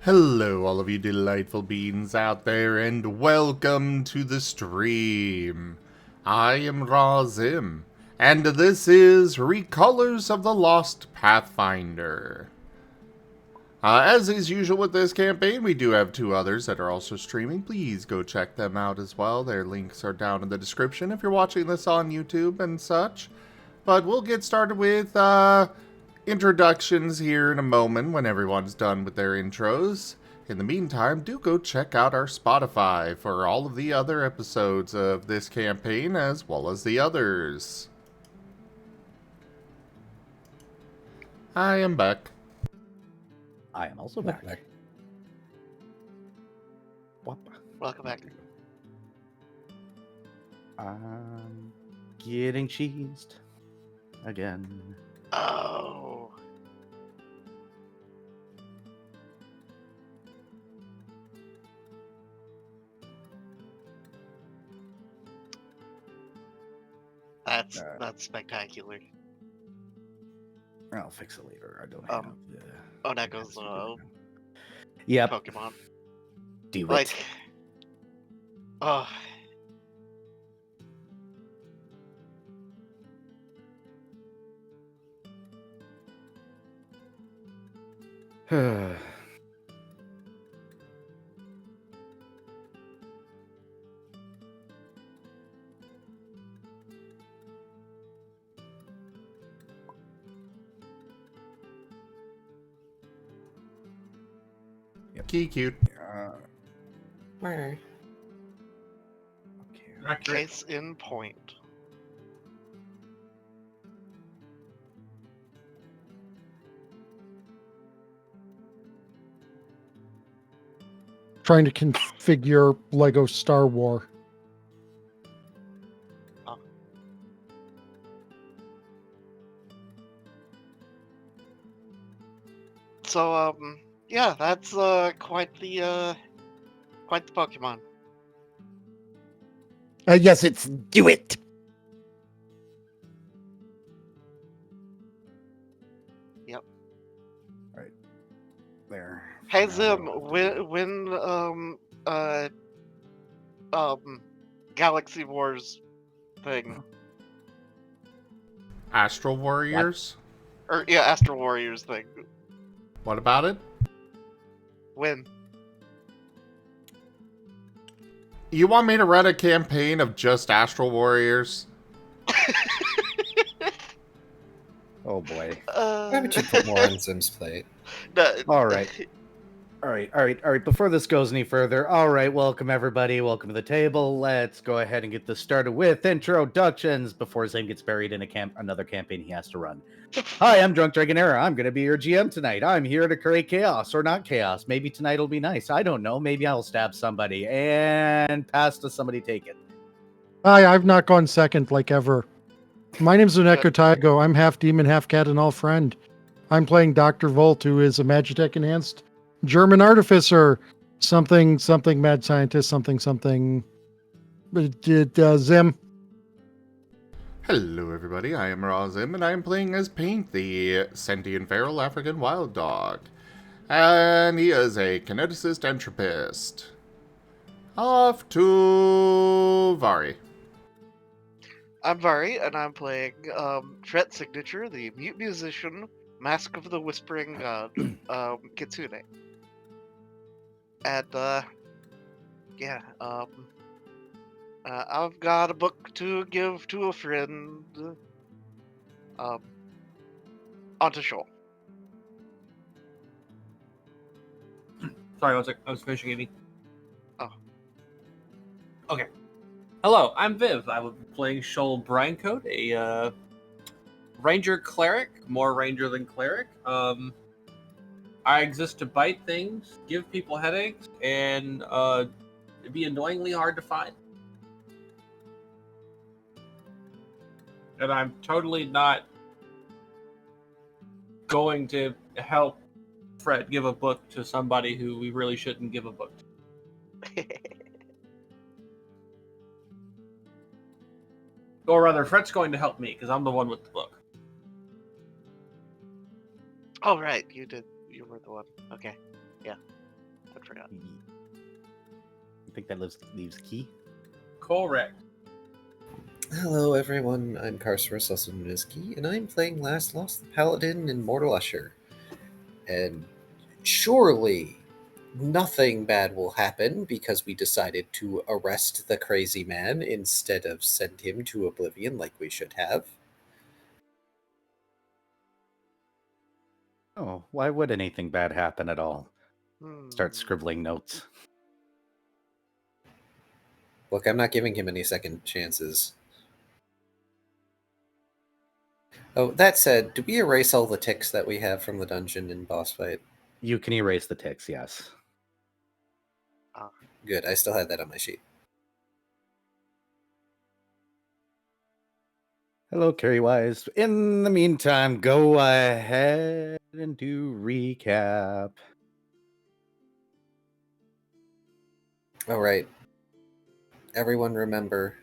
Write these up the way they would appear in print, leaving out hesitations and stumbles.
Hello, all of you delightful beings out there, and welcome to the stream. I am Razim, and this is Recolors of the Lost Pathfinder. As is usual with this campaign, we do have two others that are also streaming. Please go check them out as well. Their links are down in the description if you're watching this on YouTube and such. But we'll get started with introductions here in a moment when everyone's done with their intros. In the meantime, do go check out our Spotify for all of the other episodes of this campaign as well as the others. I am back. I am also back. Welcome back. I'm getting cheesed again. Oh. That's spectacular. I'll fix it later. I don't have the... Oh, that goes Yep. Pokemon. Do Like, it. oh. Key cute. Okay. Case in point. Trying to configure Lego Star Wars. So, yeah, that's quite the Pokemon. Yes, it's do it. Yep. Right. There. Hey Zim, when Galaxy Wars thing, Astral Warriors? or yeah, Astro Warriors thing. What about it? When? You want me to run a campaign of just Astral Warriors? Oh boy. Why haven't you put more on Zim's plate? All right. All right. Before this goes any further, all right, welcome everybody. Welcome to the table. Let's go ahead and get this started with introductions before Zane gets buried in another campaign he has to run. Hi, I'm Drunk Dragonera. I'm going to be your GM tonight. I'm here to create chaos, or not chaos. Maybe tonight will be nice. I don't know. Maybe I'll stab somebody and pass to somebody take it. Hi, I've not gone second like ever. My name's Zunekar Taigo. I'm half demon, half cat, and all friend. I'm playing Dr. Volt, who is a Magitech enhanced German artificer. Something, mad scientist, something. Zim. Hello everybody, I am Razim, and I am playing as Paint, the sentient feral African wild dog. And he is a kineticist entropist. Off to Vari. I'm Vari, and I'm playing Tret Signature, the mute musician, Mask of the Whispering God, Kitsune. And yeah, I've got a book to give to a friend. Onto Shoal. Sorry, I was finishing eating. Oh. Okay. Hello, I'm Viv. I will be playing Shoal Brinecoat, a ranger cleric, more ranger than cleric. I exist to bite things, give people headaches, and be annoyingly hard to find. And I'm totally not going to help Fred give a book to somebody who we really shouldn't give a book to. Or rather, Fred's going to help me, because I'm the one with the book. Oh, right, you did. You were the one. Okay, yeah. I forgot. I think that leaves Key. Correct. Hello, everyone. I'm Carcerus, also known as Key, and I'm playing Last Lost the Paladin in Mortal Usher. And surely nothing bad will happen because we decided to arrest the crazy man instead of send him to oblivion like we should have. Oh, why would anything bad happen at all? Start Hmm. scribbling notes. Look, I'm not giving him any second chances. Oh, that said, do we erase all the ticks that we have from the dungeon and boss fight? You can erase the ticks, yes. Good, I still had that on my sheet. Hello, Carrie Wise. In the meantime, go ahead and do recap. All right. Everyone remember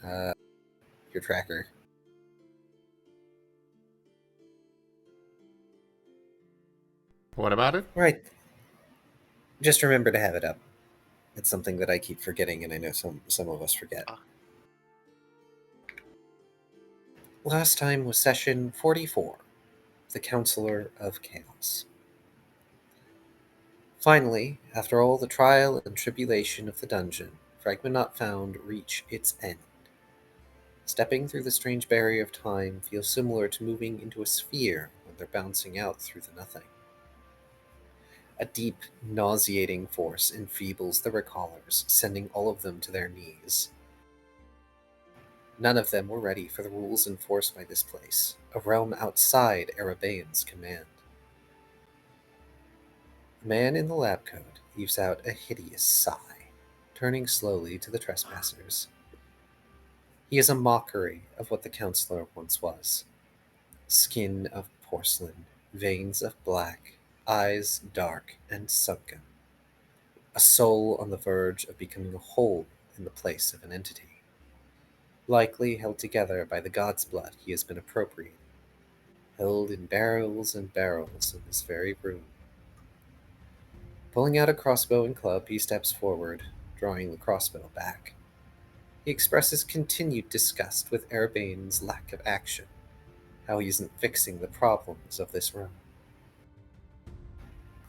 your tracker. What about it? Right. Just remember to have it up. It's something that I keep forgetting, and I know some of us forget. Ah. Last time was session 44, the Councilor of Chaos. Finally, after all the trial and tribulation of the dungeon, Fragment Not Found reach its end. Stepping through the strange barrier of time feels similar to moving into a sphere when they're bouncing out through the nothing. A deep, nauseating force enfeebles the recallers, sending all of them to their knees. None of them were ready for the rules enforced by this place, a realm outside Arabaean's command. The man in the lab coat heaves out a hideous sigh, turning slowly to the trespassers. He is a mockery of what the Councilor once was. Skin of porcelain, veins of black, eyes dark and sunken. A soul on the verge of becoming a hole in the place of an entity. Likely held together by the god's blood he has been appropriating. Held in barrels and barrels in this very room. Pulling out a crossbow and club, he steps forward, drawing the crossbow back. He expresses continued disgust with Arabaean's lack of action, how he isn't fixing the problems of this realm.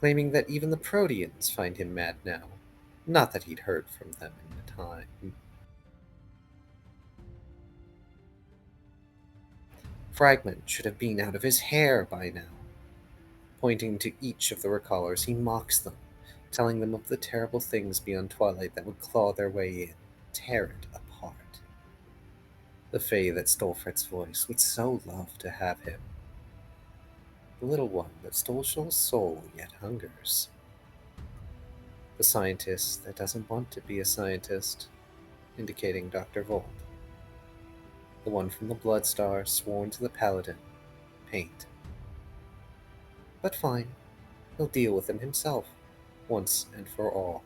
Claiming that even the Proteans find him mad now, not that he'd heard from them in the time. Fragment should have been out of his hair by now. Pointing to each of the recallers, he mocks them, telling them of the terrible things beyond Twilight that would claw their way in, tear it apart. The Fae that stole Fred's voice would so love to have him. The little one that stole Shoal's soul yet hungers. The scientist that doesn't want to be a scientist, indicating Dr. Volt. The one from the Blood Star sworn to the Paladin, Paint. But fine, he'll deal with him himself, once and for all.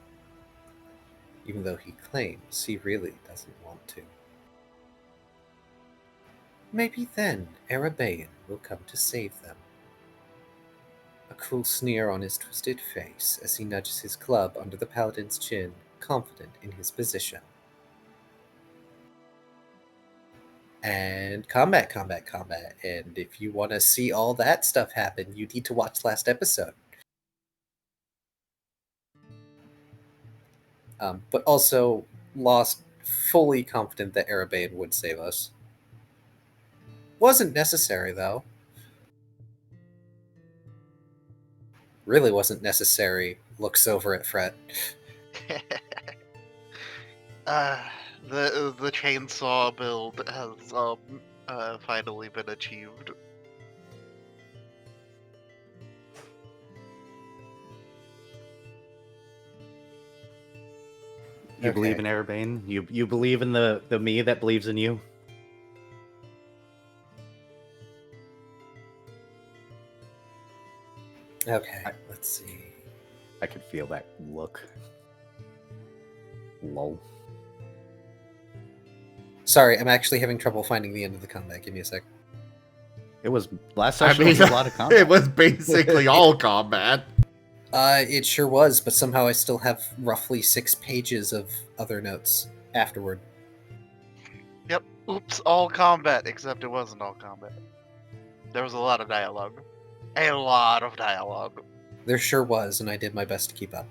Even though he claims he really doesn't want to. Maybe then Arabaean will come to save them. A cruel sneer on his twisted face as he nudges his club under the Paladin's chin, confident in his position. And combat. And if you want to see all that stuff happen, you need to watch last episode. But also, Lost fully confident that Arabaean would save us. Wasn't necessary, though. Really wasn't necessary. Looks over at Fred. The chainsaw build has finally been achieved. You believe in Arabaean? You believe in the me that believes in you? Okay, let's see. I could feel that look. Lol. Sorry, I'm actually having trouble finding the end of the combat. Give me a sec. It was last session was a lot of combat. It was basically all combat. It sure was, but somehow I still have roughly 6 pages of other notes afterward. Yep. Oops, all combat, except it wasn't all combat. There was a lot of dialogue. A lot of dialogue. There sure was, and I did my best to keep up.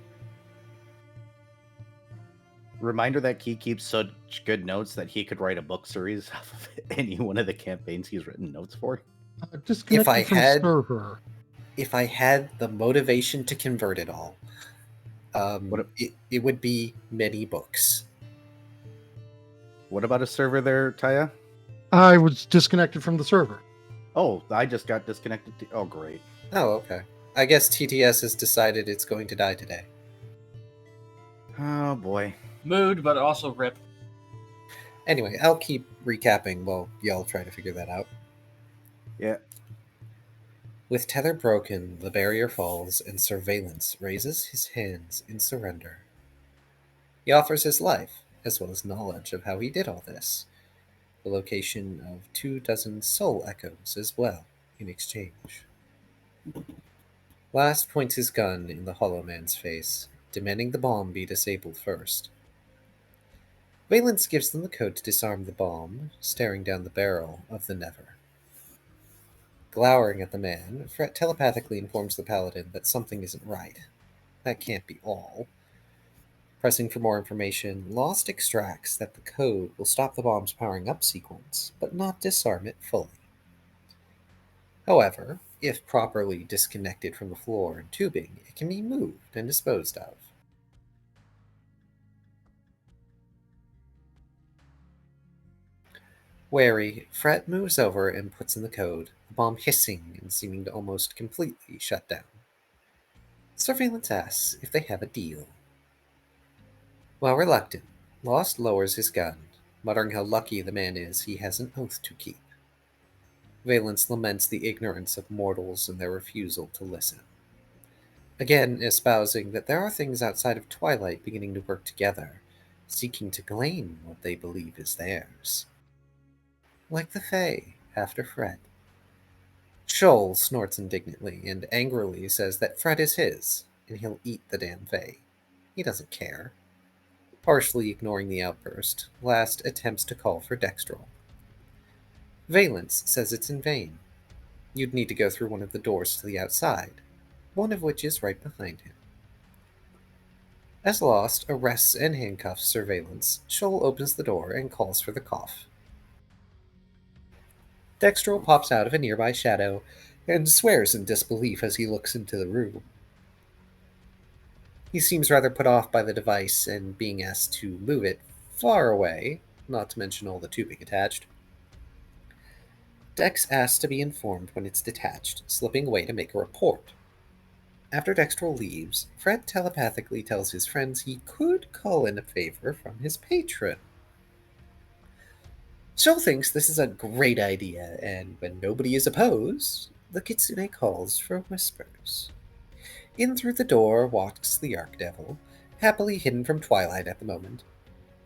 Reminder that he keeps such good notes that he could write a book series off of any one of the campaigns he's written notes for. Disconnected from server. If I had the motivation to convert it all, it would be many books. What about a server there, Taya? I was disconnected from the server. Oh, I just got disconnected. Oh, great. Oh, okay. I guess TTS has decided it's going to die today. Oh, boy. Mood, but also rip. Anyway, I'll keep recapping while y'all try to figure that out. Yeah. With tether broken, the barrier falls, and Surveillance raises his hands in surrender. He offers his life, as well as knowledge of how he did all this, the location of 24 soul echoes as well, in exchange. Last points his gun in the Hollow Man's face, demanding the bomb be disabled first. Valence gives them the code to disarm the bomb, staring down the barrel of the Never. Glowering at the man, Fret telepathically informs the paladin that something isn't right. That can't be all. Pressing for more information, Lost extracts that the code will stop the bomb's powering up sequence, but not disarm it fully. However, if properly disconnected from the floor and tubing, it can be moved and disposed of. Wary, Fret moves over and puts in the code, the bomb hissing and seeming to almost completely shut down. Surveillance asks if they have a deal. While reluctant, Lost lowers his gun, muttering how lucky the man is he has an oath to keep. Valence laments the ignorance of mortals and their refusal to listen, again espousing that there are things outside of Twilight beginning to work together, seeking to claim what they believe is theirs. Like the Fae after Fred. Shoal snorts indignantly and angrily says that Fred is his, and he'll eat the damn Fae. He doesn't care. Partially ignoring the outburst, Last attempts to call for Dextrol. Valence says it's in vain. You'd need to go through one of the doors to the outside, one of which is right behind him. As Lost arrests and handcuffs Surveillance, Shoal opens the door and calls for the cough. Dextrol pops out of a nearby shadow and swears in disbelief as he looks into the room. He seems rather put off by the device and being asked to move it far away, not to mention all the tubing attached. Dex asks to be informed when it's detached, slipping away to make a report. After Dextrol leaves, Fred telepathically tells his friends he could call in a favor from his patron. Shoal thinks this is a great idea, and when nobody is opposed, the Kitsune calls for whispers. In through the door walks the Archdevil, happily hidden from Twilight at the moment.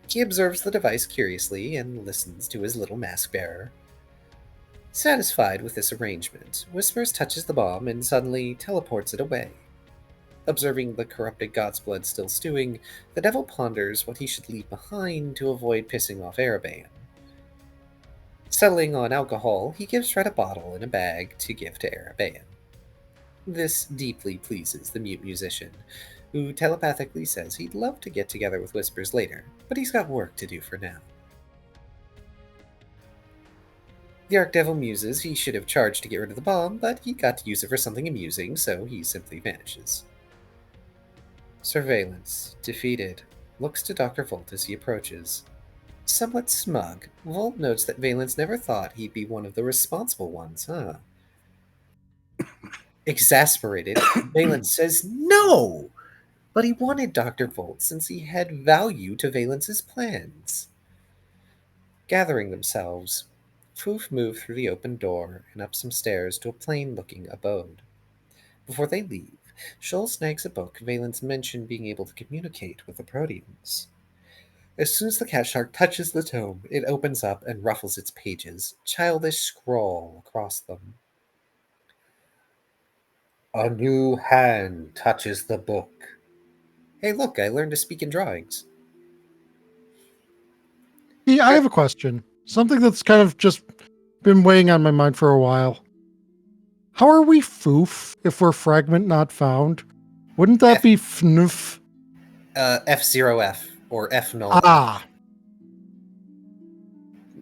He observes the device curiously and listens to his little mask bearer. Satisfied with this arrangement, Whispers touches the bomb and suddenly teleports it away. Observing the corrupted god's blood still stewing, the devil ponders what he should leave behind to avoid pissing off Erebane. Settling on alcohol, he gives Fred a bottle and a bag to give to Erebane. This deeply pleases the mute musician, who telepathically says he'd love to get together with Whispers later, but he's got work to do for now. The Archdevil muses he should have charged to get rid of the bomb, but he got to use it for something amusing, so he simply vanishes. Surveillance, defeated, looks to Dr. Volt as he approaches. Somewhat smug, Volt notes that Valence never thought he'd be one of the responsible ones, huh? Exasperated, Valence says no! But he wanted Dr. Volt since he had value to Valence's plans. Gathering themselves, Foof move through the open door and up some stairs to a plain-looking abode. Before they leave, Shoal snags a book Valence mentioned being able to communicate with the Proteans. As soon as the cat shark touches the tome, it opens up and ruffles its pages, childish scrawl across them. A new hand touches the book. Hey, look, I learned to speak in drawings. Yeah, I have a question. Something that's kind of just been weighing on my mind for a while. How are we foof if we're fragment not found? Wouldn't that F- be fnoof? F0F or F null F. Ah,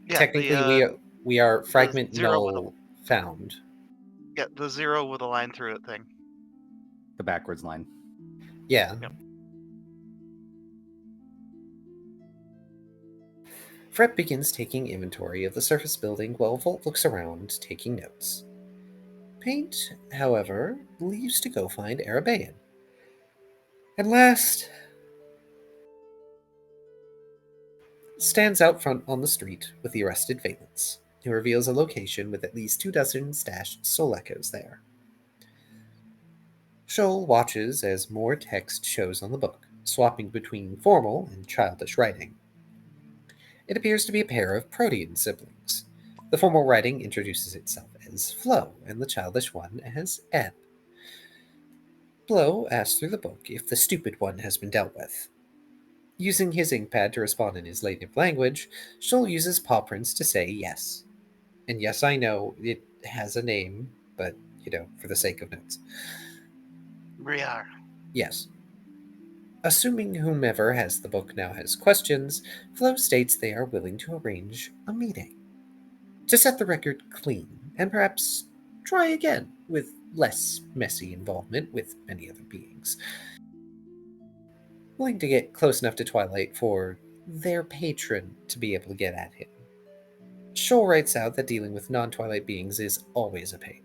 Yeah, Technically, we are fragment zero null found. Yeah, the 0 with a line through it thing. The backwards line. Yeah. Yep. Fred begins taking inventory of the surface building while Volt looks around, taking notes. Paint, however, leaves to go find Arabaean. And last, stands out front on the street with the arrested Valence, who reveals a location with at least 24 stashed soul echoes there. Shoal watches as more text shows on the book, swapping between formal and childish writing. It appears to be a pair of protean siblings. The formal writing introduces itself as Flo, and the childish one as Ebb. Flo asks through the book if the stupid one has been dealt with. Using his inkpad to respond in his native language, Shoal uses paw prints to say yes. And yes, I know it has a name, but, for the sake of notes. Briar. Yes. Assuming whomever has the book now has questions, Flo states they are willing to arrange a meeting. To set the record clean, and perhaps try again with less messy involvement with many other beings. Willing to get close enough to Twilight for their patron to be able to get at him. Shoal writes out that dealing with non-Twilight beings is always a pain.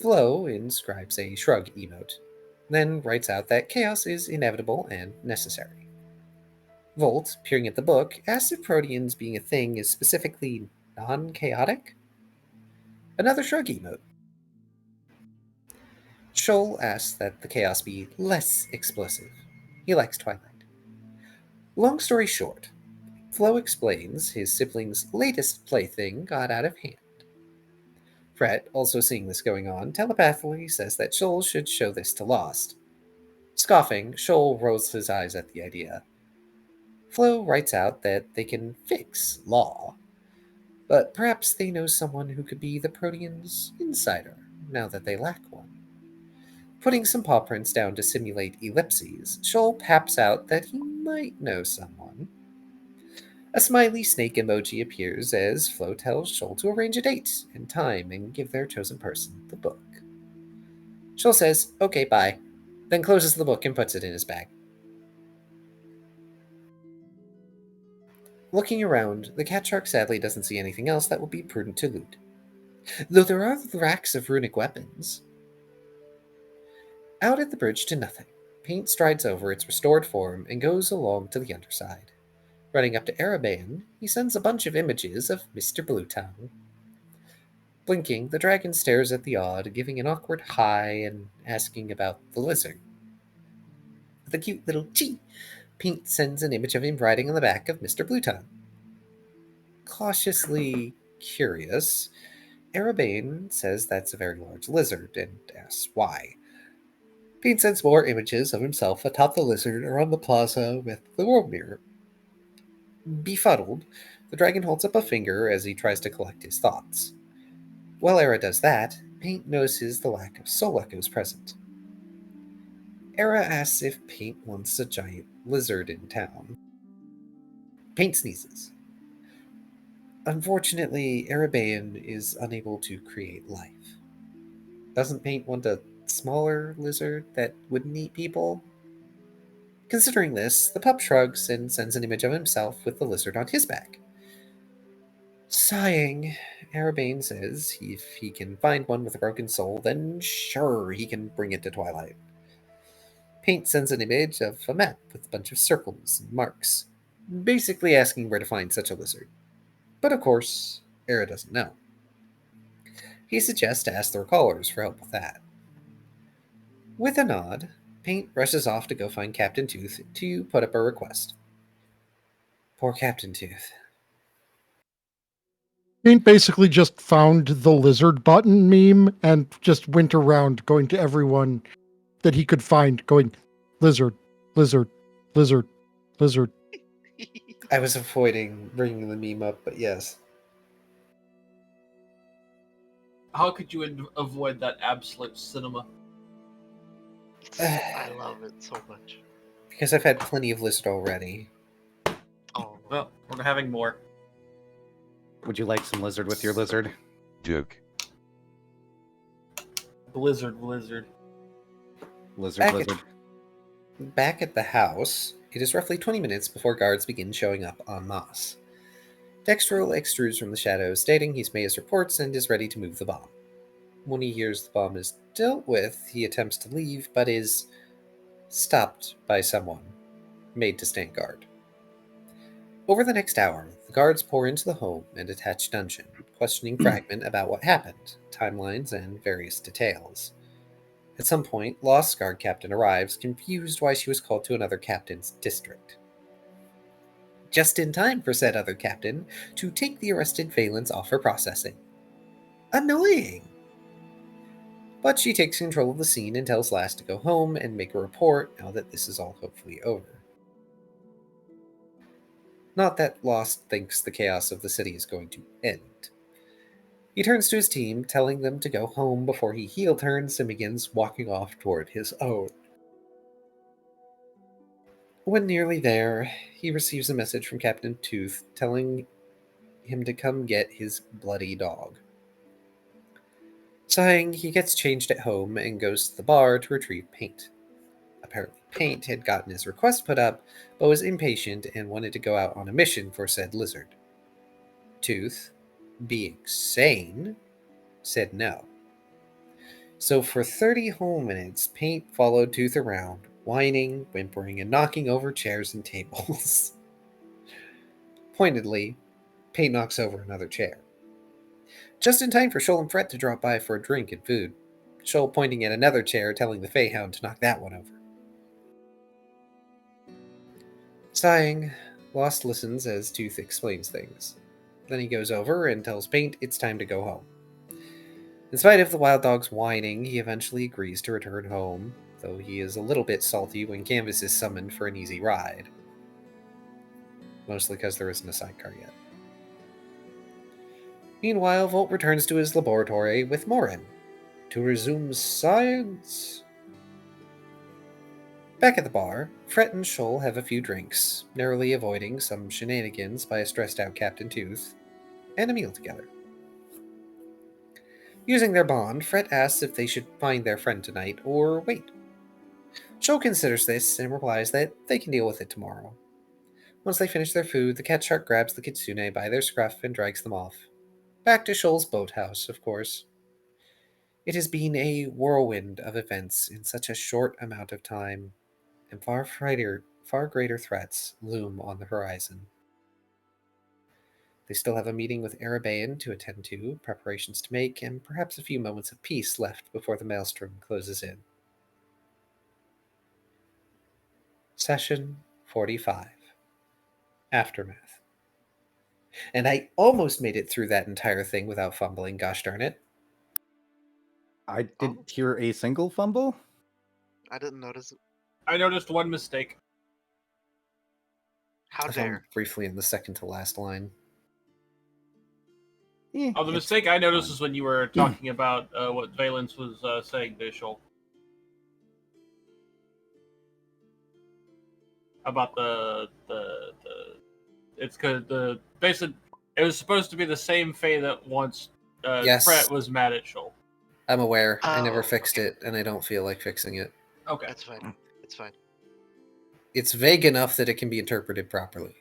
Flo inscribes a shrug emote, then writes out that chaos is inevitable and necessary. Volt, peering at the book, asks if Proteans being a thing is specifically non-chaotic? Another shrug emote. Shoal asks that the chaos be less explosive. He likes Twilight. Long story short, Flo explains his sibling's latest plaything got out of hand. Fred, also seeing this going on, telepathically says that Shoal should show this to Lost. Scoffing, Shoal rolls his eyes at the idea. Flo writes out that they can fix Law, but perhaps they know someone who could be the Protean's insider, now that they lack one. Putting some paw prints down to simulate ellipses, Shoal paps out that he might know someone. A smiley snake emoji appears as Flo tells Shoal to arrange a date and time and give their chosen person the book. Shoal says, "Okay, bye," then closes the book and puts it in his bag. Looking around, the cat shark sadly doesn't see anything else that would be prudent to loot, though there are racks of runic weapons. Out at the bridge to nothing, Paint strides over its restored form and goes along to the underside. Running up to Arabaean, he sends a bunch of images of Mr. Bluetongue. Blinking, the dragon stares at the odd, giving an awkward hi and asking about the lizard. With a cute little chee, Paint sends an image of him riding on the back of Mr. Bluetongue. Cautiously curious, Arabaean says that's a very large lizard and asks why. Paint sends more images of himself atop the lizard around the plaza with the world mirror. Befuddled, the dragon holds up a finger as he tries to collect his thoughts. While Era does that, Paint notices the lack of soul echoes present. Era asks if Paint wants a giant lizard in town. Paint sneezes. Unfortunately, Arabaean is unable to create life. Doesn't Paint want a smaller lizard that wouldn't eat people? Considering this, the pup shrugs and sends an image of himself with the lizard on his back. Sighing, Arabaean says if he can find one with a broken soul, then sure, he can bring it to Twilight. Paint sends an image of a map with a bunch of circles and marks, basically asking where to find such a lizard. But of course, Era doesn't know. He suggests to ask the recallers for help with that. With a nod, Paint rushes off to go find Captain Tooth to put up a request. Poor Captain Tooth. Paint basically just found the lizard button meme and just went around going to everyone that he could find, going, lizard, lizard, lizard, lizard. I was avoiding bringing the meme up, but yes. How could you avoid that absolute cinema? I love it so much. Because I've had plenty of lizard already. Oh, Well, we're having more. Would you like some lizard with your lizard? Joke. Blizzard. Lizard. Back at the house, it is roughly 20 minutes before guards begin showing up en masse. Dextrol extrudes from the shadows, stating he's made his reports and is ready to move the bomb. When he hears the bomb is dealt with, he attempts to leave, but is stopped by someone, made to stand guard. Over the next hour, the guards pour into the home and attached dungeon, questioning Fragment about what happened, timelines, and various details. At some point, Lost Guard Captain arrives, confused why she was called to another captain's district. Just in time for said other captain to take the arrested Valence off for processing. Annoying! But she takes control of the scene and tells Last to go home and make a report now that this is all hopefully over. Not that Lost thinks the chaos of the city is going to end. He turns to his team, telling them to go home before he heel turns and begins walking off toward his own. When nearly there, he receives a message from Captain Tooth telling him to come get his bloody dog. Sighing, he gets changed at home and goes to the bar to retrieve Paint. Apparently, Paint had gotten his request put up, but was impatient and wanted to go out on a mission for said lizard. Tooth, being sane, said no. So for 30 whole minutes, Paint followed Tooth around, whining, whimpering, and knocking over chairs and tables. Pointedly, Paint knocks over another chair. Just in time for Shoal and Fret to drop by for a drink and food. Shoal pointing at another chair, telling the Feyhound to knock that one over. Sighing, Lost listens as Tooth explains things. Then he goes over and tells Paint it's time to go home. In spite of the wild dog's whining, he eventually agrees to return home, though he is a little bit salty when Canvas is summoned for an easy ride. Mostly because there isn't a sidecar yet. Meanwhile, Volt returns to his laboratory with Morin to resume science. Back at the bar, Fret and Shoal have a few drinks, narrowly avoiding some shenanigans by a stressed-out Captain Tooth, and a meal together. Using their bond, Fret asks if they should find their friend tonight or wait. Shoal considers this and replies that they can deal with it tomorrow. Once they finish their food, the cat shark grabs the kitsune by their scruff and drags them off. Back to Shoal's boathouse, of course. It has been a whirlwind of events in such a short amount of time, and far greater threats loom on the horizon. They still have a meeting with Arabaean to attend to, preparations to make, and perhaps a few moments of peace left before the maelstrom closes in. Session 45. Aftermath. And I almost made it through that entire thing without fumbling, gosh darn it. I didn't hear a single fumble. I didn't notice it. I noticed one mistake. How I found dare. briefly in the second to last line. Oh, the mistake I noticed is when you were talking about what Valence was saying to Shoal. About it's because the basic. It was supposed to be the same Fae that once Yes. Fret was mad at Shoal. I'm aware. I never Oh, fixed it, and I don't feel like fixing it. Okay. That's fine. It's fine. It's vague enough that it can be interpreted properly.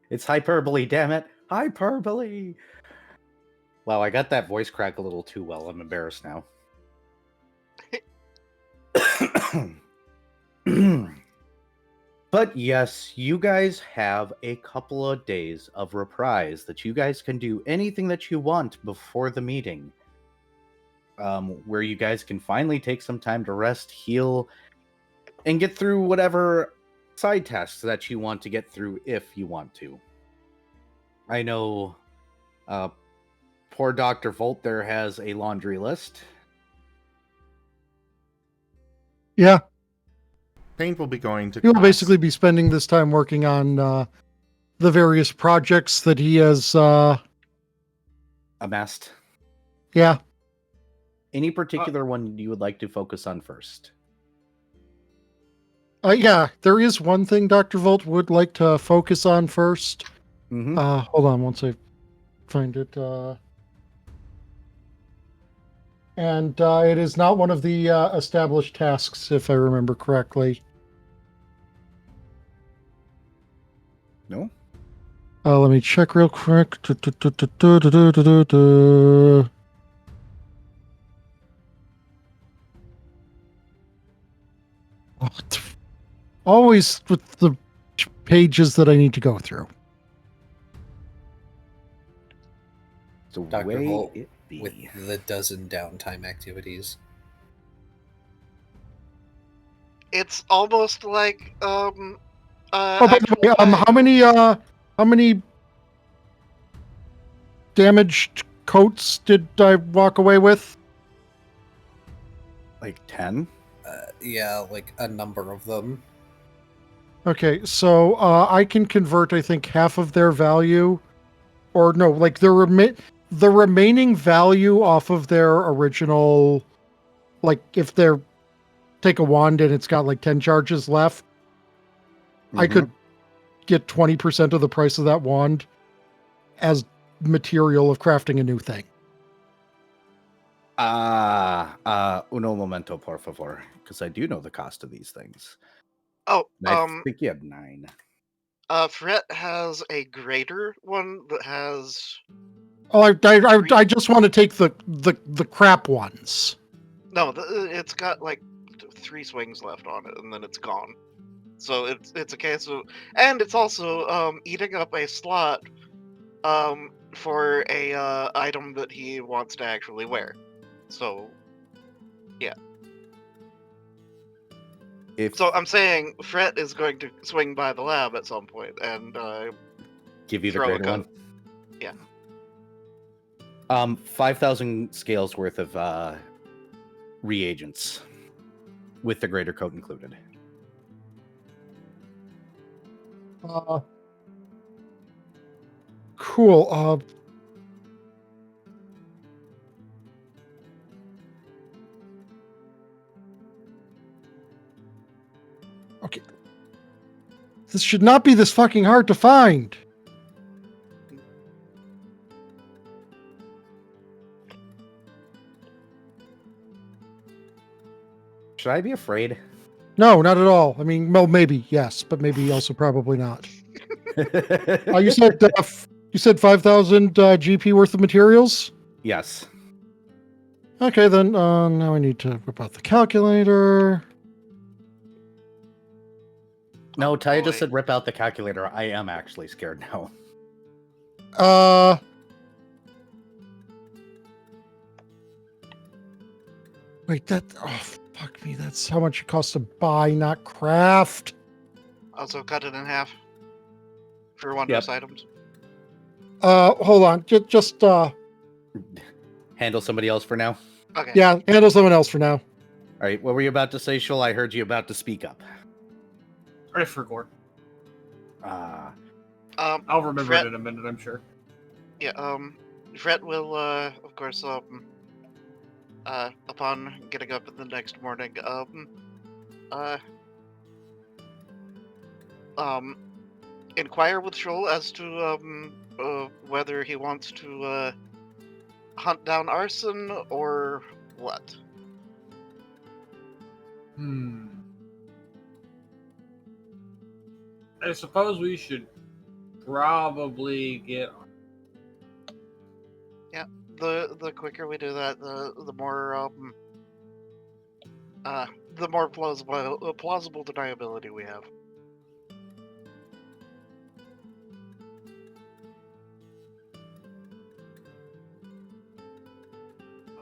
It's hyperbole, damn it. Hyperbole. Wow, I got that voice crack a little too well. I'm embarrassed now. But yes, you guys have a couple of days of reprise that you guys can do anything that you want before the meeting. Where you guys can finally take some time to rest, heal, and get through whatever side tasks that you want to get through if you want to. I know poor Dr. Volt there has a laundry list. Yeah, Paint will be going to he will class. basically be spending this time working on the various projects that he has. Amassed. Yeah, Any particular one you would like to focus on first? yeah. There is one thing Dr. Volt would like to focus on first. Mm-hmm. Hold on, once I find it. And it is not one of the established tasks, if I remember correctly. No? Let me check real quick. Always with the pages that I need to go through. So Dr. way Volt it be. with the dozen downtime activities. It's almost like Oh, by the actual way, how many damaged coats did I walk away with? Like 10? Yeah, like a number of them. Okay, so I can convert, I think, half of their value, or no, like the remaining value off of their original, like if they're take a wand and it's got like 10 charges left, I could get 20% of the price of that wand as material of crafting a new thing. Uno momento, por favor, because I do know the cost of these things. Oh, I think you have 9. Fret has a greater one that has Oh, I just want to take the crap ones. no. It's got like 3 swings left on it, and then it's gone. So it's a case of, and it's also eating up a slot for a item that he wants to actually wear. So yeah. So I'm saying Fret is going to swing by the lab at some point and give you the throw a greater one. coat. Yeah. 5,000 scales worth of reagents with the greater coat included. Cool. Okay. This should not be this fucking hard to find. Should I be afraid? No, not at all. I mean, well, maybe yes, but maybe also probably not. You said 5,000 GP worth of materials. Yes. Okay, then now I need to whip out the calculator. No, Taya just boy. said rip out the calculator. I am actually scared now. Wait, fuck me. That's how much it costs to buy, not craft. Also cut it in half for wondrous items. Hold on. Just Handle somebody else for now. Okay. yeah, handle someone else for now. All right, what were you about to say, Shoal? I heard you about to speak up. I forgot. I'll remember Fret, it in a minute, I'm sure. Yeah, Fret will, of course, upon getting up in the next morning, inquire with Shoal as to, whether he wants to, hunt down arson or what. I suppose we should probably get. Yeah, the quicker we do that, the more plausible deniability we have.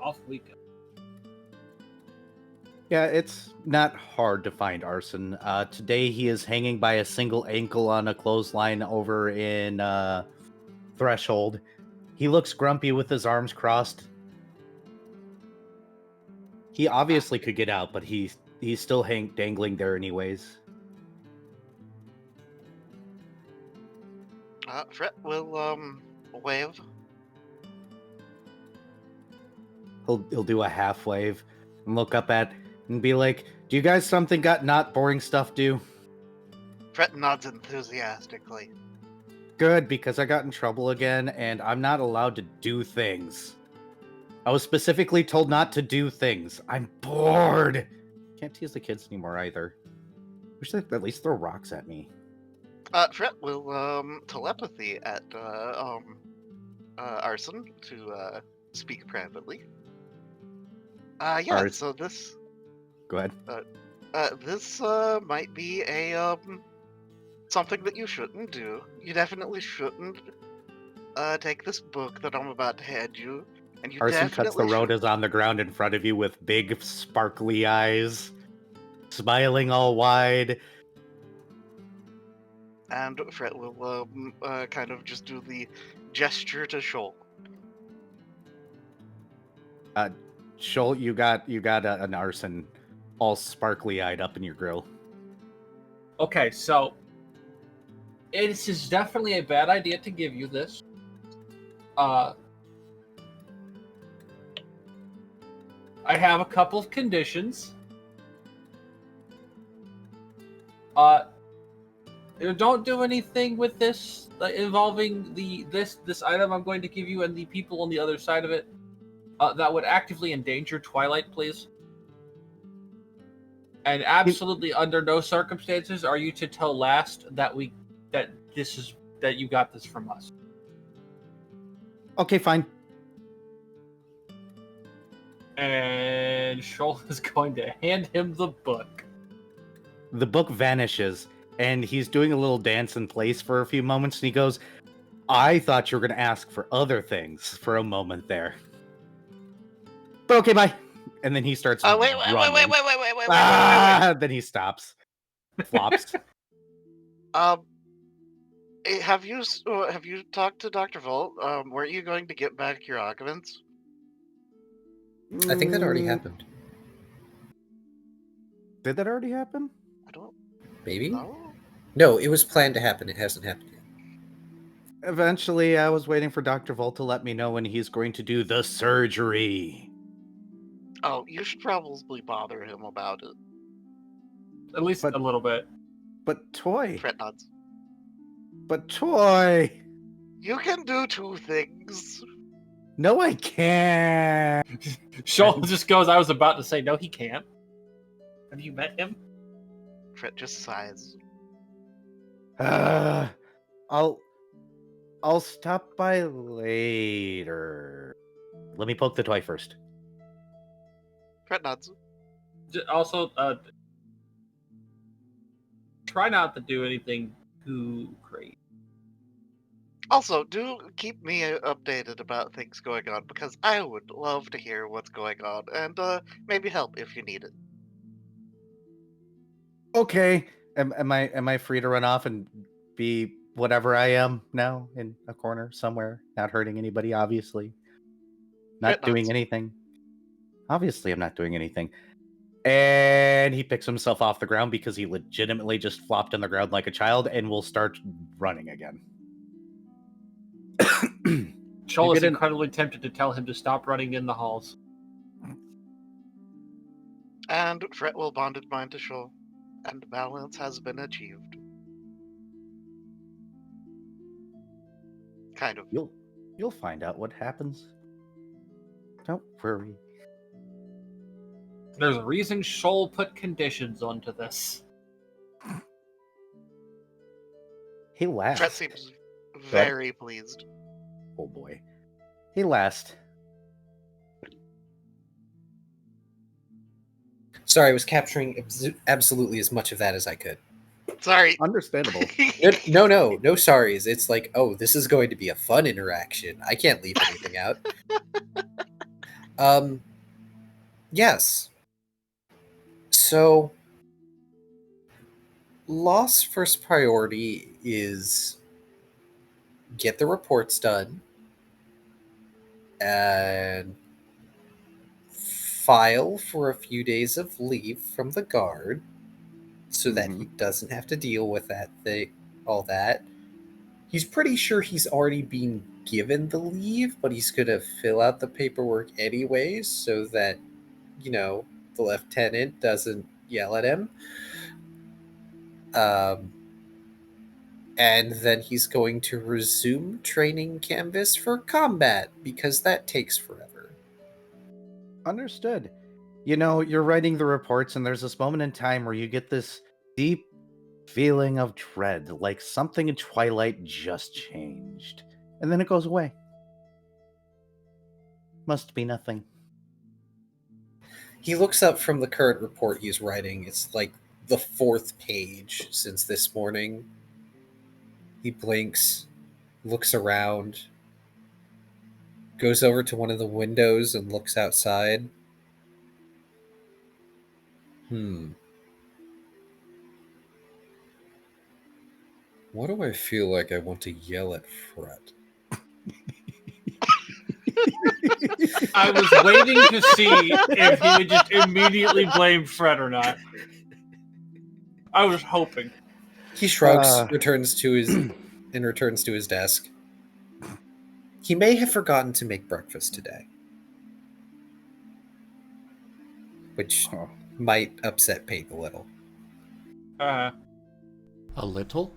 Off we go. Yeah, it's not hard to find arson. Today he is hanging by a single ankle on a clothesline over in threshold. He looks grumpy with his arms crossed. He obviously could get out, but he's still dangling there anyways. Fret will wave. He'll do a half wave and look up at and be like, "Do you guys something got not boring stuff do?" Fret nods enthusiastically. Good, because I got in trouble again, and I'm not allowed to do things. I was specifically told not to do things. I'm bored. Can't tease the kids anymore either. Wish they'd at least throw rocks at me. Fret will telepathy at Arson to speak privately. Yeah. So this. Go ahead. This might be a something that you shouldn't do. You definitely shouldn't take this book that I'm about to hand you. And you Arson definitely cuts the road is on the ground in front of you with big sparkly eyes, smiling all wide. And Fret will kind of just do the gesture to Shoal. Shoal, you got an Arson all sparkly eyed up in your grill. Okay, so it is definitely a bad idea to give you this. I have a couple of conditions. Don't do anything with this involving this item I'm going to give you and the people on the other side of it that would actively endanger Twilight, please. And absolutely under no circumstances are you to tell Last that you got this from us. Okay, fine. And Shoal is going to hand him the book. The book vanishes, and he's doing a little dance in place for a few moments, and he goes, "I thought you were going to ask for other things for a moment there. But okay, bye." And then he starts Wait. Then he stops. Flops. Have you talked to Dr. Volt? Weren't you going to get back your occupants? I think that already happened. Did that already happen? I don't Maybe? know. No, it was planned to happen. It hasn't happened yet. Eventually, I was waiting for Dr. Volt to let me know when he's going to do the surgery. Oh, you should probably bother him about it. At least a little bit. But Toy. Fret nods. But Toy. You can do two things. No, I can't. Shoal just goes, I was about to say, no, he can't. Have you met him? Fret just sighs. I'll stop by later. Let me poke the toy first. Fret nods. Also, try not to do anything too crazy. Also, do keep me updated about things going on, because I would love to hear what's going on, and maybe help if you need it. Okay. Am I free to run off and be whatever I am now in a corner somewhere, not hurting anybody? Obviously, not doing anything. Obviously, I'm not doing anything. And he picks himself off the ground because he legitimately just flopped on the ground like a child and will start running again. Shoal is incredibly tempted to tell him to stop running in the halls. And Fret will bonded mind to Shoal, and balance has been achieved. Kind of. You'll find out what happens. Don't worry. There's a reason Shoal put conditions onto this. He laughed. Fret seems very pleased. Oh boy. He laughed. Sorry, I was capturing absolutely as much of that as I could. Sorry. Understandable. No sorries. It's like, oh, this is going to be a fun interaction. I can't leave anything out. Yes. So, Lost's first priority is get the reports done, and file for a few days of leave from the guard so that he doesn't have to deal with all that. He's pretty sure he's already been given the leave, but he's going to fill out the paperwork anyways so that, the lieutenant doesn't yell at him. And then he's going to resume training canvas for combat because that takes forever. Understood. You're writing the reports, and there's this moment in time where you get this deep feeling of dread, like something in Twilight just changed. And then it goes away. Must be nothing. He looks up from the current report he's writing. It's like the 4th page since this morning. He blinks, looks around, goes over to one of the windows and looks outside. What do I feel like I want to yell at Fred? I was waiting to see if he would just immediately blame Fred or not. I was hoping. He shrugs, returns to his desk. He may have forgotten to make breakfast today, which might upset Pate a little. A little?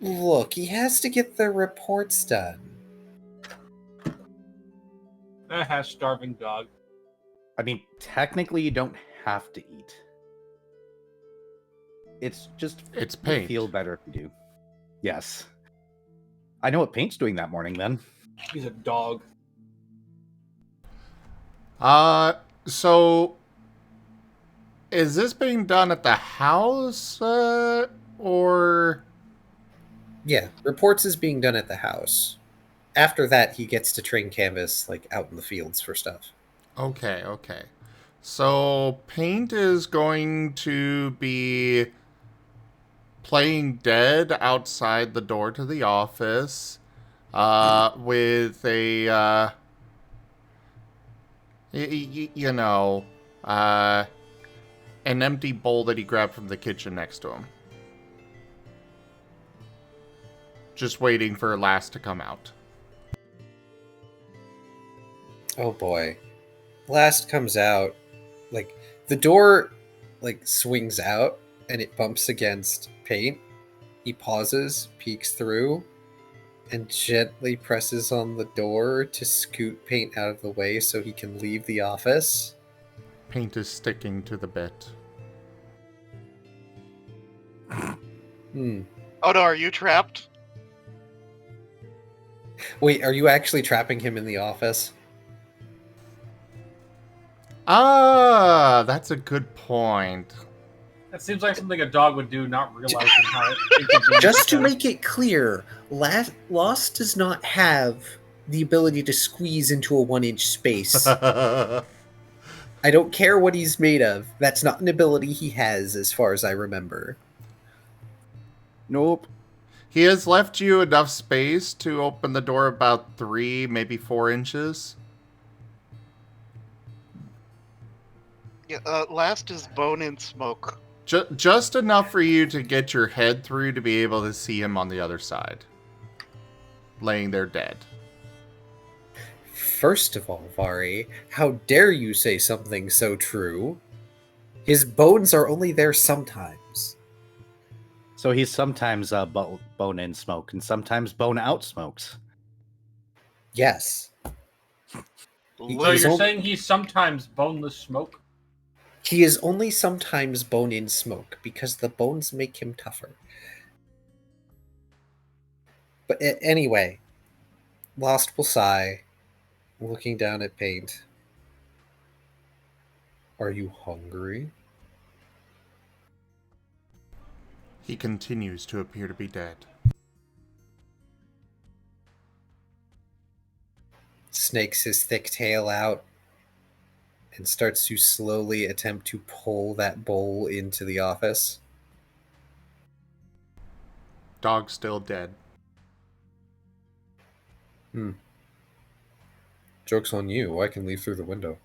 Look, he has to get the reports done. Starving dog. I mean, technically, you don't have to eat. It's just Paint. Feel better if you do. Yes. I know what Paint's doing that morning, then. He's a dog. So is this being done at the house, or? Yeah, reports is being done at the house. After that, he gets to train canvas, out in the fields for stuff. Okay. So Paint is going to be playing dead outside the door to the office, with a, an empty bowl that he grabbed from the kitchen next to him. Just waiting for Last to come out. Oh boy. Last comes out. The door, swings out, and it bumps against Paint. He pauses, peeks through, and gently presses on the door to scoot Paint out of the way so he can leave the office. Paint is sticking to the bit. Oh no, are you trapped? Wait, are you actually trapping him in the office? That's a good point. That seems like something a dog would do, not realizing how inconvenient. Just to make it clear, Lost does not have the ability to squeeze into a 1-inch space. I don't care what he's made of. That's not an ability he has, as far as I remember. Nope. He has left you enough space to open the door about 3, maybe 4 inches. Yeah, Last is bone and smoke. Just enough for you to get your head through to be able to see him on the other side. Laying there dead. First of all, Vari, how dare you say something so true? His bones are only there sometimes. So he's sometimes bone in smoke and sometimes bone out smokes. Yes. So you're saying he's sometimes boneless smoke? He is only sometimes bone in smoke because the bones make him tougher. But anyway, Lost will sigh, looking down at Paint. Are you hungry? He continues to appear to be dead. Snakes his thick tail out and starts to slowly attempt to pull that bowl into the office. Dog's still dead. Joke's on you. I can leave through the window.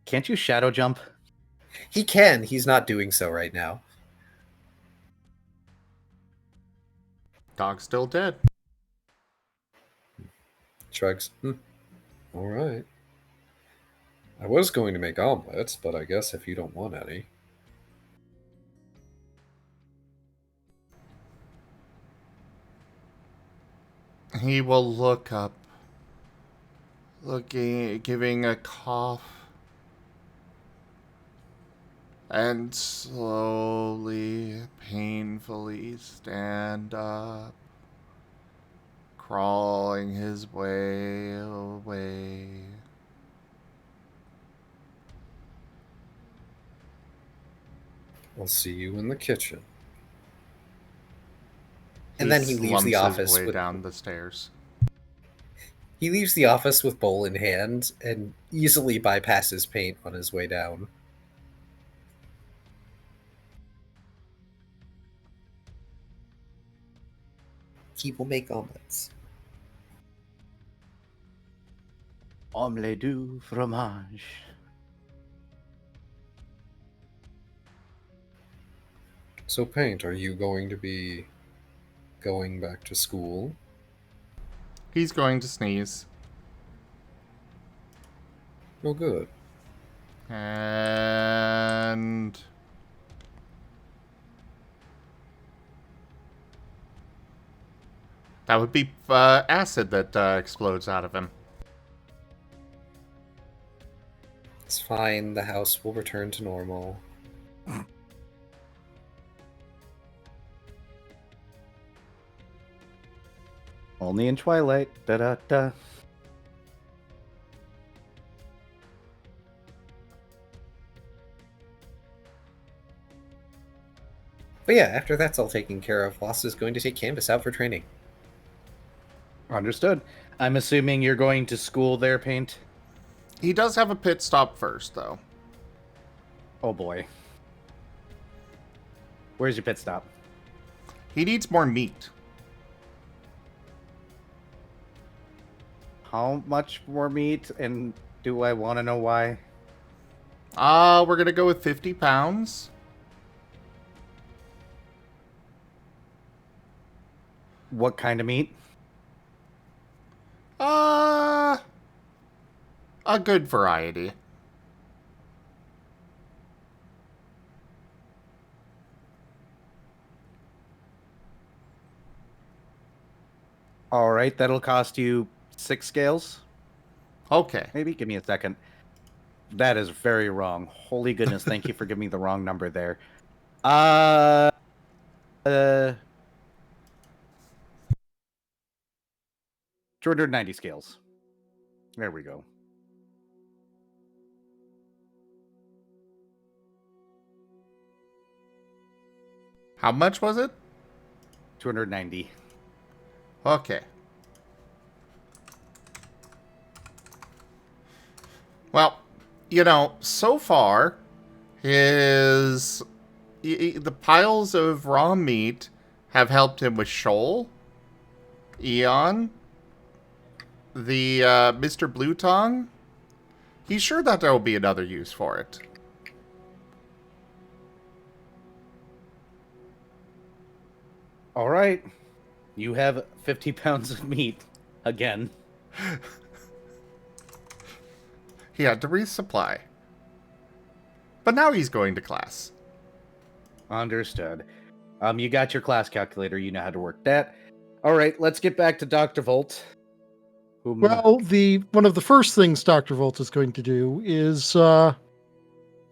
Can't you shadow jump? He can. He's not doing so right now. Dog's still dead. Shrugs. All right. I was going to make omelets, but I guess if you don't want any. He will look up, giving a cough, and slowly, painfully stand up, crawling his way away. I'll see you in the kitchen. And then he leaves slumps the his office way with down the stairs. He leaves the office with bowl in hand and easily bypasses paint on his way down. He will make omelets. Omelette du fromage. So, Paint, are you going to be going back to school? He's going to sneeze. Oh, good. And that would be acid that explodes out of him. It's fine. The house will return to normal. Only in Twilight. Da-da-da. But yeah, after that's all taken care of, Lost is going to take Canvas out for training. Understood. I'm assuming you're going to school there, Paint? He does have a pit stop first, though. Oh boy. Where's your pit stop? He needs more meat. How much more meat, and do I want to know why? We're gonna go with 50 pounds. What kind of meat? A good variety. All right, that'll cost you 6 scales. Okay. Maybe. Give me a second. That is very wrong. Holy goodness, thank you for giving me the wrong number there. 290 scales. There we go. How much was it? 290. Okay. Well, so far, the piles of raw meat have helped him with Shoal, Eon, the Mr. Blue Tongue. He's sure that there will be another use for it. All right. You have 50 pounds of meat again. He had to resupply. But now he's going to class. Understood. You got your class calculator. You know how to work that. All right, let's get back to Dr. Volt. Well, one of the first things Dr. Volt is going to do is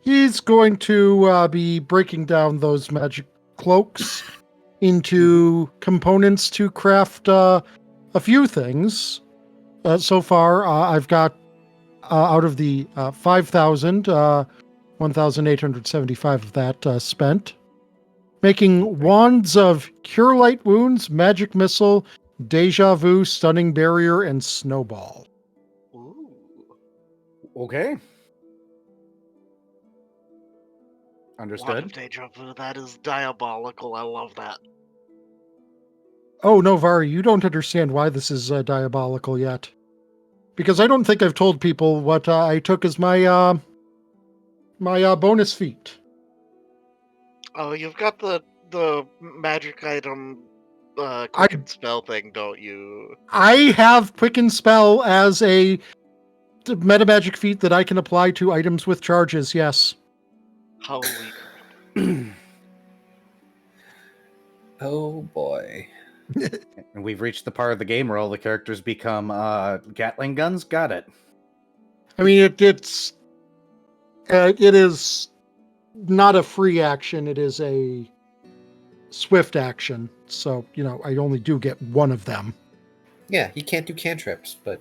he's going to be breaking down those magic cloaks into components to craft a few things. So far, I've got out of the 5,000, 1,875 of that spent. Making wands of Cure Light Wounds, Magic Missile, Deja Vu, Stunning Barrier, and Snowball. Ooh. Okay. Lot Understood. of deja vu. That is diabolical. I love that. Oh, no, Vari, you don't understand why this is diabolical yet. Because I don't think I've told people what I took as my bonus feat. Oh, you've got the magic item I quicken spell thing, don't you? I have Quicken Spell as a meta magic feat that I can apply to items with charges, yes. Holy Oh boy. And we've reached the part of the game where all the characters become Gatling guns. Got it. I mean, it is not a free action, it is a swift action. So, I only do get one of them. Yeah, he can't do cantrips, but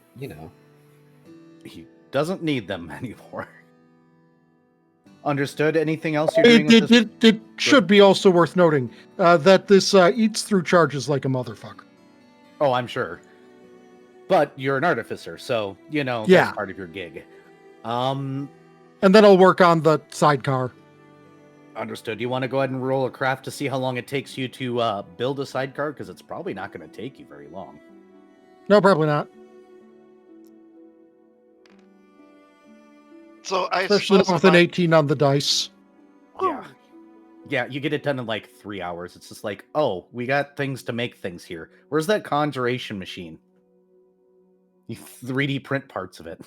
He doesn't need them anymore. Understood. Anything else you're doing with this? It should be also worth noting that this eats through charges like a motherfucker. Oh, I'm sure. But you're an artificer, so Yeah. that's part of your gig. And then I'll work on the sidecar. Understood. You want to go ahead and roll a craft to see how long it takes you to build a sidecar? Because it's probably not going to take you very long. No, probably not. So I Especially with specified... an 18 on the dice. Yeah. Yeah, you get it done in like 3 hours. It's just like, oh, we got things to make things here. Where's that conjuration machine? You 3D print parts of it.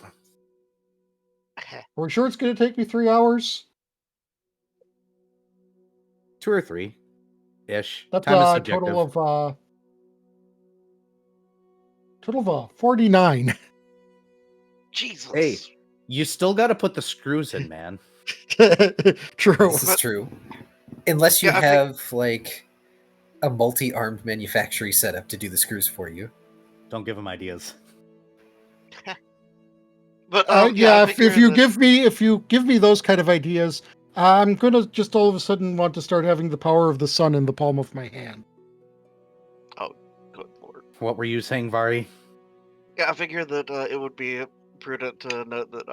Are we sure it's going to take me 3 hours? 2 or 3 ish. That's Time is a subjective. total of 49. Jesus. Hey. You still got to put the screws in, man. True. this is true. Unless you Yeah, I have like a multi-armed manufacturing setup to do the screws for you. Don't give him ideas. But yeah, I if you figure give me those kind of ideas, I'm gonna just all of a sudden want to start having the power of the sun in the palm of my hand. good lord. What were you saying, Vari? Yeah, I figure that it would be prudent to note that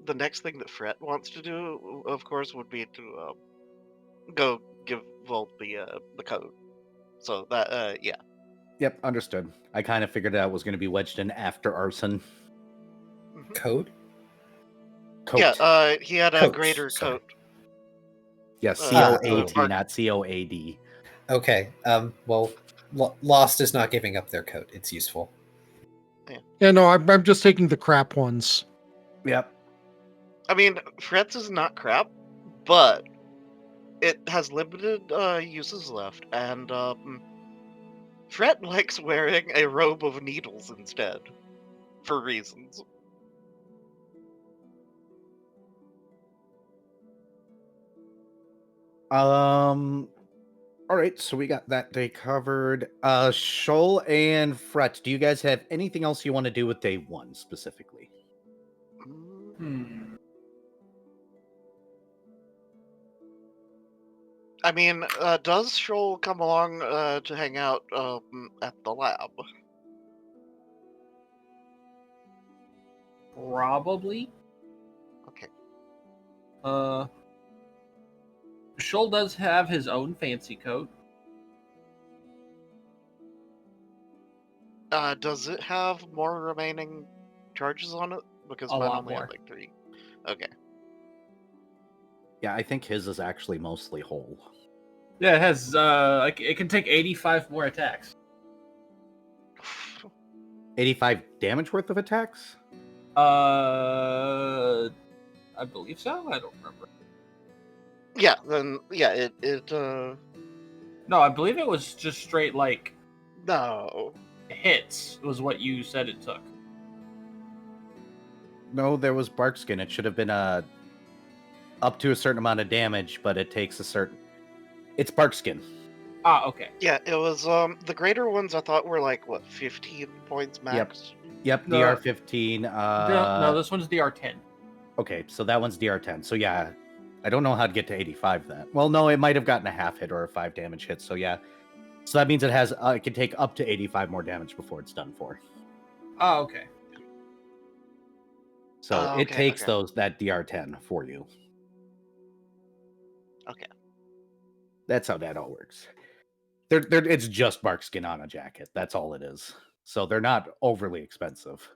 the next thing that Fret wants to do, of course, would be to go give Volt the code. So that yeah. Yep, understood. I kind of figured that was going to be wedged in after arson. Mhm. Code? Coat. Yeah, he had a Coat, greater sorry. coat. Yeah, Ah, COAT, Mark- not COAD. Okay. Well, Lost is not giving up their code. It's useful. Yeah, no, I'm just taking the crap ones. Yep. I mean, Fret's is not crap, but it has limited uses left, and Fret likes wearing a robe of needles instead, for reasons. All right, so we got that day covered. Shoal and Fret, do you guys have anything else you want to do with day 1 specifically? I mean, does Shoal come along to hang out at the lab? Probably. Okay. Shoal does have his own fancy coat. Does it have more remaining charges on it? Because A mine lot only more. had like 3. Okay. Yeah, I think his is actually mostly whole. Yeah, it has. It can take 85 more attacks. 85 damage worth of attacks? I believe so. I don't remember. Yeah. Then yeah, it No, I believe it was just straight like no. hits. Was what you said it took. No, there was Barkskin. It should have been up to a certain amount of damage, but it takes a certain... It's Barkskin. Ah, okay. Yeah, it was the greater ones I thought were like what 15 points max. Yep, No. DR15. No, this one's DR10. Okay, so that one's DR10. So yeah, I don't know how to get to 85 then. Well, no, it might have gotten a half hit or a 5 damage hit. So yeah, so that means it has it can take up to 85 more damage before it's done for. Oh, okay. So it Okay, takes okay. that DR10 for you. Okay. That's how that all works. It's just bark skin on a jacket. That's all it is. So they're not overly expensive.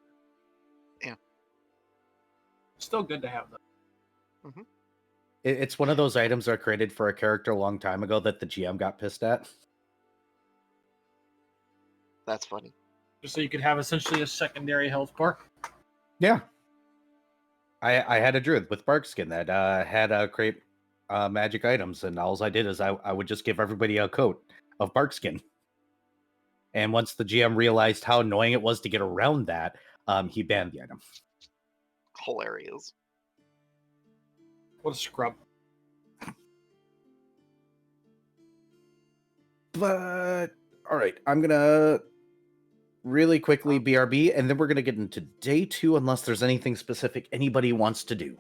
Still good to have them. It's one of those items that are created for a character a long time ago that the GM got pissed at. That's funny. Just so you could have essentially a secondary health bar. Yeah. I had a druid with bark skin that had create magic items, and all I did is I would just give everybody a coat of bark skin. And once the GM realized how annoying it was to get around that, he banned the item. Hilarious. What a scrub. But all right, I'm gonna really quickly BRB, and then we're gonna get into day 2, unless there's anything specific anybody wants to do.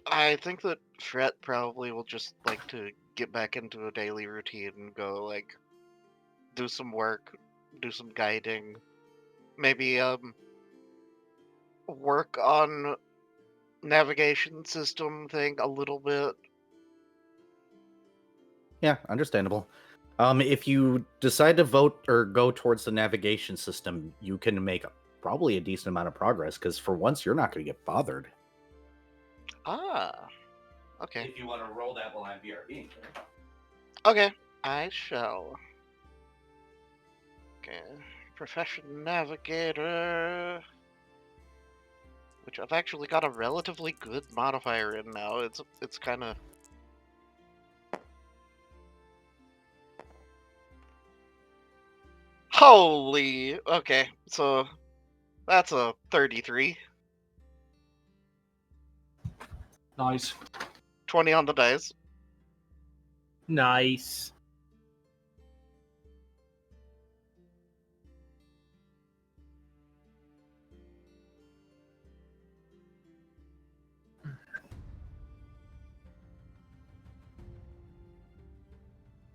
I think that Fret probably will just like to get back into a daily routine and go like do some work, do some guiding, maybe work on navigation system thing a little bit. Yeah, understandable. If you decide to vote or go towards the navigation system, you can make probably a decent amount of progress, because for once you're not going to get bothered. Ah. Okay. If you want to roll that while I'm BRBing. Okay. I shall. Okay. Profession navigator. Which I've actually got a relatively good modifier in now. It's kind of. Holy! Okay, so that's a 33. Nice. 20 on the dice. Nice.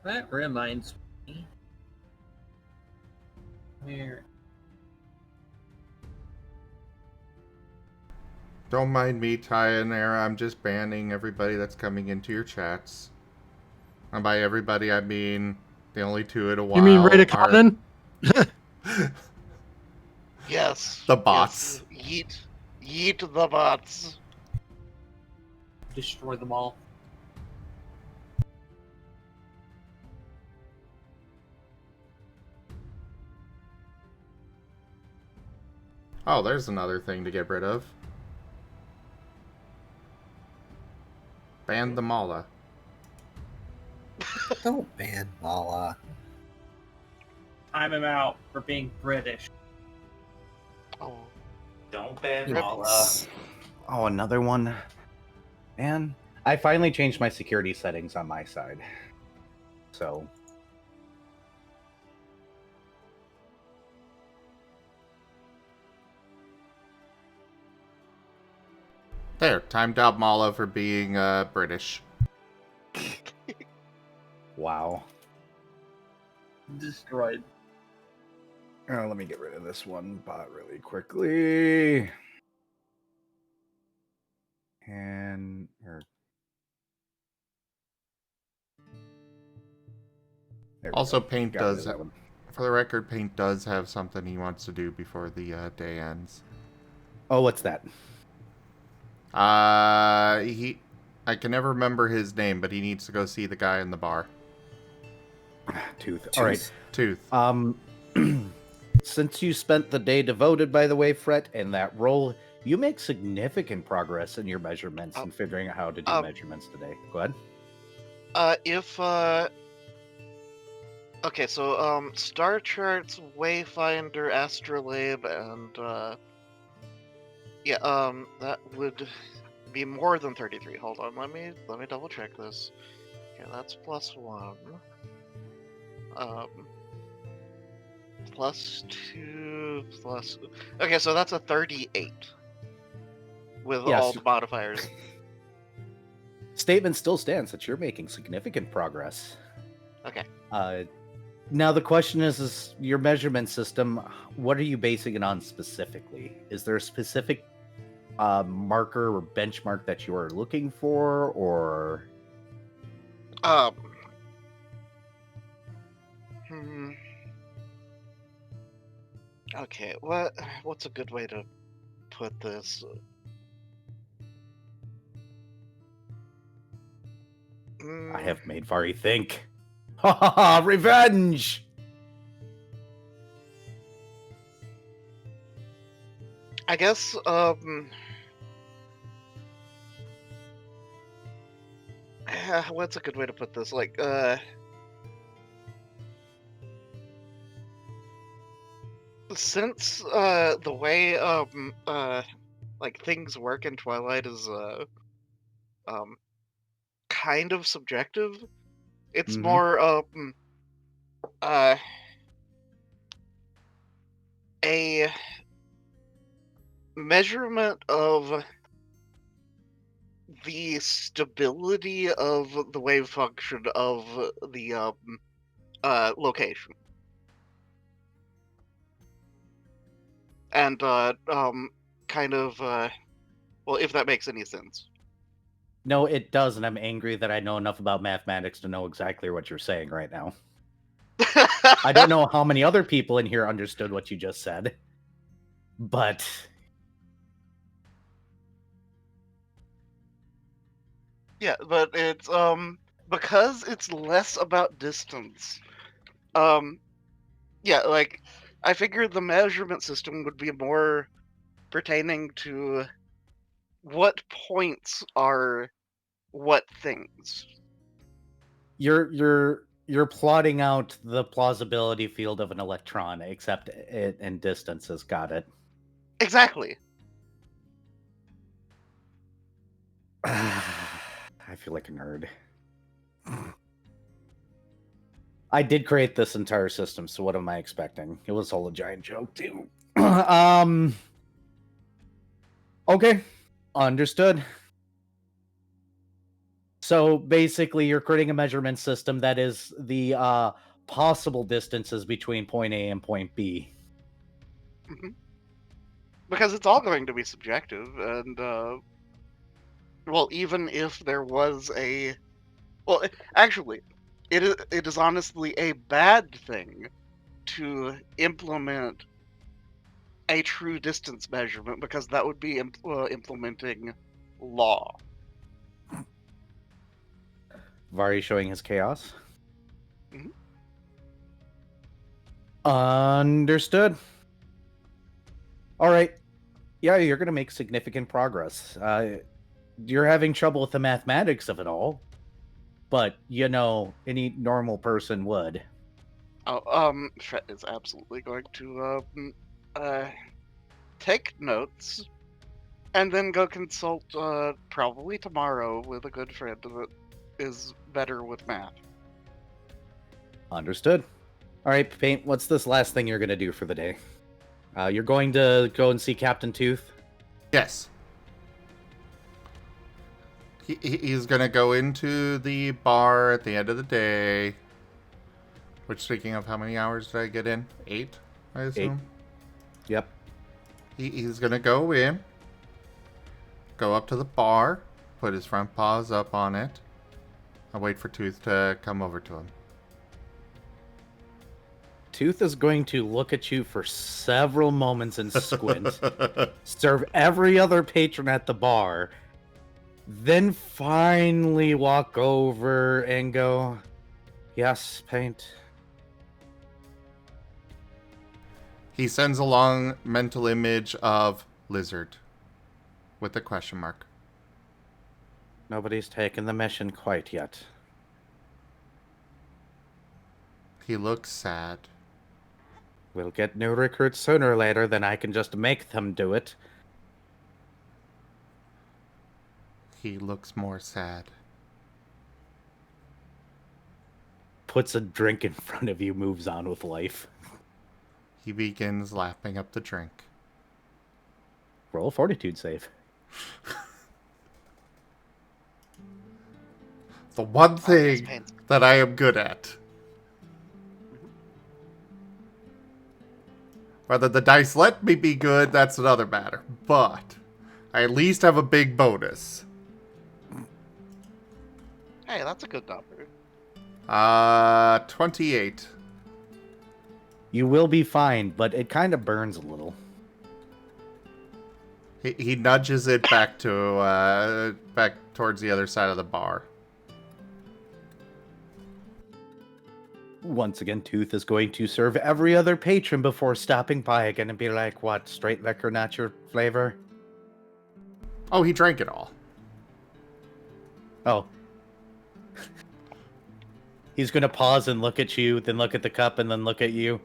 That reminds me. Where? Don't mind me, Tyanera. I'm just banning everybody that's coming into your chats. And by everybody, I mean the only two in a while. You mean Rita Conan? Yes. The bots. Yes. Yeet the bots. Destroy them all. Oh, there's another thing to get rid of. Ban the Mala. Don't ban Mala. Time him out for being British. Oh. Don't ban Rips. Mala. Oh, another one. Man, I finally changed my security settings on my side. So. There, timed out Mala for being British. Wow. Destroyed. Let me get rid of this one bot really quickly. And Also, Paint Got rid of does, that one. for the record, Paint does have something he wants to do before the day ends. Oh, what's that? I can never remember his name, but he needs to go see the guy in the bar. Tooth. All right. Tooth. Since you spent the day devoted, by the way, Fret, in that role, you make significant progress in your measurements and figuring out how to do measurements today. Go ahead. Okay, so Star Charts, Wayfinder, Astrolabe, and that would be more than 33. Hold on, let me double check this. Okay, that's +1. +2 plus. Okay, so that's a 38 with Yes. all the modifiers. Statement still stands that you're making significant progress. Okay. Now the question is your measurement system, what are you basing it on specifically? Is there a specific marker or benchmark that you are looking for, or Um. Hmm. Okay. What's a good way to put this? I have made Vari think. Ha ha ha! Revenge! I guess. What's a good way to put this? Like, since the way like things work in Twilight is um kind of subjective. It's Mhm. more uh a measurement of the stability of the wave function of the location. And kind of well, if that makes any sense. No, it does, and I'm angry that I know enough about mathematics to know exactly what you're saying right now. I don't know how many other people in here understood what you just said, but Yeah, but it's because it's less about distance. Yeah, like I figured the measurement system would be more pertaining to what points are what things. you're plotting out the plausibility field of an electron, except it in distances. Got it. Exactly. I feel like a nerd. I did create this entire system, so what am I expecting? It was all a giant joke, too. Okay. Understood. So basically, you're creating a measurement system that is the possible distances between point A and point B. Mhm. Because it's all going to be subjective, and well, even if there was a, well, actually, it is honestly a bad thing to implement a true distance measurement because that would be implementing law. Vari showing his chaos. Mhm. Understood. All right. Yeah, you're going to make significant progress. You're having trouble with the mathematics of it all, but you know, any normal person would. Oh, Fred is absolutely going to take notes and then go consult probably tomorrow with a good friend that is better with math. Understood. All right, Paint, what's this last thing you're going to do for the day? You're going to go and see Captain Tooth? Yes. He's gonna go into the bar at the end of the day. Which, speaking of, how many hours did I get in? 8, I assume? 8. Yep. He's gonna go in, go up to the bar, put his front paws up on it, and wait for Tooth to come over to him. Tooth is going to look at you for several moments and squint, serve every other patron at the bar, then finally walk over and go, "Yes, Paint." He sends a long mental image of lizard with a question mark. Nobody's taken the mission quite yet. He looks sad. We'll get new recruits sooner or later, then I can just make them do it. He looks more sad. Puts a drink in front of you, moves on with life. He begins lapping up the drink. Roll a fortitude save. The one that's thing painful. that I am good at. Whether the dice let me be good, that's another matter. But I at least have a big bonus. Hey, that's a good number. 28. You will be fine, but it kind of burns a little. He nudges it back to back towards the other side of the bar. Once again, Tooth is going to serve every other patron before stopping by again and be like, what, straight liquor, not your flavor? Oh, he drank it all. Oh. He's going to pause and look at you, then look at the cup, and then look at you.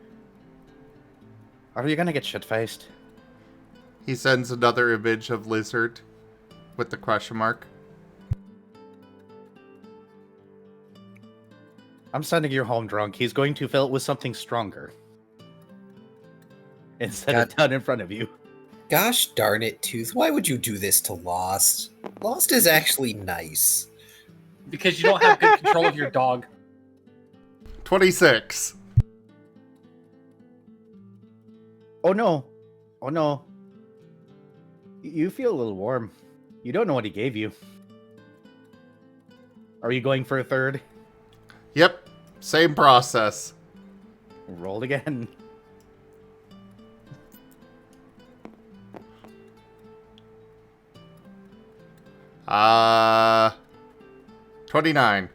Are you going to get shit-faced? He sends another image of Lizard with the question mark. I'm sending you home drunk. He's going to fill it with something stronger. Instead of down in front of you. Gosh darn it, Tooth. Why would you do this to Lost? Lost is actually nice. Because you don't have good control of your dog. 26. Oh no. Oh no. You feel a little warm. You don't know what he gave you. Are you going for a third? Yep, same process. Roll again. Uh, 29.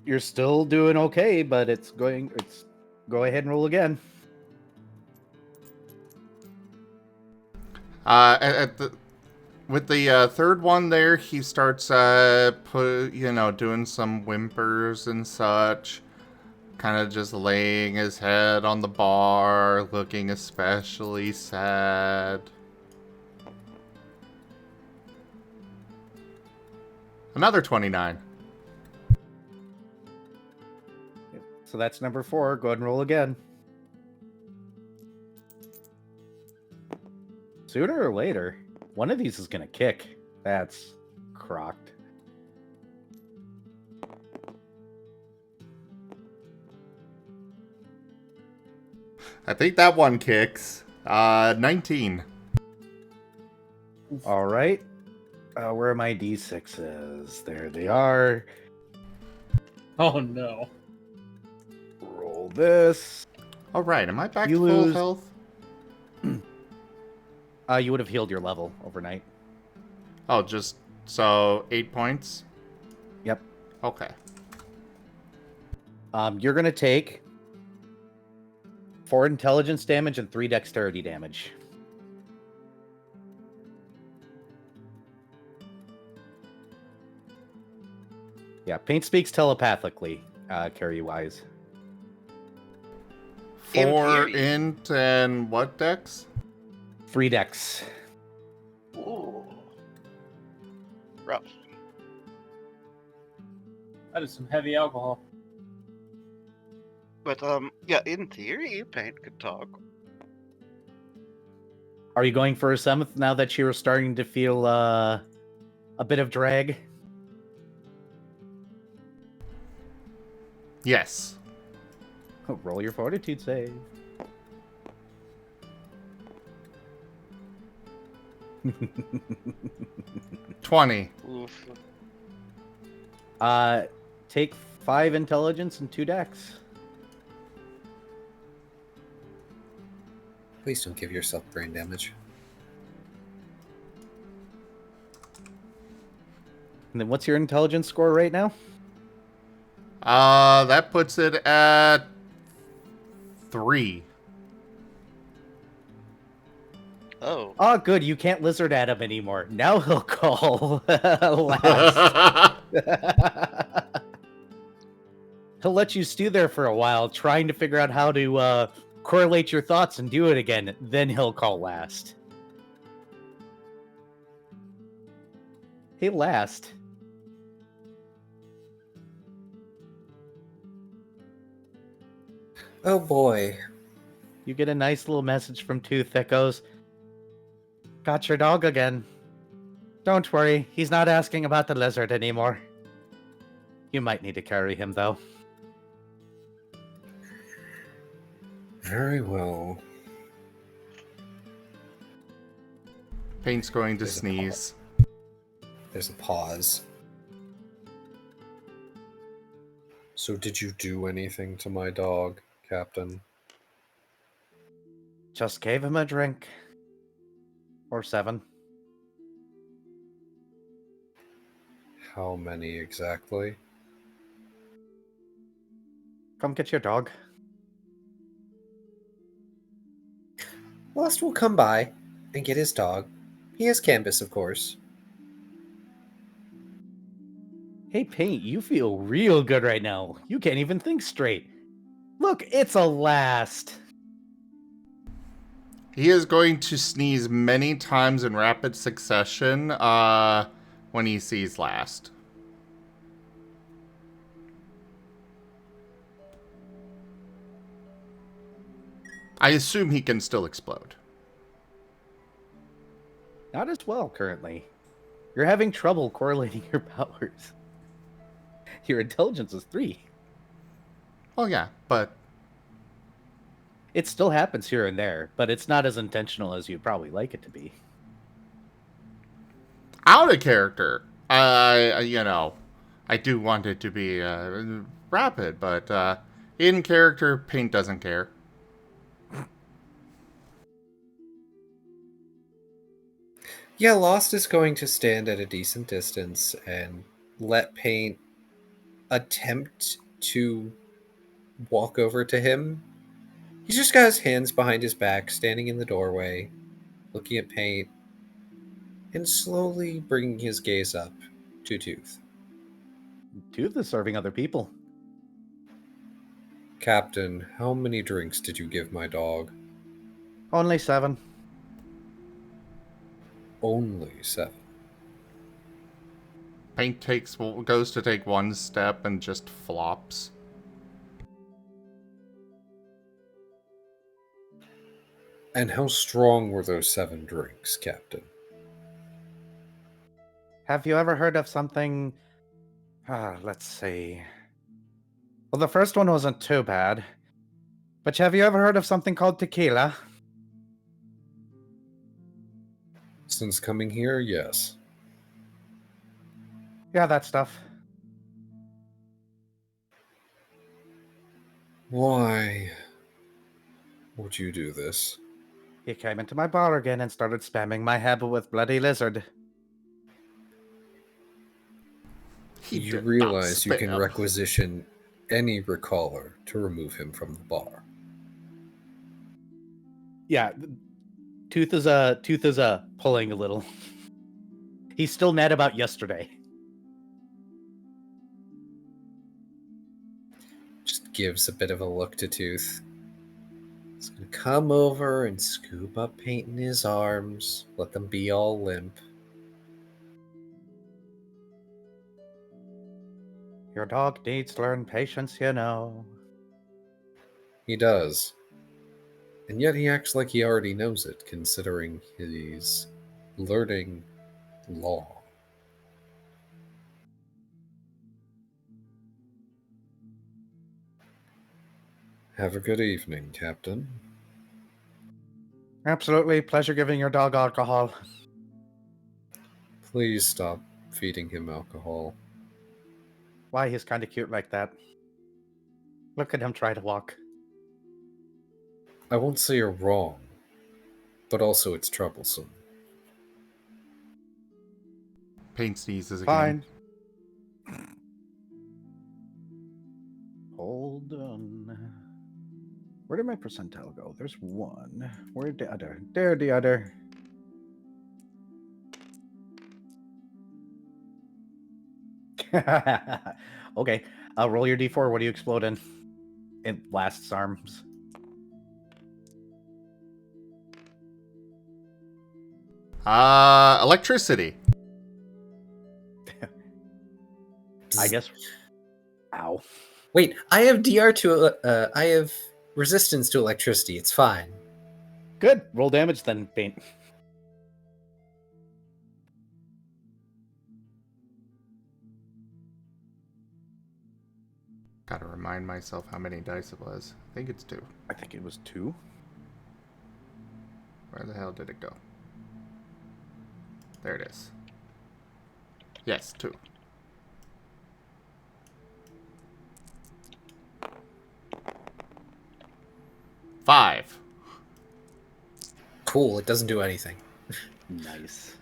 You're still doing okay, but go ahead and roll again. With the third one there, he starts doing some whimpers and such, kind of just laying his head on the bar, looking especially sad. Another 29. So that's number 4. Go ahead and roll again. Sooner or later, one of these is going to kick. That's crocked. I think that one kicks. 19. All right. Where are my D6s? There they are. Oh no. Roll this. All right, am I back You to full lose. health? You would have healed your level overnight. Oh, just so 8 points? Yep. Okay. You're going to take 4 intelligence damage and 3 dexterity damage. Yeah, Paint speaks telepathically, carry-wise. In 4 theory. int and what dex? 3 dex. Ooh. Rough. That is some heavy alcohol. But, yeah, in theory, Paint could talk. Are you going for a 7th now that you're starting to feel a bit of drag? Yes. Roll your fortitude save. $20. Oof. Take 5 intelligence and 2 dex. Please don't give yourself brain damage. And then what's your intelligence score right now? That puts it at 3. Oh. Oh, good. You can't lizard at him anymore. Now he'll call last. He'll let you stew there for a while, trying to figure out how to correlate your thoughts and do it again. Then he'll call last. Hey, last. Oh boy. You get a nice little message from Tooth that goes, "Got your dog again. Don't worry, he's not asking about the lizard anymore. You might need to carry him, though." Very well. Paint's going to sneeze. There's a pause. So did you do anything to my dog, Captain? Just gave him a drink. Or 7. How many exactly? Come get your dog. Lost will come by and get his dog. He has Canvas, of course. Hey, Paint, you feel real good right now. You can't even think straight. Look, it's a last. He is going to sneeze many times in rapid succession when he sees last. I assume he can still explode. Not as well currently. You're having trouble correlating your powers. Your intelligence is 3. Well, yeah, but It still happens here and there, but it's not as intentional as you'd probably like it to be. out of character, I do want it to be rapid, but in character, Paint doesn't care. Yeah, Lost is going to stand at a decent distance and let Paint attempt to walk over to him. He's just got his hands behind his back, standing in the doorway, looking at Paint, and slowly bringing his gaze up to Tooth. Tooth is serving other people. Captain, how many drinks did you give my dog? Only 7. Only 7. Paint goes to take one step and just flops. And how strong were those 7 drinks, Captain? Have you ever heard of something... let's see. Well, the first one wasn't too bad. But have you ever heard of something called tequila? Since coming here, yes. Yeah, that stuff. Why would you do this? He came into my bar again and started spamming my head with bloody lizard. You realize you can requisition any recaller to remove him from the bar. Yeah, Tooth is pulling a little. He's still mad about yesterday. Just gives a bit of a look to Tooth. He's gonna come over and scoop up Paint in his arms, let them be all limp. Your dog needs to learn patience, you know. He does. And yet he acts like he already knows it, considering he's learning law. Have a good evening, Captain. Absolutely. Pleasure giving your dog alcohol. Please stop feeding him alcohol. Why, he's kind of cute like that. Look at him try to walk. I won't say you're wrong, but also it's troublesome. Paint sneezes again. Fine. Hold on. Where did my percentile go? There's 1. Where'd the other? There, the other. Okay. Roll your d4. What do you explode in? It lasts arms. Electricity. I guess. Ow. Wait, I have I have resistance to electricity. It's fine. Good. Roll damage then, Paint. Gotta remind myself how many dice it was. I think it's 2. I think it was 2. Where the hell did it go? There it is. Yes, 2. Five. Cool, it doesn't do anything. Nice.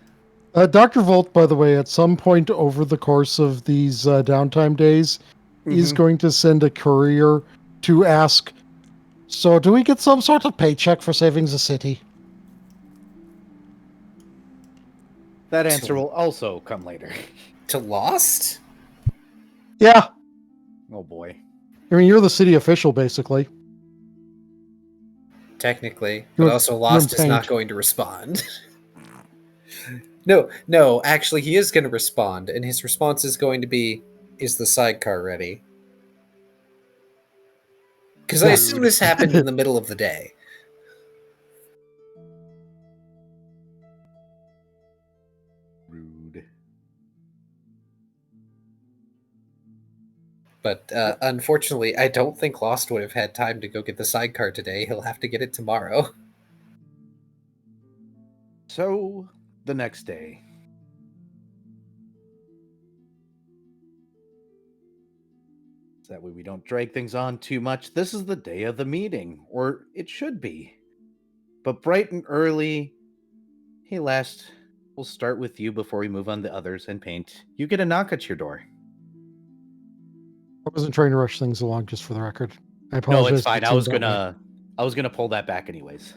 Dr. Volt, by the way, at some point over the course of these downtime days, is going to send a courier to ask, so do we get some sort of paycheck for saving the city? That answer will also come later. To Lost? Yeah. Oh boy. I mean, you're the city official, basically. Technically, You're- but also you're Lost in is not paint. going to respond. No, actually, he is going to respond, and his response is going to be, is the sidecar ready? Because I assume this happened in the middle of the day. Rude. But unfortunately, I don't think Lost would have had time to go get the sidecar today. He'll have to get it tomorrow. So, the next day. So that way we don't drag things on too much. This is the day of the meeting, or it should be. But bright and early, hey, last, we'll start with you before we move on to others and paint. You get a knock at your door. I wasn't trying to rush things along, just for the record. I No, apologize. it's fine. if it I was seemed that way. gonna pull that back anyways.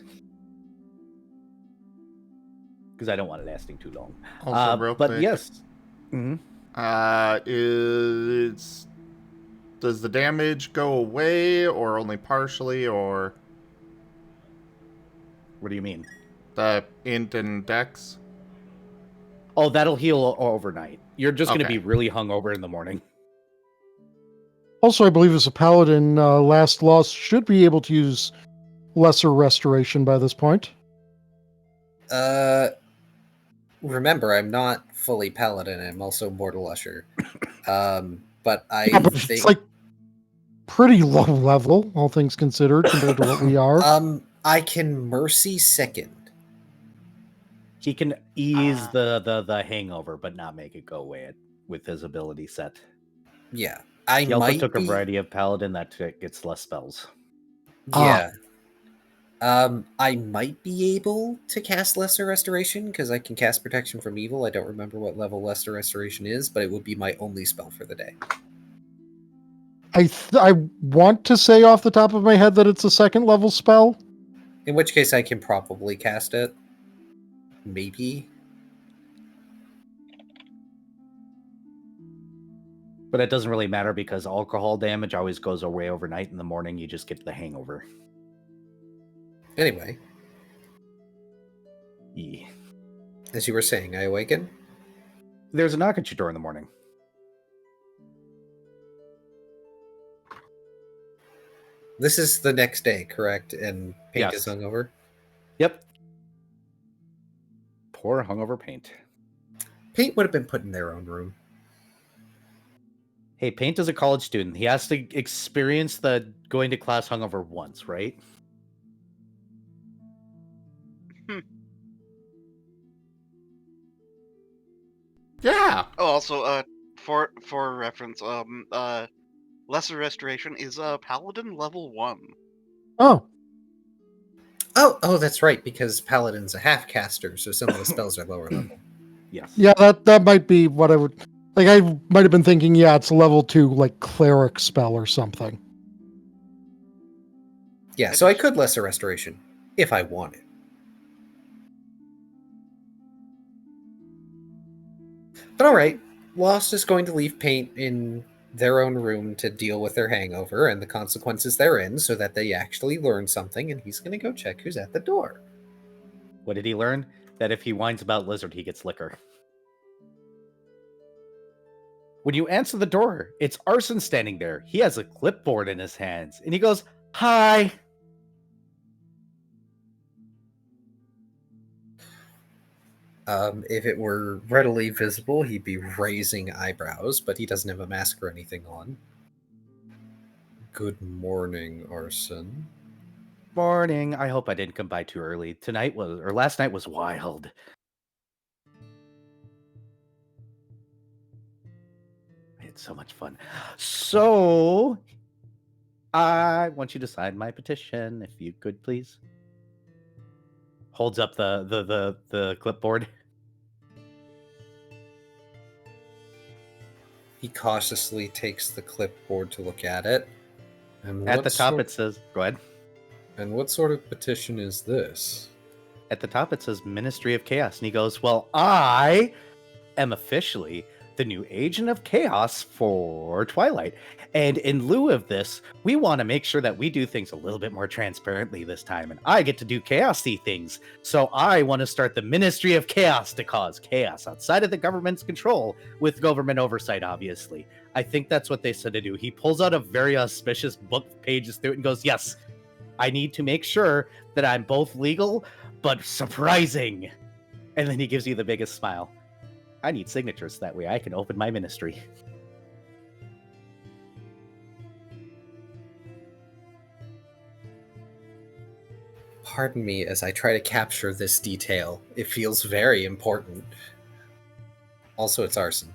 Because I don't want it lasting too long. Also, real but quick, yes. Mhm. Does the damage go away, or only partially, or What do you mean? the int and dex? Oh, that'll heal overnight. You're just going to Okay. be really hungover in the morning. Also, I believe as a paladin, Last Lost should be able to use lesser restoration by this point. Remember, I'm not fully paladin. I'm also mortal usher. But I Yeah, but think it's like pretty low level, all things considered, compared to what we are. I can mercy second. He can ease the hangover, but not make it go away with his ability set. Yeah, He also took a variety of paladin that gets less spells. Yeah. I might be able to cast Lesser Restoration because I can cast Protection from Evil. I don't remember what level Lesser Restoration is, but it would be my only spell for the day. I want to say off the top of my head that it's a second level spell. In which case, I can probably cast it. Maybe. But it doesn't really matter because alcohol damage always goes away overnight. In the morning, you just get the hangover. Anyway, Yeah. as you were saying, I awaken. There's a knock at your door in the morning. This is the next day, correct? And paint is Yes. hungover? Yep. Poor hungover paint. Paint would have been put in their own room. Hey, Paint is a college student. He has to experience the going to class hungover once, right? Yeah. Oh, also, for reference, Lesser Restoration is Paladin level 1. Oh, Oh, that's right, because Paladin's a half caster, so some of the spells are lower level. Yes. yeah, that might be what I would like. I might have been thinking, yeah, it's a level 2 like cleric spell or something. Yeah, so I could Lesser Restoration, if I wanted. But alright, Lost is going to leave Paint in their own room to deal with their hangover and the consequences therein so that they actually learn something, and he's going to go check who's at the door. What did he learn? That if he whines about Lizard, he gets liquor. When you answer the door, it's Arson standing there. He has a clipboard in his hands, and he goes, "Hi." If it were readily visible, he'd be raising eyebrows, but he doesn't have a mask or anything on. Good morning, Arson. Morning. I hope I didn't come by too early. Last night was wild. It's so much fun. So, I want you to sign my petition, if you could, please. Holds up the clipboard. He cautiously takes the clipboard to look at it. And At the top, it says, go ahead. And what sort of petition is this? At the top, it says Ministry of Chaos. And he goes, well, I am officially the new agent of chaos for Twilight. And in lieu of this, we want to make sure that we do things a little bit more transparently this time. And I get to do chaosy things. So I want to start the Ministry of Chaos to cause chaos outside of the government's control with government oversight, obviously. I think that's what they said to do. He pulls out a very auspicious book, pages through it, and goes, yes, I need to make sure that I'm both legal, but surprising. And then he gives you the biggest smile. I need signatures, that way I can open my ministry. Pardon me as I try to capture this detail. It feels very important. Also, it's arson.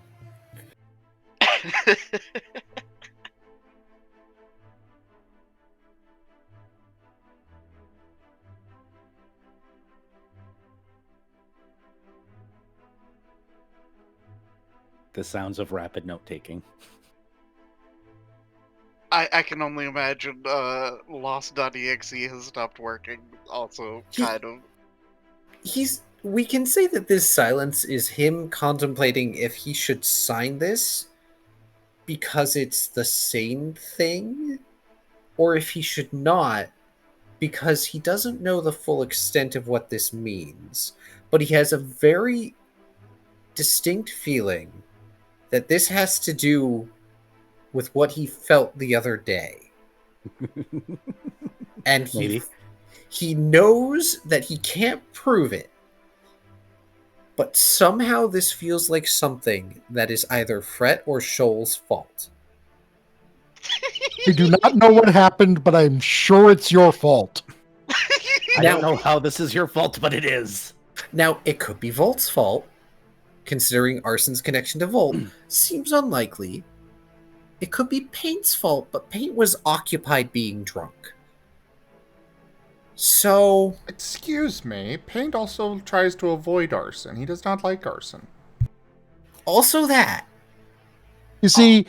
The sounds of rapid note-taking. I can only imagine Lost.exe has stopped working. Also, kind of. We can say that this silence is him contemplating if he should sign this because it's the same thing, or if he should not because he doesn't know the full extent of what this means. But he has a very distinct feeling that this has to do with what he felt the other day. And he knows that he can't prove it. But somehow this feels like something that is either Fret or Shoal's fault. I do not know what happened, but I'm sure it's your fault. I don't know how this is your fault, but it is. Now, it could be Volt's fault, considering Arson's connection to Volt. Seems unlikely. It could be Paint's fault, but Paint was occupied being drunk. So... Excuse me, Paint also tries to avoid arson. He does not like arson. Also that. You see,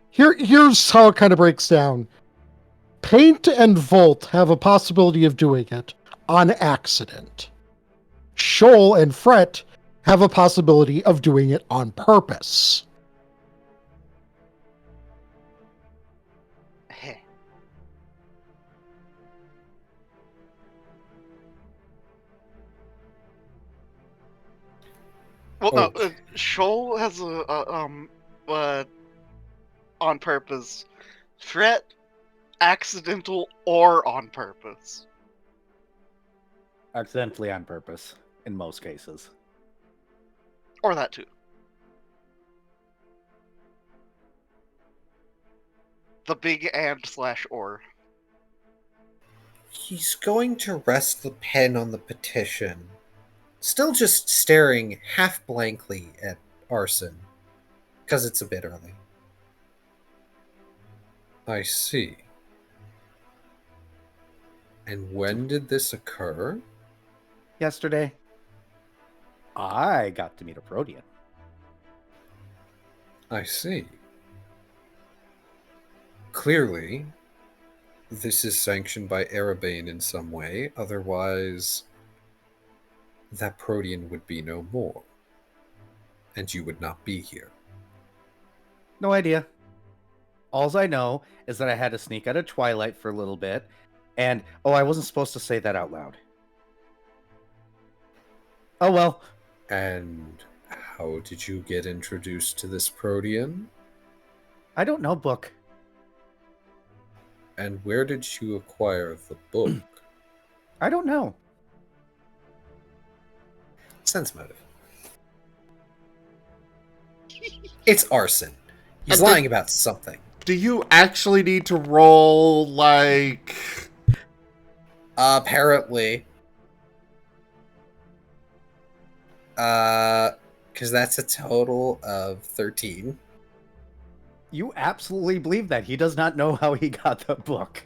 here's how it kind of breaks down. Paint and Volt have a possibility of doing it on accident. Shoal and Fret have a possibility of doing it on purpose. Well, no, Shoal has on purpose. Fret, accidental or on purpose. Accidentally on purpose, in most cases. Or that too. The big and/or. He's going to rest the pen on the petition. Still just staring half blankly at Arson. Because it's a bit early. I see. And when did this occur? Yesterday, I got to meet a Protean. I see. Clearly, this is sanctioned by Erebane in some way, otherwise that Protean would be no more. And you would not be here. No idea. Alls I know is that I had to sneak out of Twilight for a little bit, and, I wasn't supposed to say that out loud. Oh well. And how did you get introduced to this Protean? I don't know, Book. And where did you acquire the book? I don't know. Sense motive. It's arson. He's lying about something. Do you actually need to roll, like... Apparently. Because that's a total of 13. You absolutely believe that. He does not know how he got the book.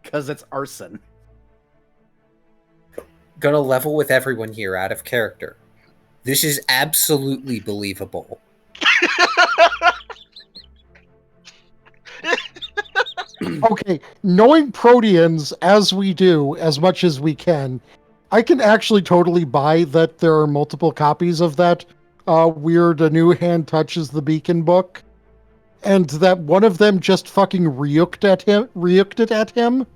Because it's arson. Gonna level with everyone here out of character. This is absolutely believable. Okay, knowing Proteans as we do, as much as we can, I can actually totally buy that there are multiple copies of that weird A New Hand Touches the Beacon book, and that one of them just fucking reuked it at him.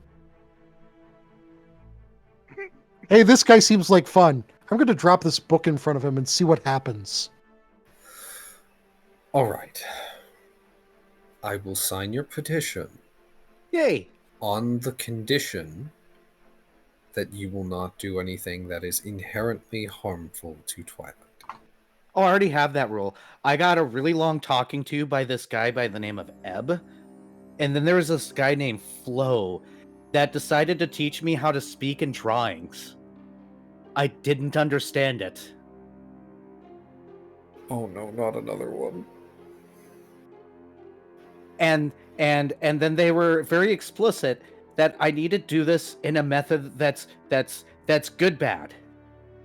Hey, this guy seems like fun. I'm going to drop this book in front of him and see what happens. All right. I will sign your petition. Yay! On the condition that you will not do anything that is inherently harmful to Twilight. Oh, I already have that rule. I got a really long talking to by this guy by the name of Ebb. And then there was this guy named Flo that decided to teach me how to speak in drawings. I didn't understand it. Oh no, not another one. And then they were very explicit that I need to do this in a method that's good bad,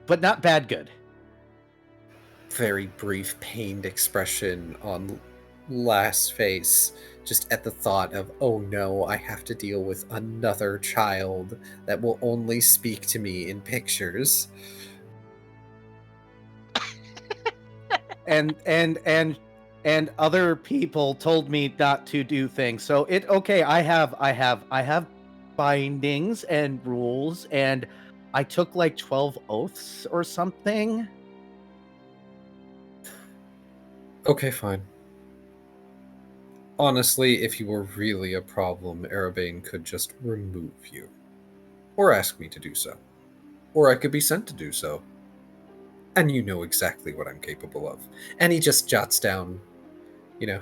but not bad good. Very brief, pained expression on Last's face, just at the thought of, oh no, I have to deal with another child that will only speak to me in pictures. And other people told me not to do things. So I have bindings and rules, and I took like 12 oaths or something. Okay, fine. Honestly, if you were really a problem, Arabane could just remove you. Or ask me to do so. Or I could be sent to do so. And you know exactly what I'm capable of. And he just jots down,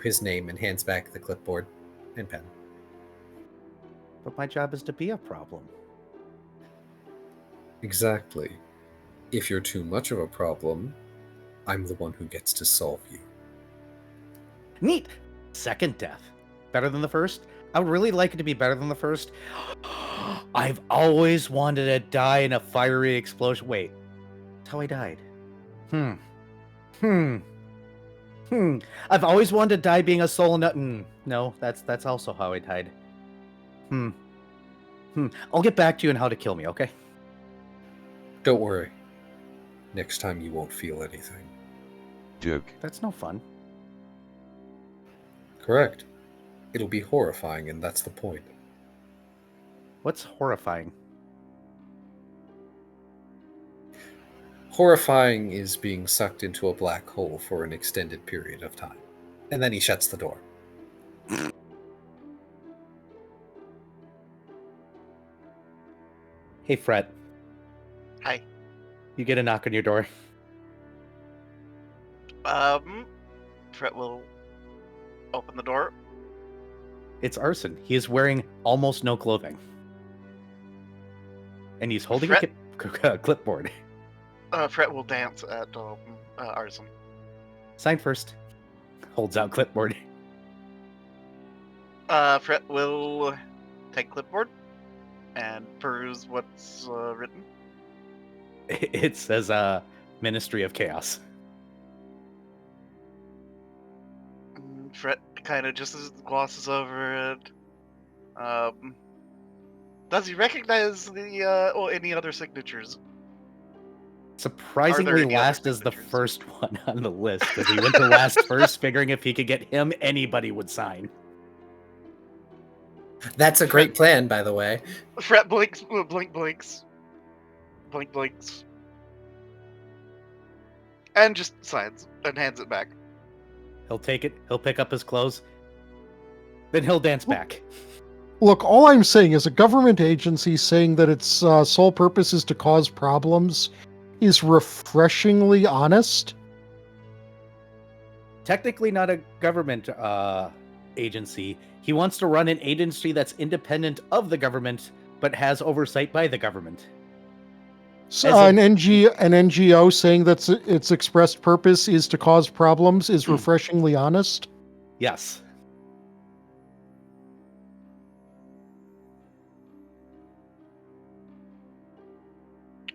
his name and hands back the clipboard and pen. But my job is to be a problem. Exactly. If you're too much of a problem, I'm the one who gets to solve you. Neat. Second death. Better than the first? I would really like it to be better than the first. I've always wanted to die in a fiery explosion. Wait. That's how I died. I've always wanted to die being a soul nut. No, that's also how I died. I'll get back to you on how to kill me, okay? Don't worry. Next time you won't feel anything. Joke. That's no fun. Correct. It'll be horrifying, and that's the point. What's horrifying? Horrifying is being sucked into a black hole for an extended period of time. And then he shuts the door. Hey, Fred. Hi. You get a knock on your door. Fred will open the door. It's Arson. He is wearing almost no clothing. And he's holding a clipboard. Fred will dance at Arson. Sign first. Holds out clipboard. Fred will take clipboard and peruse what's written. It says Ministry of Chaos. Fred kind of just glosses over it. Does he recognize the any other signatures? Surprisingly, any last other is the signatures? first one on the list because he went to last first, figuring if he could get him, anybody would sign. That's a great plan, by the way. Fred blinks, blinks, and just signs and hands it back. He'll take it. He'll pick up his clothes. Then he'll dance back. Look, all I'm saying is a government agency saying that its sole purpose is to cause problems is refreshingly honest. Technically not a government agency. He wants to run an agency that's independent of the government, but has oversight by the government. So, an NGO saying that its expressed purpose is to cause problems is refreshingly honest. Yes.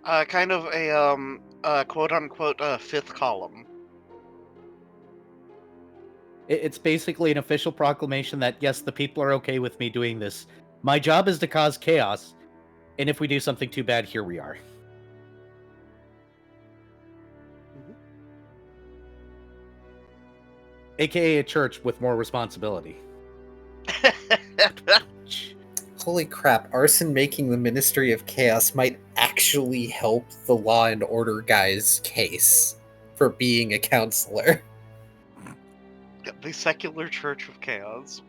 Kind of a quote-unquote fifth column. It's basically an official proclamation that, yes, the people are okay with me doing this. My job is to cause chaos, and if we do something too bad, here we are. AKA a church with more responsibility. Holy crap, arson making the Ministry of Chaos might actually help the law and order guy's case for being a counselor. The secular Church of Chaos.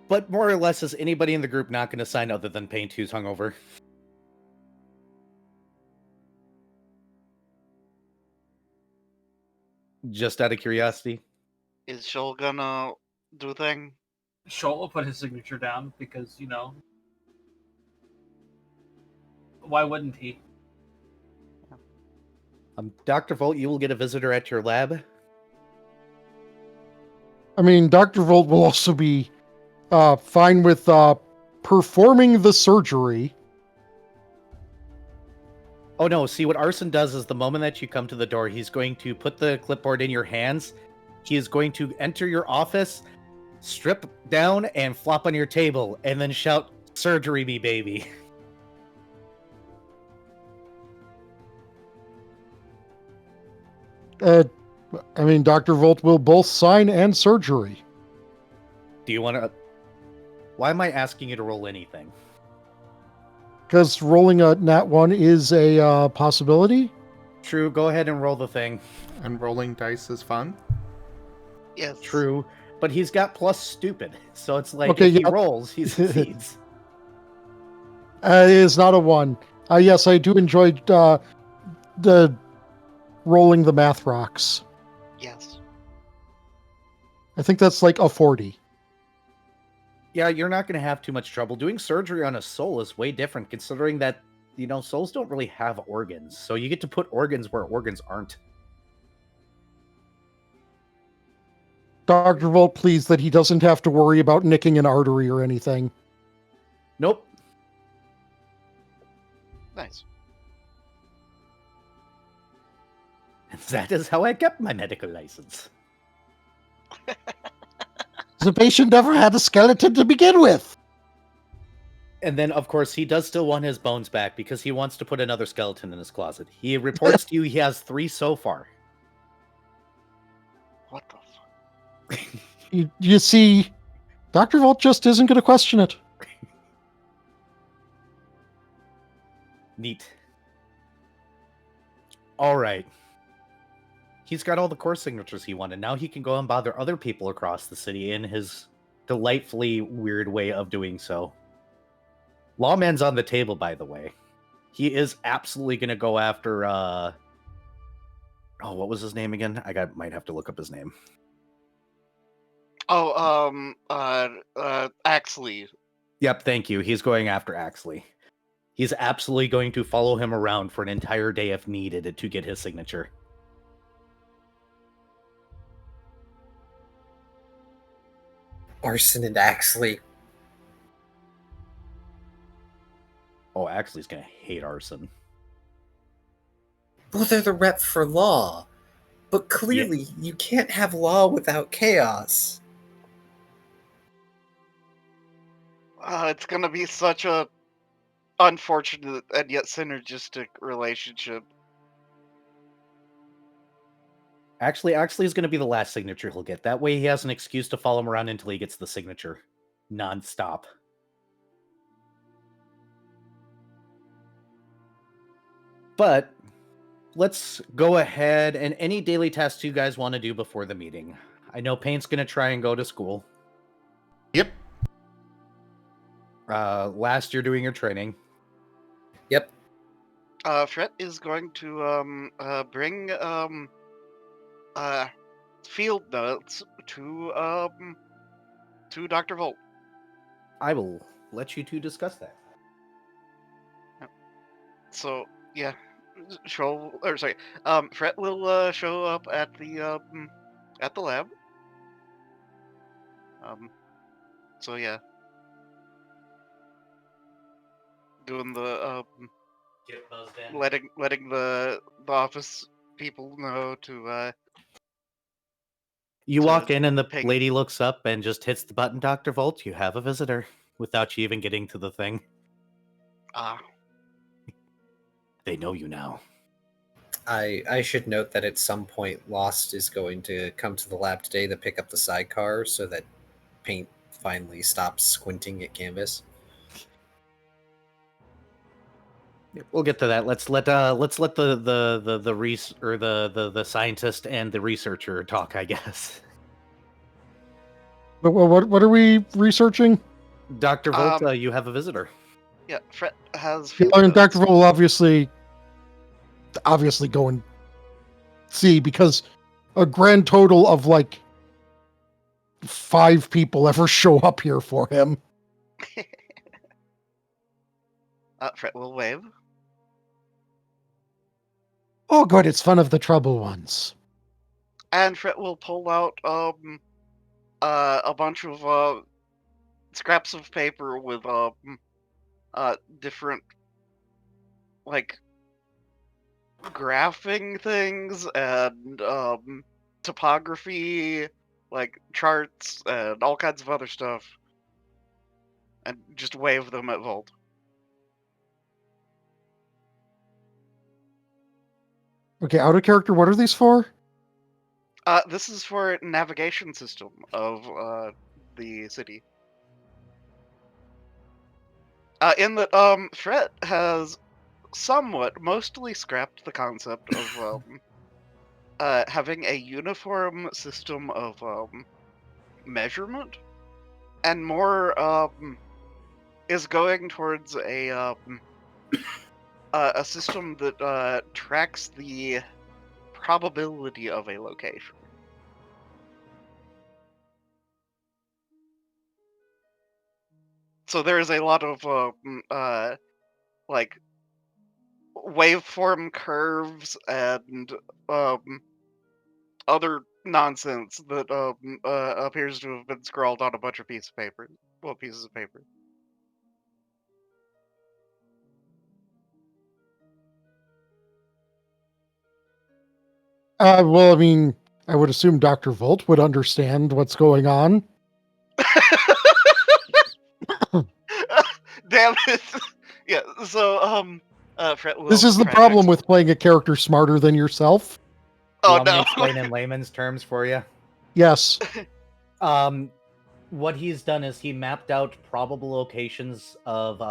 But more or less, is anybody in the group not going to sign other than Paint who's hungover? Just out of curiosity. Is Shoal gonna do a thing? Shoal will put his signature down because, you know, why wouldn't he? Dr. Volt, you will get a visitor at your lab. I mean, Dr. Volt will also be fine with performing the surgery. Oh no, see what Arson does is the moment that you come to the door, he's going to put the clipboard in your hands. He is going to enter your office, strip down, and flop on your table, and then shout, "Surgery me, baby." I mean, Dr. Volt will both sign and surgery. Do you want to... Why am I asking you to roll anything? Because rolling a nat 1 is a possibility. True, go ahead and roll the thing. And rolling dice is fun. Yes. True, but he's got plus stupid, so it's like Okay, if he yeah. rolls, he succeeds. It is not a 1. Yes, I do enjoy the rolling the math rocks. Yes. I think that's like a 40. Yeah, you're not going to have too much trouble. Doing surgery on a soul is way different, considering that, you know, souls don't really have organs. So you get to put organs where organs aren't. Dr. Volt pleased that he doesn't have to worry about nicking an artery or anything. Nope. Nice. That is how I kept my medical license. The patient never had a skeleton to begin with. And then, of course, he does still want his bones back because he wants to put another skeleton in his closet. He reports to you he has 3 so far. What the fuck? You see, Dr. Volt just isn't going to question it. Neat. All right. He's got all the core signatures he wanted. Now he can go and bother other people across the city in his delightfully weird way of doing so. Lawman's on the table, by the way. He is absolutely going to go after... Oh, what was his name again? Might have to look up his name. Oh, Axley. Yep, thank you. He's going after Axley. He's absolutely going to follow him around for an entire day if needed to get his signature. Arson and Axley. Oh, Axley's going to hate Arson. Well, they're the rep for law. But clearly, you can't have law without chaos. It's gonna be such a unfortunate and yet synergistic relationship. Actually, Axley's going to be the last signature he'll get. That way he has an excuse to follow him around until he gets the signature. Non-stop. But let's go ahead and any daily tasks you guys want to do before the meeting. I know Paint's going to try and go to school. Yep. Last you're doing your training. Yep. Fret is going to bring field notes to Dr. Volt. I will let you two discuss that. So yeah, Fret will show up at the lab. So yeah, doing the Get buzzed in. letting the office people know to You to walk in and the ping. lady looks up and just hits the button, Dr. Volt, you have a visitor, without you even getting to the thing. They know you now. I should note that at some point Lost is going to come to the lab today to pick up the sidecar so that Paint finally stops squinting at canvas. We'll get to that. Let's let the scientist and the researcher talk, I guess. But what are we researching? Dr. Volt, you have a visitor. Yeah, Fret has. And Dr. Vol will obviously go and see, because a grand total of like 5 people ever show up here for him. Fret will wave. Oh, good, it's fun of the trouble ones. And Fret will pull out a bunch of scraps of paper with different like graphing things and topography, like charts and all kinds of other stuff, and just wave them at Volt. Okay, out of character, what are these for? This is for navigation system of the city. In that Fret has mostly scrapped the concept of having a uniform system of measurement, and more is going towards a system that tracks the probability of a location. So there is a lot of like waveform curves and other nonsense that appears to have been scrawled on a bunch of pieces of paper. Well, pieces of paper. Well, I mean, I would assume Dr. Volt would understand what's going on. Damn it! Yeah. So Fret will. This is the try to problem with playing a character smarter than yourself. Oh Want me to no! explain in layman's terms for you? Yes. What he's done is he mapped out probable locations of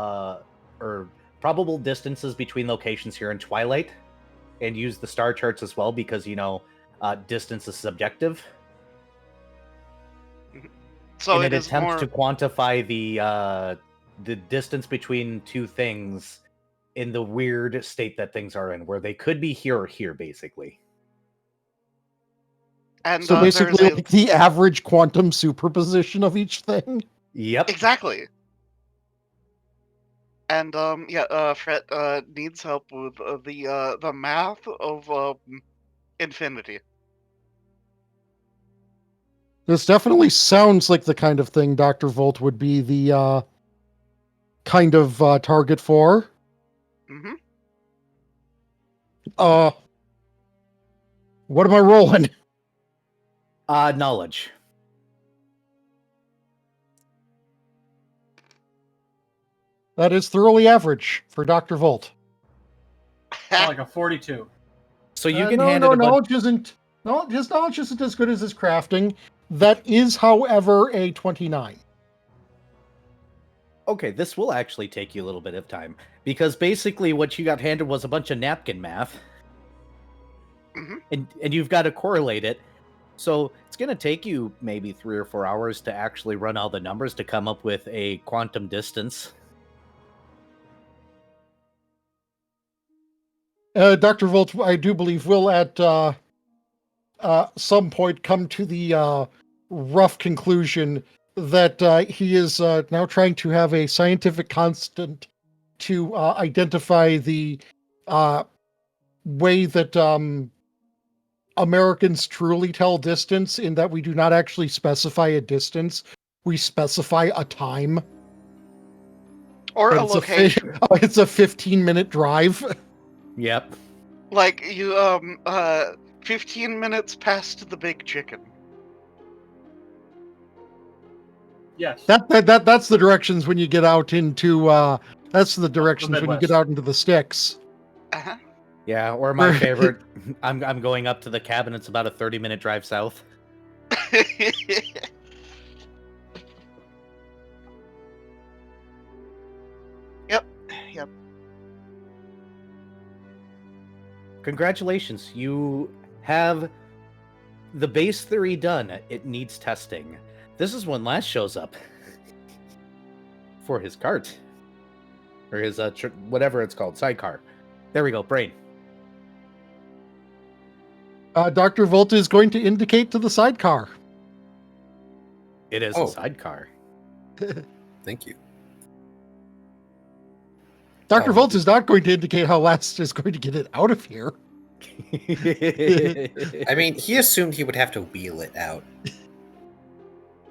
or probable distances between locations here in Twilight, and used the star charts as well, because distance is subjective. So in it an is attempt more. to quantify the distance between two things in the weird state that things are in, where they could be here or here, basically. And So basically, like the average quantum superposition of each thing. Yep. Exactly. And Fret needs help with the math of infinity. This definitely sounds like the kind of thing Dr. Volt would be the kind of target for. Mm-hmm. What am I rolling? Knowledge. That is thoroughly average for Dr. Volt. Like a 42. So you can no, hand no, it a bunch. knowledge isn't. No, his knowledge isn't as good as his crafting. That is, however, a 29. Okay, this will actually take you a little bit of time, because basically what you got handed was a bunch of napkin math, and you've got to correlate it. So it's going to take you maybe 3 or 4 hours to actually run all the numbers to come up with a quantum distance. Dr. Volt, I do believe, will at some point come to the rough conclusion that he is now trying to have a scientific constant to identify the way that Americans truly tell distance, in that we do not actually specify a distance. we specify a time. Or But a it's location. it's a 15-minute drive. Yep. Like, you, 15 minutes past the big chicken. Yes. That's the directions when you get out into that's the directions when you Midwest. get out into the sticks. Uh-huh. Yeah, or my favorite, I'm going up to the cabin. It's about a 30-minute drive south. Yep. Congratulations, you have the base theory done. It needs testing. This is when Last shows up for his cart, or his whatever it's called, sidecar. There we go, brain. Dr. Volta is going to indicate to the sidecar. It is Oh. a sidecar. Thank you. Dr. Oh. Volta is not going to indicate how Last is going to get it out of here. I mean, he assumed he would have to wheel it out.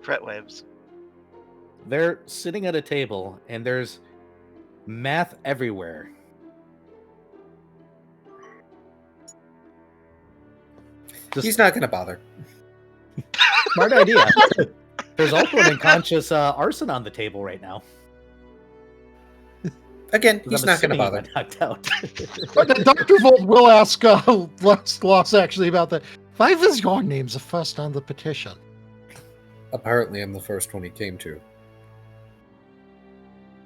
Fret waves. They're sitting at a table, and there's math everywhere. Just He's not going to bother. smart idea. There's also an unconscious arson on the table right now. Again, 'Cause he's I'm not going to assuming he bother. got knocked out. But Dr. Volt will ask Loss actually about that. Why was your names the first on the petition? Apparently, I'm the first one he came to.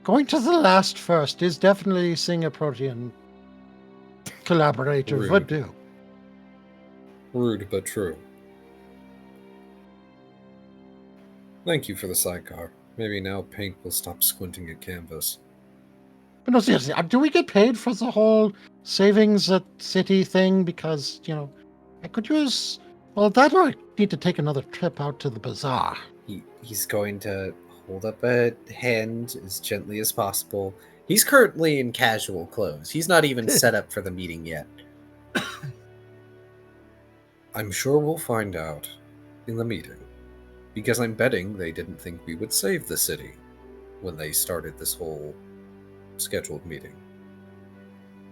Going to the last first is definitely seeing a protean collaborator Rude. would do. Rude, but true. Thank you for the sidecar. Maybe now Paint will stop squinting at canvas. But no, seriously, do we get paid for the whole savings at city thing? Because, I could use... Well, that or I need to take another trip out to the bazaar. He's going to hold up a hand as gently as possible. He's currently in casual clothes. He's not even set up for the meeting yet. I'm sure we'll find out in the meeting. Because I'm betting they didn't think we would save the city when they started this whole scheduled meeting.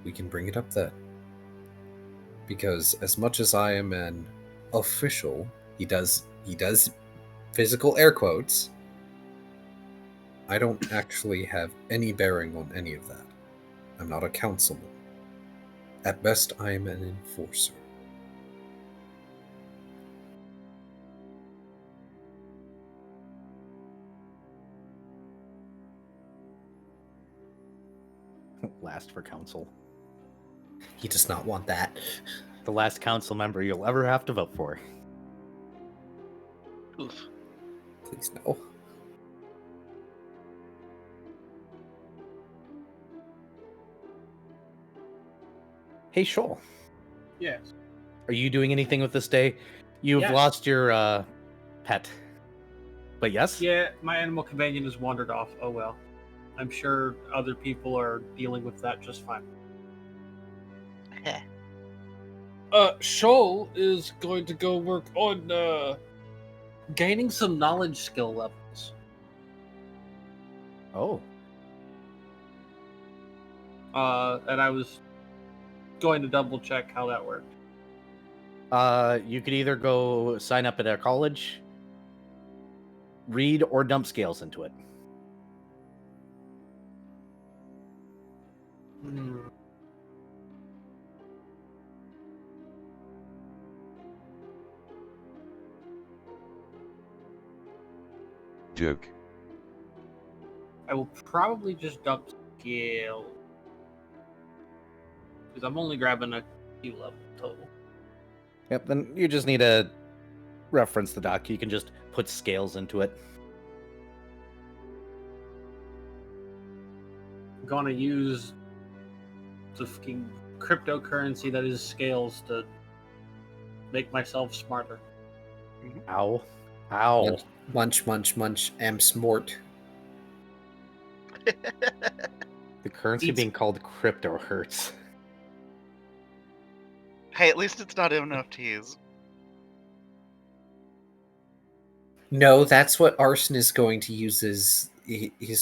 We can bring it up then. Because as much as I am an official, he does physical air quotes, I don't actually have any bearing on any of that. I'm not a councilman. At best, I am an enforcer. Last for council. He does not want that. The last council member you'll ever have to vote for. Oof. Please no. Hey, Shoal, Yes. are you doing anything with this day? You've Yes. lost your pet. But yes? Yeah, my animal companion has wandered off. Oh well. I'm sure other people are dealing with that just fine. Shoal is going to go work on gaining some knowledge skill levels. Oh. And I was going to double check how that worked. You could either go sign up at a college, read, or dump scales into it. Joke. I will probably just dump scale. Because I'm only grabbing a few level total. Yep, then you just need to reference the doc. You can just put scales into it. I'm gonna use the fucking cryptocurrency that is scales to make myself smarter. Ow. Ow. Munch, munch, munch, am smart. The currency Eats- being called crypto hurts. Hey, at least it's not NFTs. No, that's what Arson is going to use his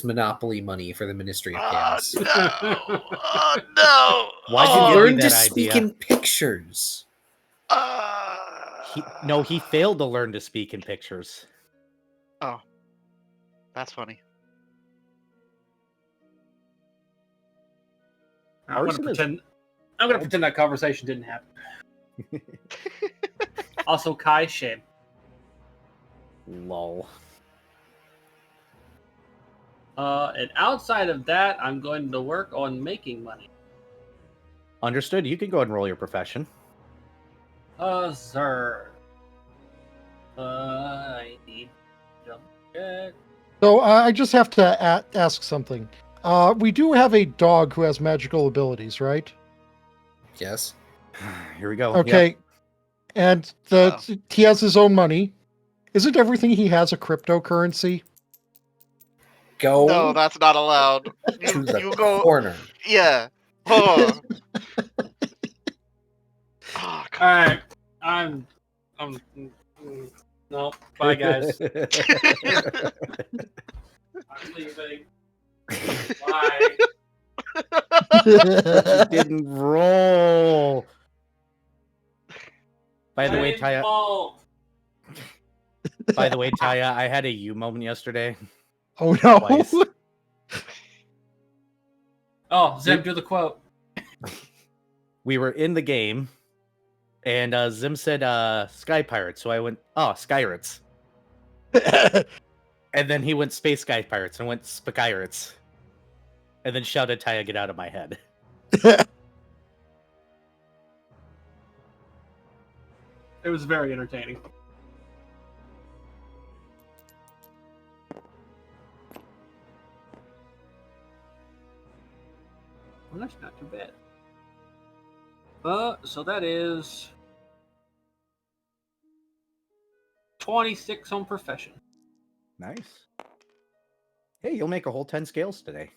monopoly money for the Ministry of Chaos. No! Oh no! Why'd you Oh, give me Learn to that speak idea? in pictures. He failed to learn to speak in pictures. Oh, that's funny. I'm gonna Arson is- pretend. I'm gonna pretend that conversation didn't happen. Also, Kai, shame. Lol. And outside of that, I'm going to work on making money. Understood. You can go ahead and roll your profession. Sir. I need to check. So I just have to ask something. We do have a dog who has magical abilities, right? Yes. Here we go. Okay. And he has his own money. Isn't everything he has a cryptocurrency? Go No, that's not allowed. to the You go. corner. Yeah. Oh. Oh, All God. right. I'm. No. Bye, guys. I'm leaving. Bye. You didn't roll. By the way, Taya. By the way, Taya, I had a you moment yesterday. Oh no! Twice. Oh, Zim, do the quote. We were in the game, and Zim said Sky Pirates, so I went, oh, Skyrates. And then he went Space Sky Pirates, and I went Spikirates. And then shouted, Taya, get out of my head. It was very entertaining. Well, that's not too bad. So that is 26 on profession. Nice. Hey, you'll make a whole 10 scales today.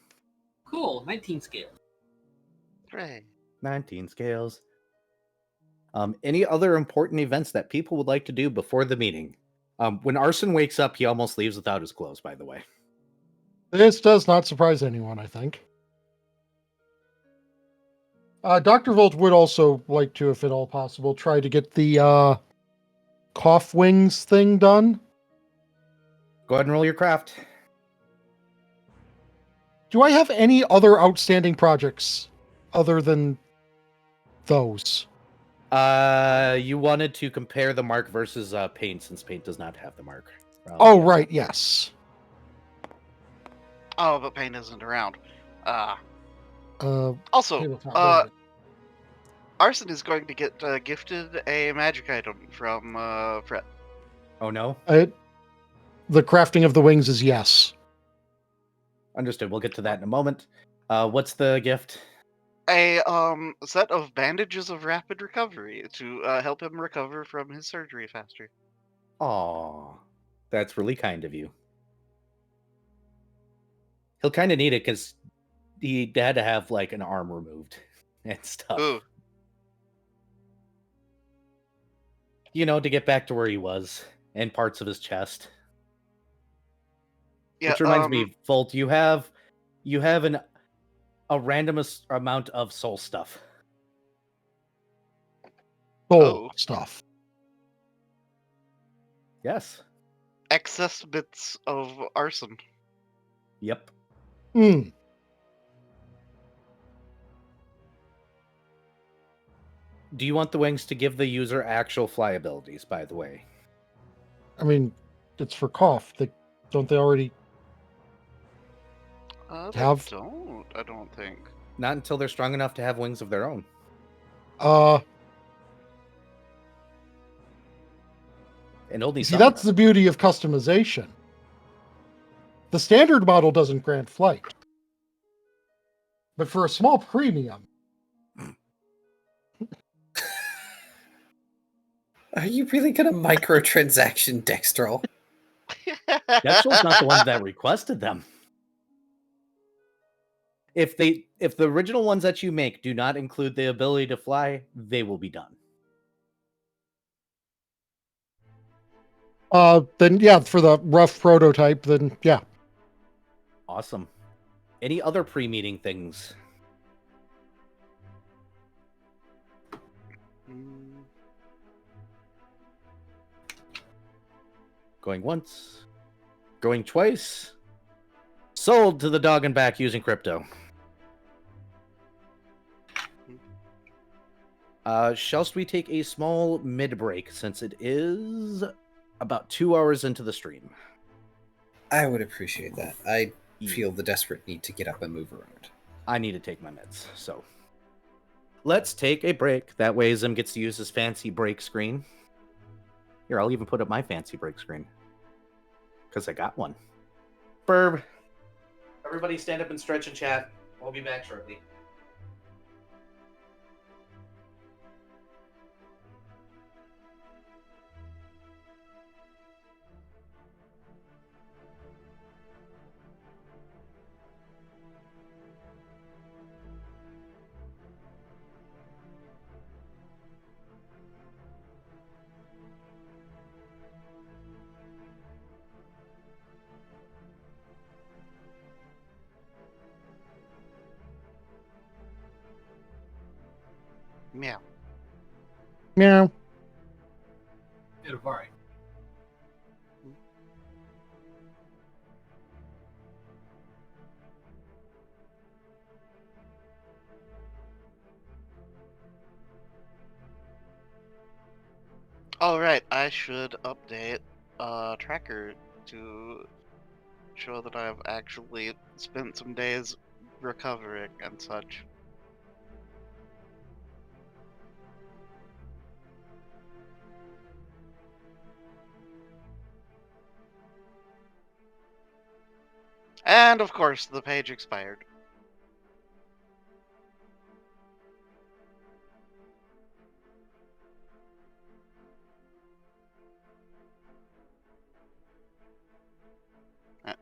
Cool, 19 scale. Hooray. 19 scales. Any other important events that people would like to do before the meeting? When Arson wakes up, he almost leaves without his clothes, by the way. This does not surprise anyone, I think. Dr. Volt would also like to, if at all possible, try to get the cough wings thing done. Go ahead and roll your craft. Do I have any other outstanding projects other than those? You wanted to compare the mark versus paint, since paint does not have the mark. Oh, right, yes. Oh, but Pain isn't around. Okay, Also, we'll talk about it. Arson is going to get gifted a magic item from Fred. Oh, no? The crafting of the wings is yes. Understood. We'll get to that in a moment. What's the gift? A set of bandages of rapid recovery to help him recover from his surgery faster. Aw, that's really kind of you. He'll kind of need it because he had to have like an arm removed and stuff. Ooh. You know, to get back to where he was and parts of his chest. Yeah, Which reminds me, Volt, you have a random amount of soul stuff. Soul Oh. stuff. Yes. Excess bits of arson. Yep. Hmm. Do you want the wings to give the user actual fly abilities, by the way? I mean, it's for cough. Don't they already They have? don't, I don't think. Not until they're strong enough to have wings of their own. And only See, some that's of the beauty of customization. The standard model doesn't grant flight. But for a small premium, Are you really gonna microtransaction Dextrol? Dextral's not the one that requested them. If the original ones that you make do not include the ability to fly, they will be done. Then yeah, for the rough prototype, then yeah. Awesome. Any other pre-meeting things? Mm, Going once. Going twice. Sold to the dog and back using crypto. Shall we take a small mid-break since it is about 2 hours into the stream? I would appreciate that. I feel the desperate need to get up and move around. I need to take my meds, so let's take a break. That way Zim gets to use his fancy break screen. Here, I'll even put up my fancy break screen. Because I got one. Burb. Everybody stand up and stretch and chat. We'll be back shortly. meow. Meow. Bit of Varien. All right, I should update tracker to show that I've actually spent some days recovering and such. And of course, the page expired.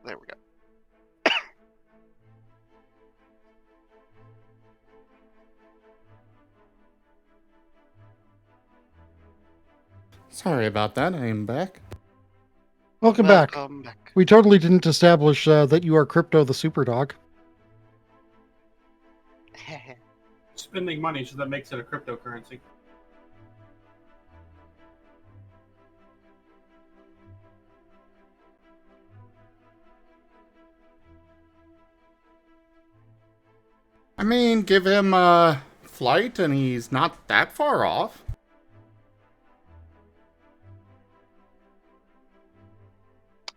There we go. Sorry about that. I am back. Welcome back. Welcome back. We totally didn't establish that you are Crypto the Super Dog. Spending money, so that makes it a cryptocurrency. I mean, give him flight and he's not that far off.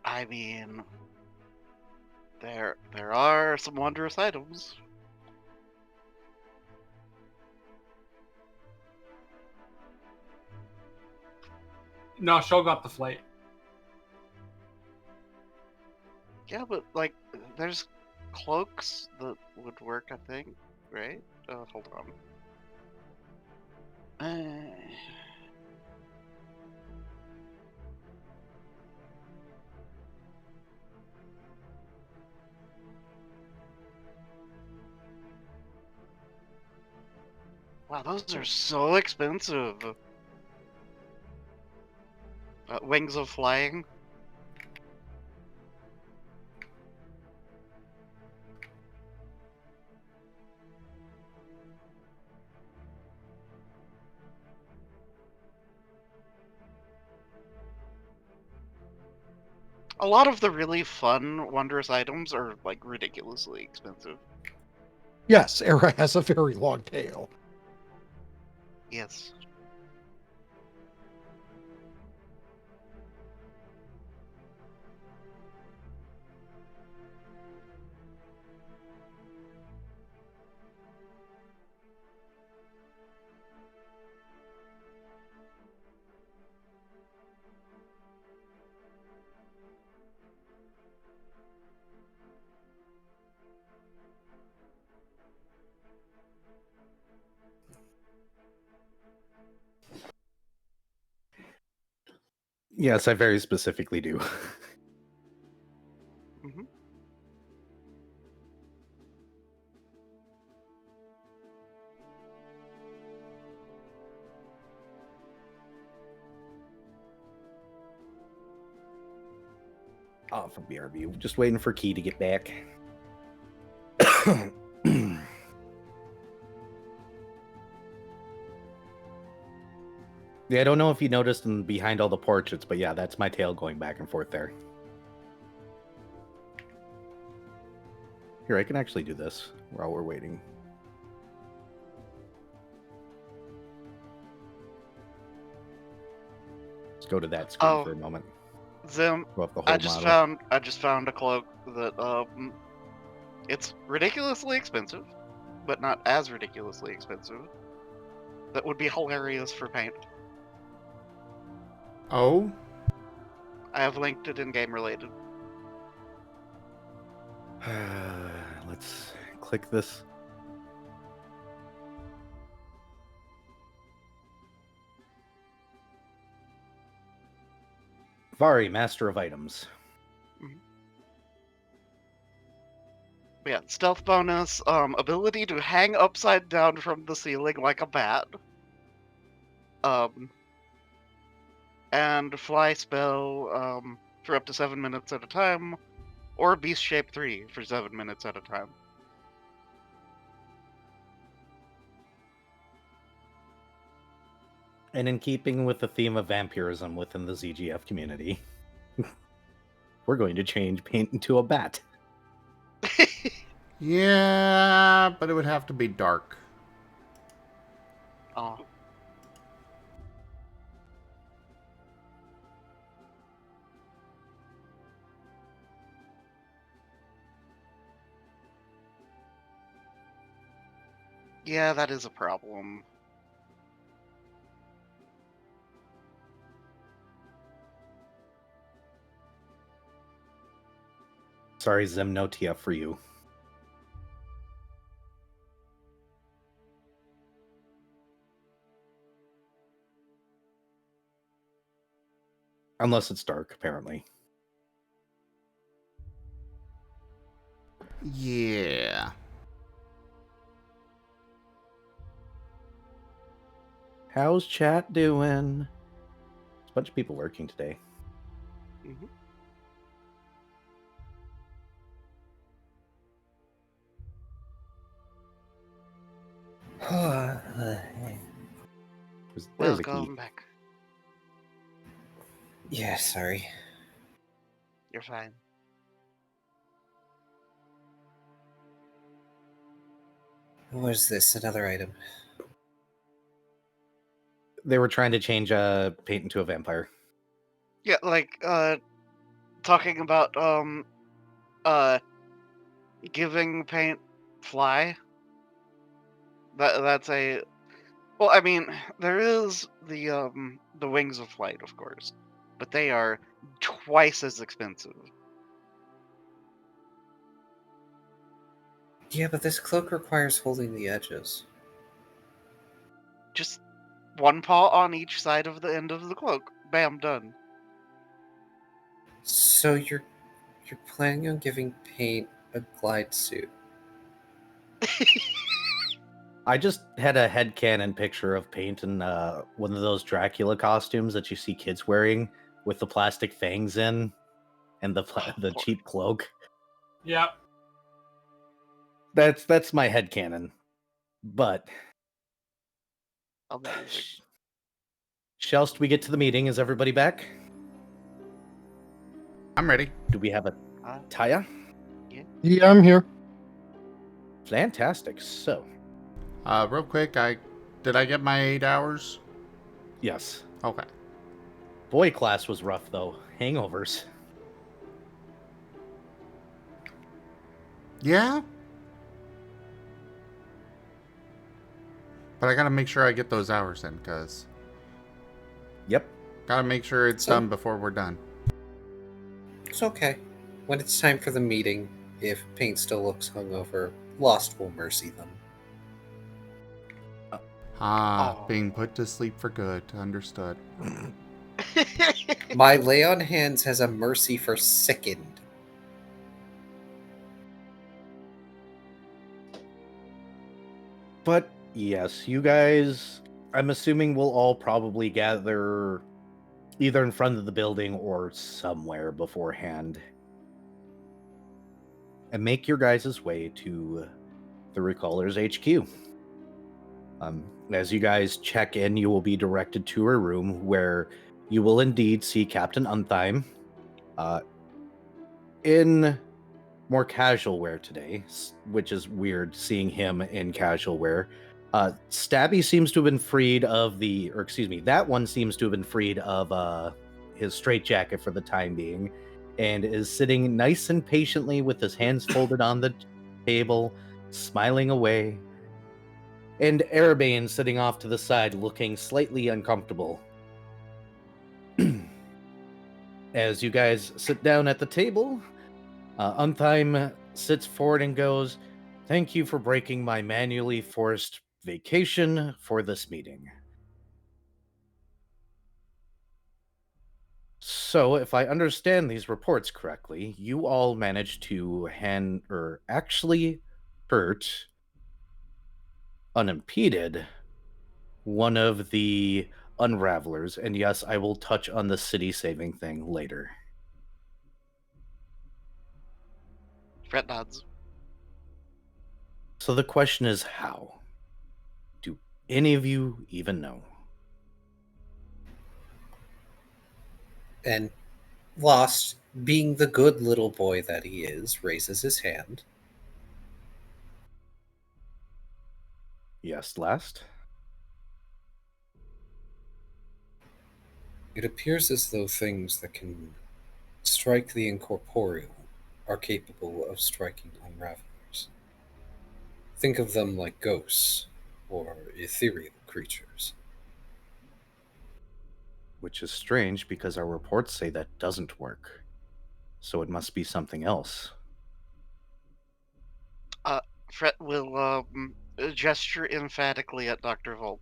I mean, there are some wondrous items. No, Shoal got the flight. Yeah, but like, there's cloaks that would work, I think, right? Hold on. Wow, those are so expensive. Wings of Flying. A lot of the really fun, wondrous items are like ridiculously expensive. Yes, Era has a very long tail. Yes. Yes, I very specifically do. Hmm. off of BRB. Just waiting for Key to get back. Yeah, I don't know if you noticed behind all the portraits, but yeah, that's my tail going back and forth there. Here, I can actually do this while we're waiting. Let's go to that screen for a moment. Zim, Go up the whole I just found a cloak that it's ridiculously expensive, but not as ridiculously expensive. That would be hilarious for paint. Oh? I have linked it in game related. Let's click this. Vari, Master of Items. Yeah, stealth bonus, ability to hang upside down from the ceiling like a bat. And fly spell, for up to 7 minutes at a time, or beast shape 3 for 7 minutes at a time. And in keeping with the theme of vampirism within the ZGF community, we're going to change paint into a bat. Yeah, but it would have to be dark. Oh. Yeah, that is a problem. Sorry, Zim, no TF for you. Unless it's dark, apparently. Yeah. How's chat doing? There's a bunch of people working today. Mm-hmm. There's a key. Welcome back. Yeah, sorry. You're fine. What is this? Another item. They were trying to change paint into a vampire. Yeah, like, talking about, giving paint fly. That's a... Well, I mean, there is the wings of flight, of course, but they are twice as expensive. Yeah, but this cloak requires holding the edges. Just one paw on each side of the end of the cloak. Bam, done. So you're planning on giving paint a glide suit? I just had a headcanon picture of paint in one of those Dracula costumes that you see kids wearing with the plastic fangs in and the cheap cloak. Yep. That's my headcanon. But Amazing. shallst we get to the meeting? Is everybody back? I'm ready. Do we have a Taya? Yeah, I'm here. Fantastic. So, Real quick, did I get my 8 hours? yes. Okay. Boy class was rough, though. Hangovers. Yeah? But I gotta make sure I get those hours in, because... Yep. Gotta make sure it's done before we're done. It's okay. When it's time for the meeting, if paint still looks hungover, Lost will mercy them. Oh. Being put to sleep for good. Understood. My lay on hands has a mercy for sickened. But yes, you guys, I'm assuming we'll all probably gather either in front of the building or somewhere beforehand. and make your guys' way to the Recallers HQ. As you guys check in, you will be directed to a room where you will indeed see Captain Unthime in more casual wear today, which is weird seeing him in casual wear. Stabby seems to have been freed of that one seems to have been freed of his straitjacket for the time being, and is sitting nice and patiently with his hands folded on the table, smiling away. And Erebane sitting off to the side, looking slightly uncomfortable. As you guys sit down at the table, Unthime sits forward and goes, "Thank you for breaking my manually forced vacation for this meeting. So, if I understand these reports correctly, you all managed to actually hurt, unimpeded, one of the Unravelers, and yes, I will touch on the city saving thing later." Fret nods. So the question is, how? Do any of you even know? And Lost, being the good little boy that he is, raises his hand. Yes, last? It appears as though things that can strike the incorporeal are capable of striking unravelers. Think of them like ghosts or ethereal creatures. Which is strange because our reports say that doesn't work. So it must be something else. Fret will gesture emphatically at Dr. Volt.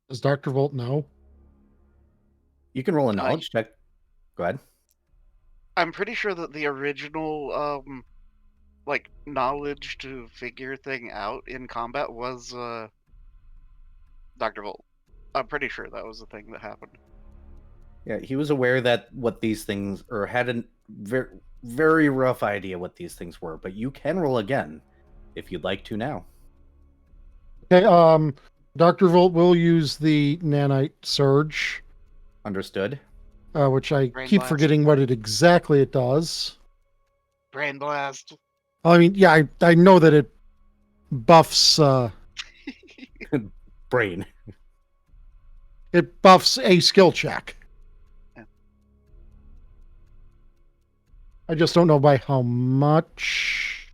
Does Dr. Volt know? You can roll a knowledge check. Go ahead. I'm pretty sure that the original knowledge to figure thing out in combat was Dr. Volt. I'm pretty sure that was the thing that happened. Yeah, he was aware that what these things, or had a very, very rough idea what these things were, but you can roll again if you'd like to now. Okay, Dr. Volt will use the nanite surge, Understood. which I Brain keep blast. forgetting what exactly it does. Brain blast. I mean, yeah, I know that it buffs Brain. it buffs a skill check. Yeah. I just don't know by how much.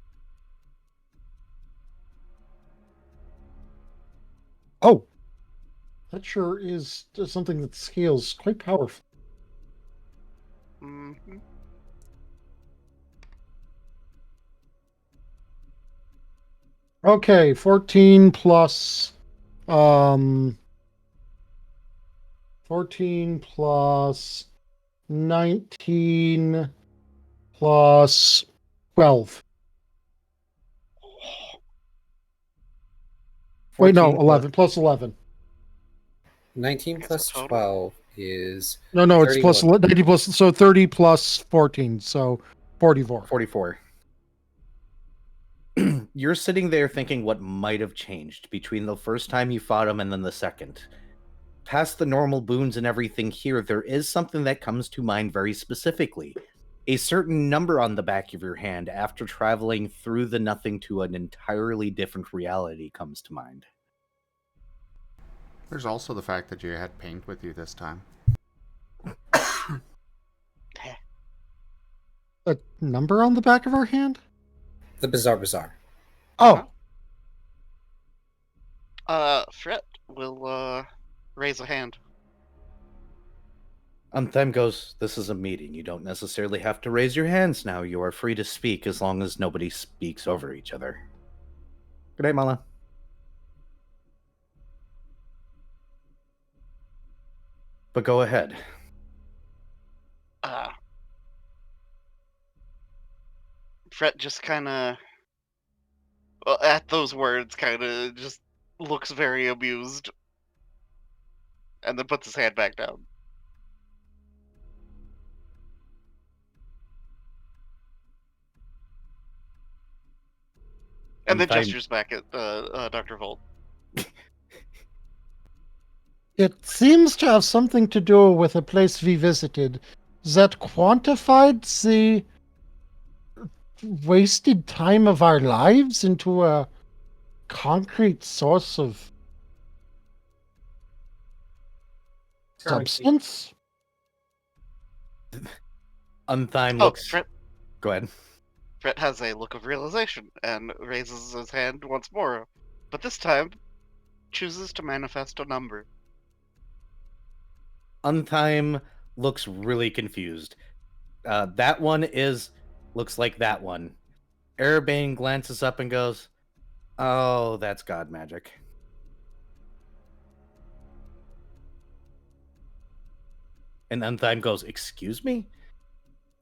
Oh, that sure is something that scales quite powerful. Mm-hmm. Okay, 14 plus 14 plus 19 plus 12. Wait, no, 11 plus 11. 19 Okay, plus so total? 12 is No, it's plus 31. 90 plus, so 30 plus 14, so 44. 44. You're sitting there thinking what might have changed between the first time you fought him and then the second. Past the normal boons and everything here, there is something that comes to mind very specifically. A certain number on the back of your hand after traveling through the nothing to an entirely different reality comes to mind. There's also the fact that you had paint with you this time. A number on the back of our hand? The Bazaar. Oh, Fret will raise a hand. Unthime goes, "This is a meeting. You don't necessarily have to raise your hands now. You are free to speak as long as nobody speaks over each other." Good night, Mala. But go ahead. Fret just kind of, at those words, kind of just looks very amused, and then puts his hand back down. And then Unthime- gestures back at Dr. Volt. It seems to have something to do with a place we visited that quantified the wasted time of our lives into a concrete source of Currency. substance. Unthime Oh, looks. Fret Go ahead. has a look of realization and raises his hand once more, but this time chooses to manifest a number. Unthime looks really confused. That one looks like that one. Erebane glances up and goes, "Oh, that's god magic." And Unthime goes, "Excuse me?"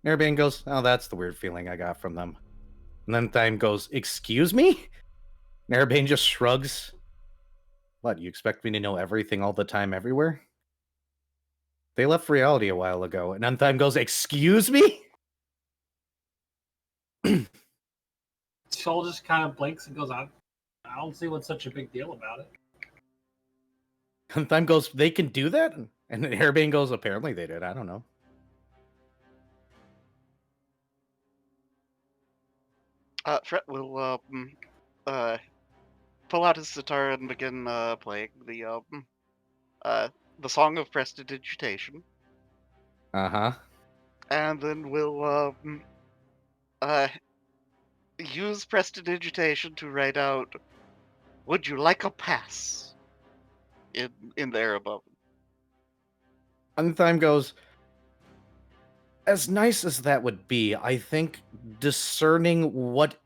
Erebane goes, "Oh, that's the weird feeling I got from them." And Unthime goes, "Excuse me?" And Erebane just shrugs. "What, you expect me to know everything all the time everywhere? They left reality a while ago." And Unthime goes, "Excuse me?" Shoal just kind of blinks and goes, I don't see what's such a big deal about it. Unthime goes, "They can do that?" And then Erebane goes, "Apparently they did. I don't know." Fret will pull out his sitar and begin playing the song of prestidigitation, Uh-huh. and then will use prestidigitation to write out, "Would you like a pass?" in the air above. Unthime goes, "As nice as that would be, I think discerning what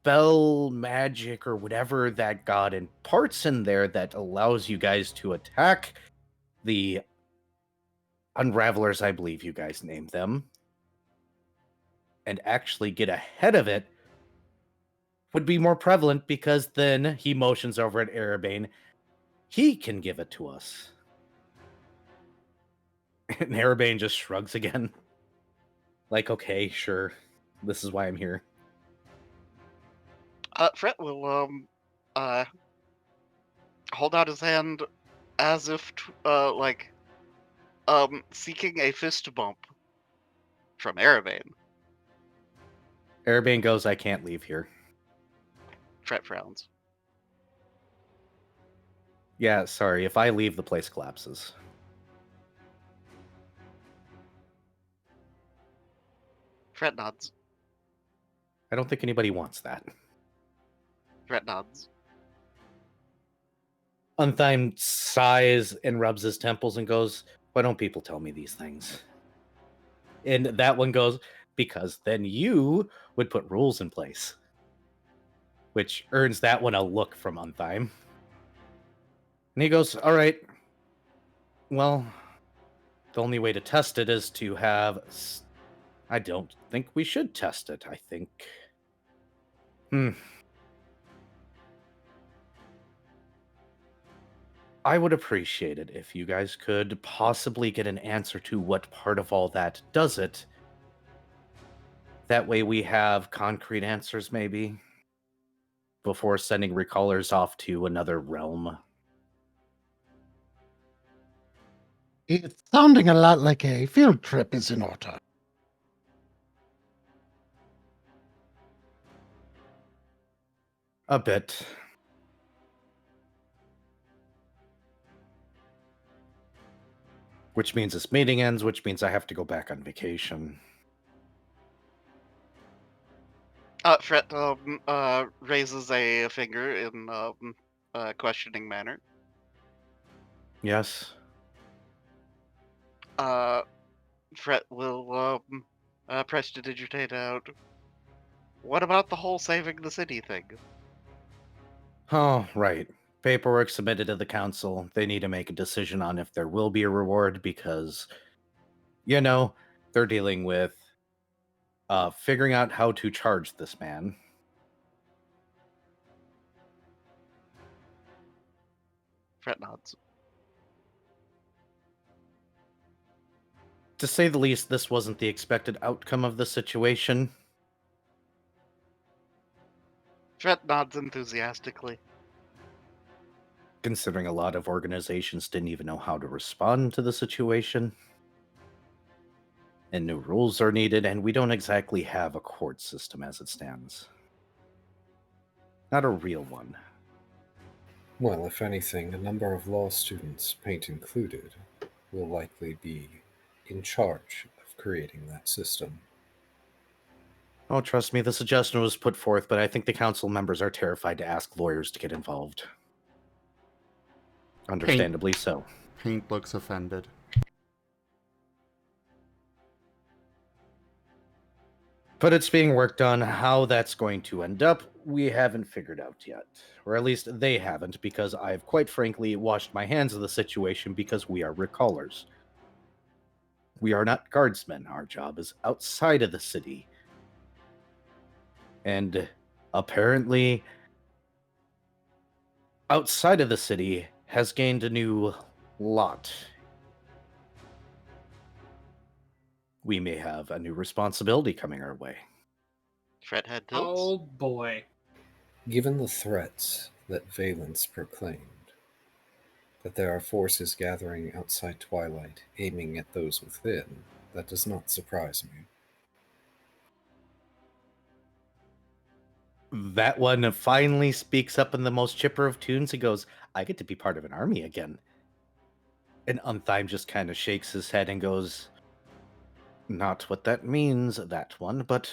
spell magic or whatever that god imparts in there that allows you guys to attack the Unravelers, I believe you guys named them, and actually get ahead of it would be more prevalent, because then," he motions over at Erebane, "he can give it to us." And Erebane just shrugs again. Like, okay, sure. This is why I'm here. Fret will hold out his hand as if seeking a fist bump from Erebane. Erebane goes, "I can't leave here." Fret frowns. "Yeah, sorry. If I leave, the place collapses." Fret nods. I don't think anybody wants that. Fret nods. Unthime sighs and rubs his temples and goes, "Why don't people tell me these things?" And that one goes, "Because then you would put rules in place." Which earns that one a look from Unthime. And he goes, "All right. Well, the only way to test it is to have... I don't think we should test it. I think... I would appreciate it if you guys could possibly get an answer to what part of all that does it. That way we have concrete answers, maybe, before sending recallers off to another realm." It's sounding a lot like a field trip is in order. A bit. Which means this meeting ends, which means I have to go back on vacation. Fret raises a finger in a questioning manner. Yes? Fret will prestidigitate out. What about the whole saving the city thing? Oh, right. Paperwork submitted to the council. They need to make a decision on if there will be a reward, because, they're dealing with figuring out how to charge this man. Fret nods. To say the least, this wasn't the expected outcome of the situation. Fret nods enthusiastically. Considering a lot of organizations didn't even know how to respond to the situation. And new rules are needed, and we don't exactly have a court system as it stands. Not a real one. Well, if anything, a number of law students, Paint included, will likely be in charge of creating that system. Oh, trust me, the suggestion was put forth, but I think the council members are terrified to ask lawyers to get involved. Understandably so. Paint looks offended. But it's being worked on. How that's going to end up, we haven't figured out yet. Or at least they haven't, because I've quite frankly washed my hands of the situation because we are recallers. We are not guardsmen. Our job is outside of the city. And apparently, outside of the city has gained a new lot. We may have a new responsibility coming our way. Fret head tilts. Oh boy. Given the threats that Valence proclaimed, that there are forces gathering outside Twilight aiming at those within, that does not surprise me. That one finally speaks up in the most chipper of tunes. He goes, I get to be part of an army again. And Unthyme just kind of shakes his head and goes, not what that means, that one, but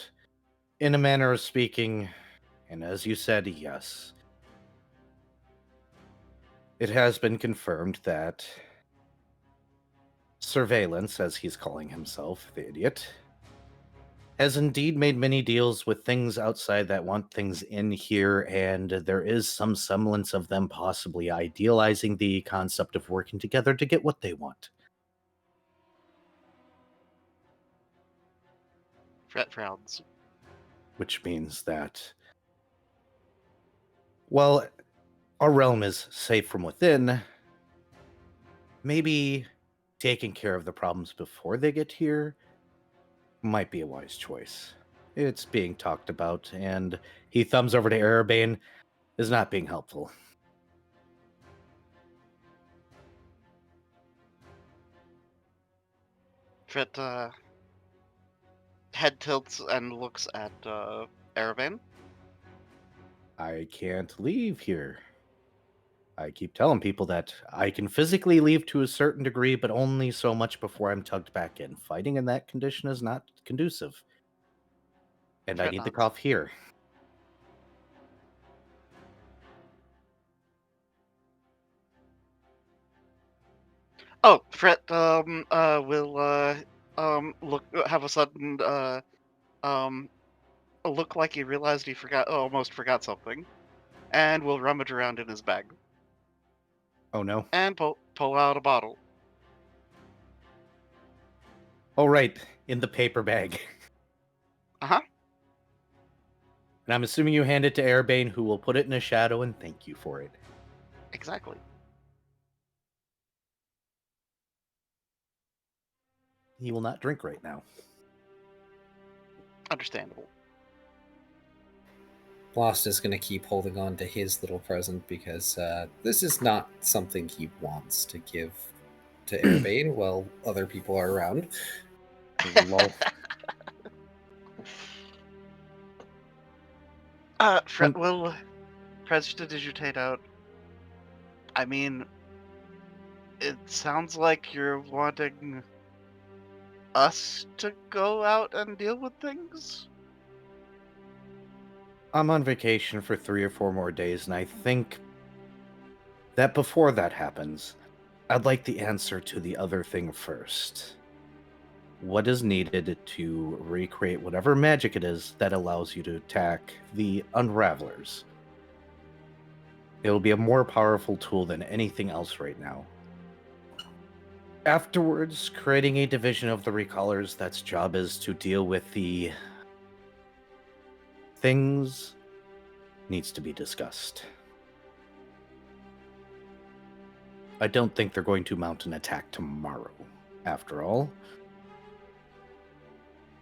in a manner of speaking, and as you said, yes. It has been confirmed that Surveillance, as he's calling himself, the idiot, has indeed made many deals with things outside that want things in here, and there is some semblance of them possibly idealizing the concept of working together to get what they want. Fret frowns. Which means that, while our realm is safe from within, maybe taking care of the problems before they get here might be a wise choice. It's being talked about, and he thumbs over to Erebane, is not being helpful. Fret head tilts and looks at Erebane. I can't leave here. I keep telling people that I can physically leave to a certain degree, but only so much before I'm tugged back in. Fighting in that condition is not conducive. And I Fret need the nods. cough here. Oh, Fret will look have a sudden look like he realized he almost forgot something, and will rummage around in his bag Oh no. and pull out a bottle. Oh right, in the paper bag. Uh-huh. And I'm assuming you hand it to Erebane, who will put it in a shadow and thank you for it. Exactly. He will not drink right now. Understandable. Lost is going to keep holding on to his little present because this is not something he wants to give to Erebane while other people are around. Lol. Fret will prestidigitate out. I mean, it sounds like you're wanting us to go out and deal with things? I'm on vacation for 3 or 4 more days, and I think that before that happens, I'd like the answer to the other thing first. What is needed to recreate whatever magic it is that allows you to attack the Unravelers? It'll be a more powerful tool than anything else right now. Afterwards, creating a division of the Recallers that's job is to deal with the things needs to be discussed. I don't think they're going to mount an attack tomorrow, after all.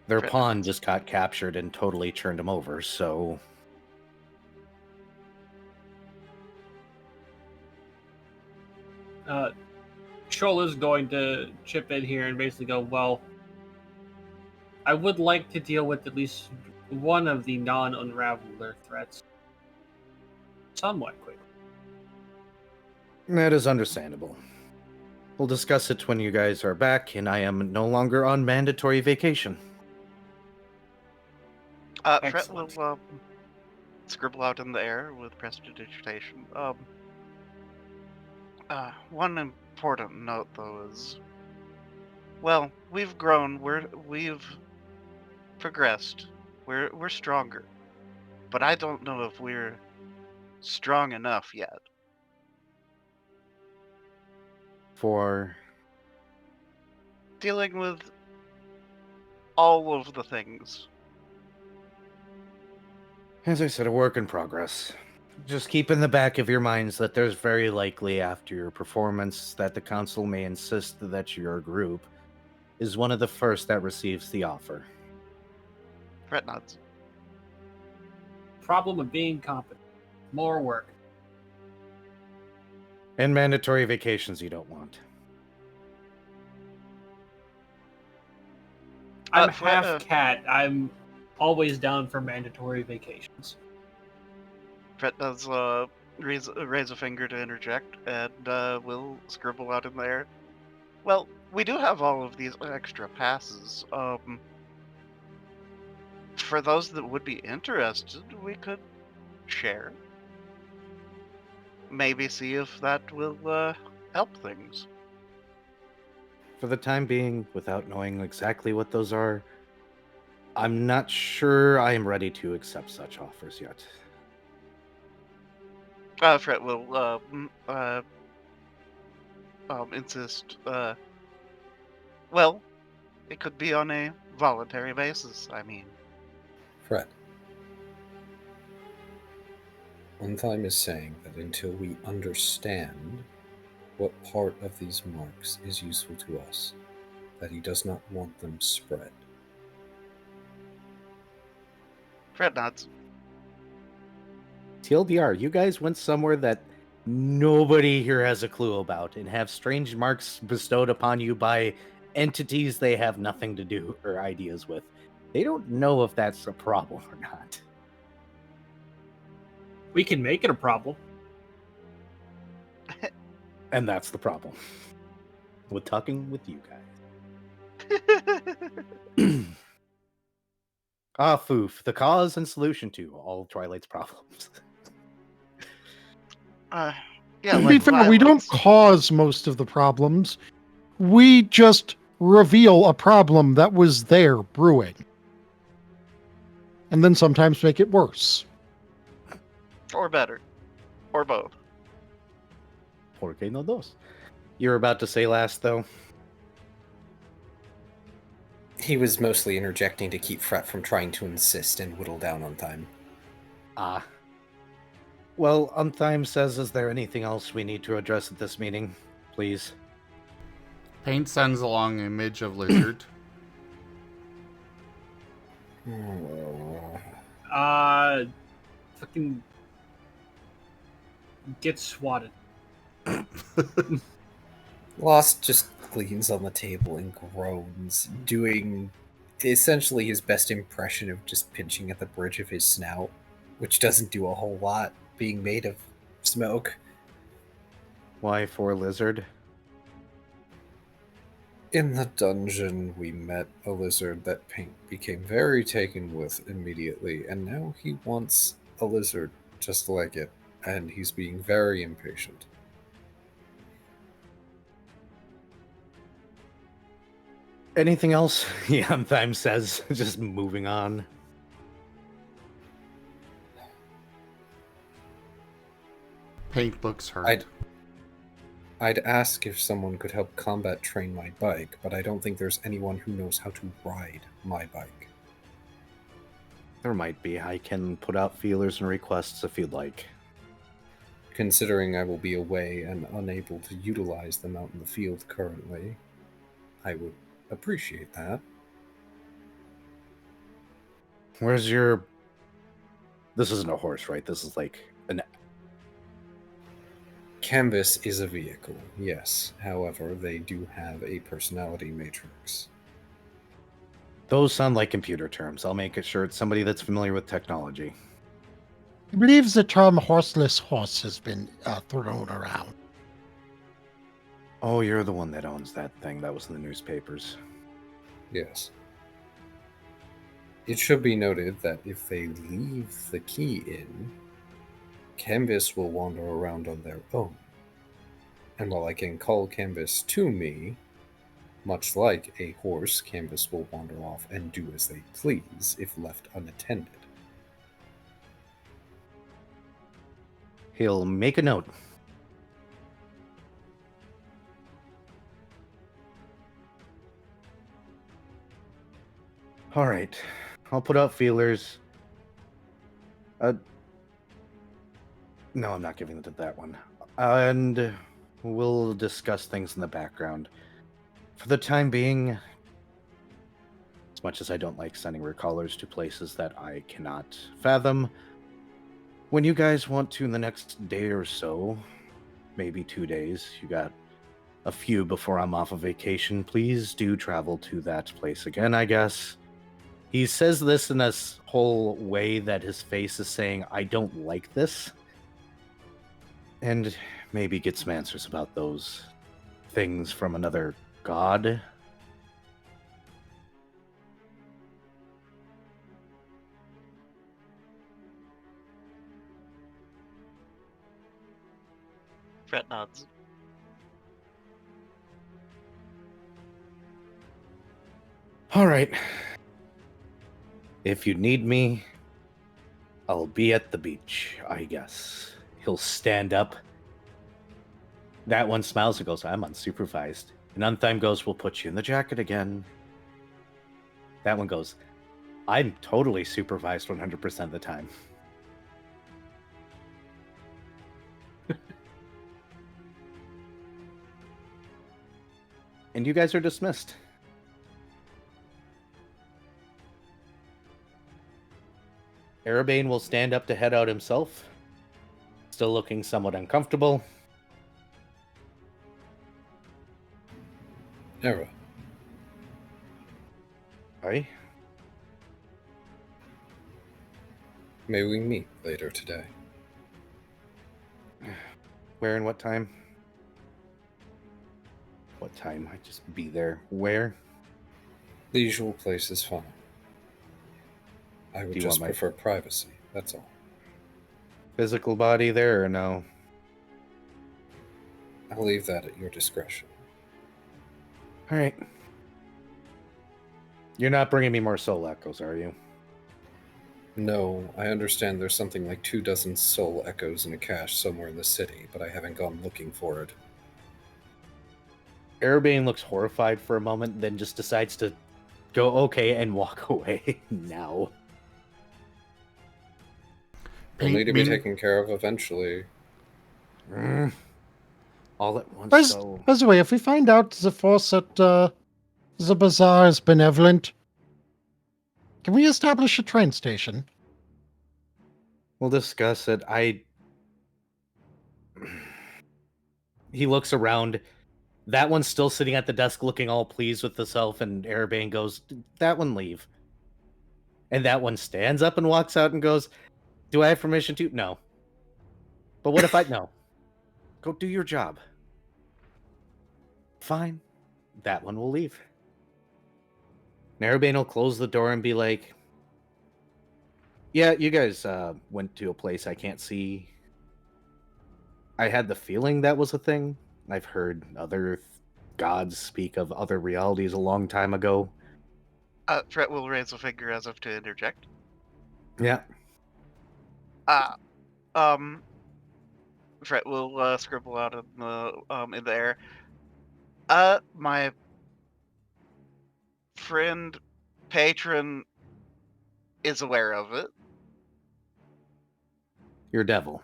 Their pawn just got captured and totally turned them over, so Shoal is going to chip in here and basically go, well, I would like to deal with at least one of the non-unraveler threats somewhat quickly. That is understandable. We'll discuss it when you guys are back, and I am no longer on mandatory vacation. Fred Excellent. will scribble out in the air with prestidigitation. One important note, though, is, well, we've grown. We've progressed. We're stronger, but I don't know if we're strong enough yet. For Dealing with all of the things. As I said, a work in progress. Just keep in the back of your minds that there's very likely after your performance that the council may insist that your group is one of the first that receives the offer. Fred nods. Problem of being competent. More work. And mandatory vacations you don't want. I'm Fred, half cat. I'm always down for mandatory vacations. Fred does raise a finger to interject, and will scribble out in there. Well, we do have all of these extra passes. For those that would be interested, we could share. Maybe see if that will help things. For the time being, without knowing exactly what those are, I'm not sure I am ready to accept such offers yet. Fred will insist. Well, it could be on a voluntary basis. I mean, Fred. Untime is saying that until we understand what part of these marks is useful to us, that he does not want them spread. Fred nods. TLDR, you guys went somewhere that nobody here has a clue about and have strange marks bestowed upon you by entities they have nothing to do or ideas with. They don't know if that's a problem or not. We can make it a problem. And that's the problem. With talking with you guys. Foof, the cause and solution to all Twilight's problems. Yeah, To be like fair, we don't violence. cause most of the problems. We just reveal a problem that was there brewing. And then sometimes make it worse. Or better. Or both. Porque no dos. You're about to say last, though? He was mostly interjecting to keep Fret from trying to insist and whittle down on time. Ah. Well, Untime says, is there anything else we need to address at this meeting? Please. Paint sends along an image of lizard. Fucking get swatted. Lost just leans on the table and groans, doing essentially his best impression of just pinching at the bridge of his snout, which doesn't do a whole lot, being made of smoke. Why for lizard? In the dungeon, we met a lizard that Paint became very taken with immediately, and now he wants a lizard just like it, and he's being very impatient. Anything else? Yeah, Untime says, just moving on. Paint looks hurt. I'd ask if someone could help combat train my bike, but I don't think there's anyone who knows how to ride my bike. There might be. I can put out feelers and requests if you'd like. Considering I will be away and unable to utilize them out in the field currently, I would appreciate that. Where's your... This isn't a horse, right? This is like an... Canvas is a vehicle, yes. However, they do have a personality matrix. Those sound like computer terms. I'll make sure it's somebody that's familiar with technology. I believe the term horseless horse has been thrown around. Oh, you're the one that owns that thing. That was in the newspapers. Yes. It should be noted that if they leave the key in, Canvas will wander around on their own. And while I can call Canvas to me, much like a horse, Canvas will wander off and do as they please if left unattended. He'll make a note. All right. I'll put out feelers. No, I'm not giving it to that one. And we'll discuss things in the background. For the time being, as much as I don't like sending recallers to places that I cannot fathom, when you guys want to in the next day or so, maybe 2 days, you got a few before I'm off of vacation, please do travel to that place again, I guess. He says this in this whole way that his face is saying, I don't like this. And maybe get some answers about those things from another god. Fret nods. All right. If you need me, I'll be at the beach, I guess. He'll stand up. That one smiles and goes, I'm unsupervised. And Untime goes, we'll put you in the jacket again. That one goes, I'm totally supervised 100% of the time. And you guys are dismissed. Erebane will stand up to head out himself, still looking somewhat uncomfortable. Era, Hi. may we meet later today? Where and what time? What time? I just be there. Where? The usual place is fine. I would Do you just want my- prefer privacy, that's all. Physical body there or no? I'll leave that at your discretion. All right. You're not bringing me more soul echoes, are you? No, I understand there's something like 24 soul echoes in a cache somewhere in the city, but I haven't gone looking for it. Erebane looks horrified for a moment, then just decides to go okay and walk away now. They'll need to be Paint me- taken care of eventually. All at once, By, so... by the way, if we find out the force at the bazaar is benevolent, can we establish a train station? We'll discuss it. He looks around. That one's still sitting at the desk looking all pleased with himself, and Erebane goes, that one leave. And that one stands up and walks out and goes, do I have permission to? No. But what if I... No. Go do your job. Fine. That one will leave. Erebane will close the door and be like, yeah, you guys went to a place I can't see. I had the feeling that was a thing. I've heard other gods speak of other realities a long time ago. Fret will raise a finger as if to interject. Yeah. Fret will scribble out in the air. My friend, patron, is aware of it. Your devil.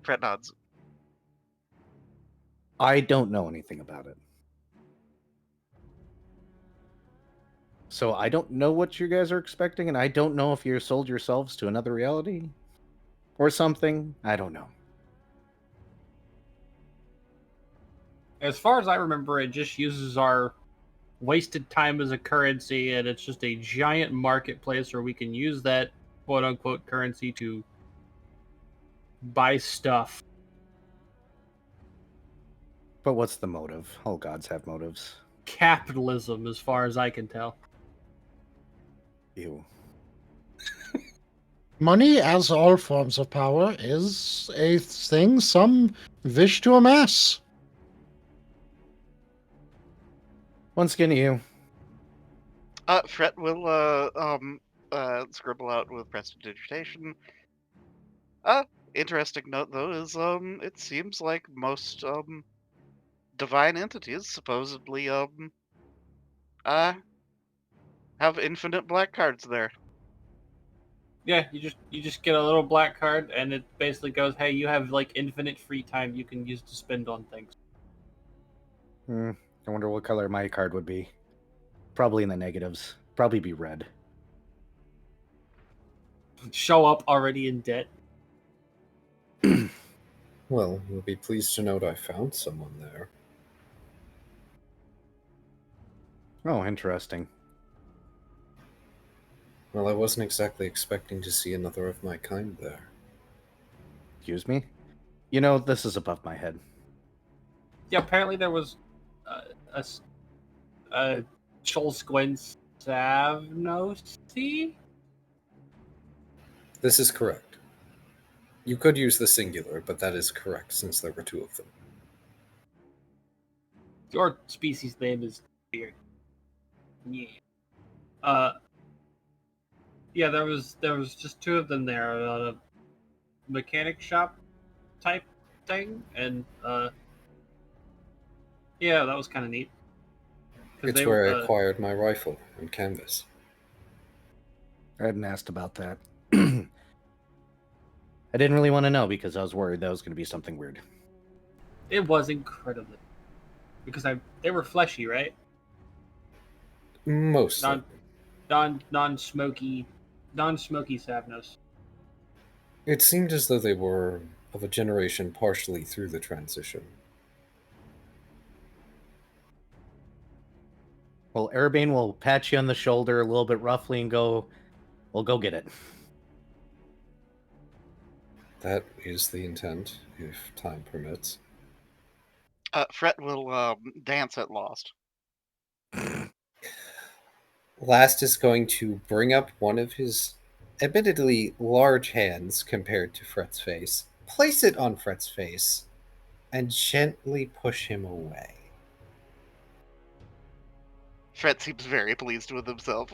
Fret nods. I don't know anything about it. So I don't know what you guys are expecting, and I don't know if you sold yourselves to another reality or something. I don't know. As far as I remember, it just uses our wasted time as a currency, and it's just a giant marketplace where we can use that quote-unquote currency to buy stuff. But what's the motive? All gods have motives. Capitalism, as far as I can tell. Ew. Money, as all forms of power, is a thing some wish to amass. Once again, you. Fret will scribble out with prestidigitation. Interesting note though is it seems like most divine entities supposedly have infinite black cards there. Yeah, you just get a little black card, and it basically goes, "Hey, you have like infinite free time you can use to spend on things." I wonder what color my card would be. Probably in the negatives. Probably be red. Show up already in debt. Well, you'll be pleased to note I found someone there. Oh, interesting. Well, I wasn't exactly expecting to see another of my kind there. Excuse me? You know, this is above my head. Yeah, apparently there was a Shoal Squint Savnosi? This is correct. You could use the singular, but that is correct since there were two of them. Your species name is weird. Yeah. Yeah, there was just two of them there, a mechanic shop type thing, and yeah, that was kind of neat. It's where I acquired my rifle and canvas. I hadn't asked about that. I didn't really want to know because I was worried that was going to be something weird. It was incredibly, because they were fleshy, right? Mostly. Non-smoky Savnos. It seemed as though they were of a generation partially through the transition. Well, Erebane will pat you on the shoulder a little bit roughly and go, "Well, go get it." That is the intent, if time permits. Fret will dance at Lost. Last is going to bring up one of his admittedly large hands compared to Fret's face, place it on Fret's face, and gently push him away. Fret seems very pleased with himself.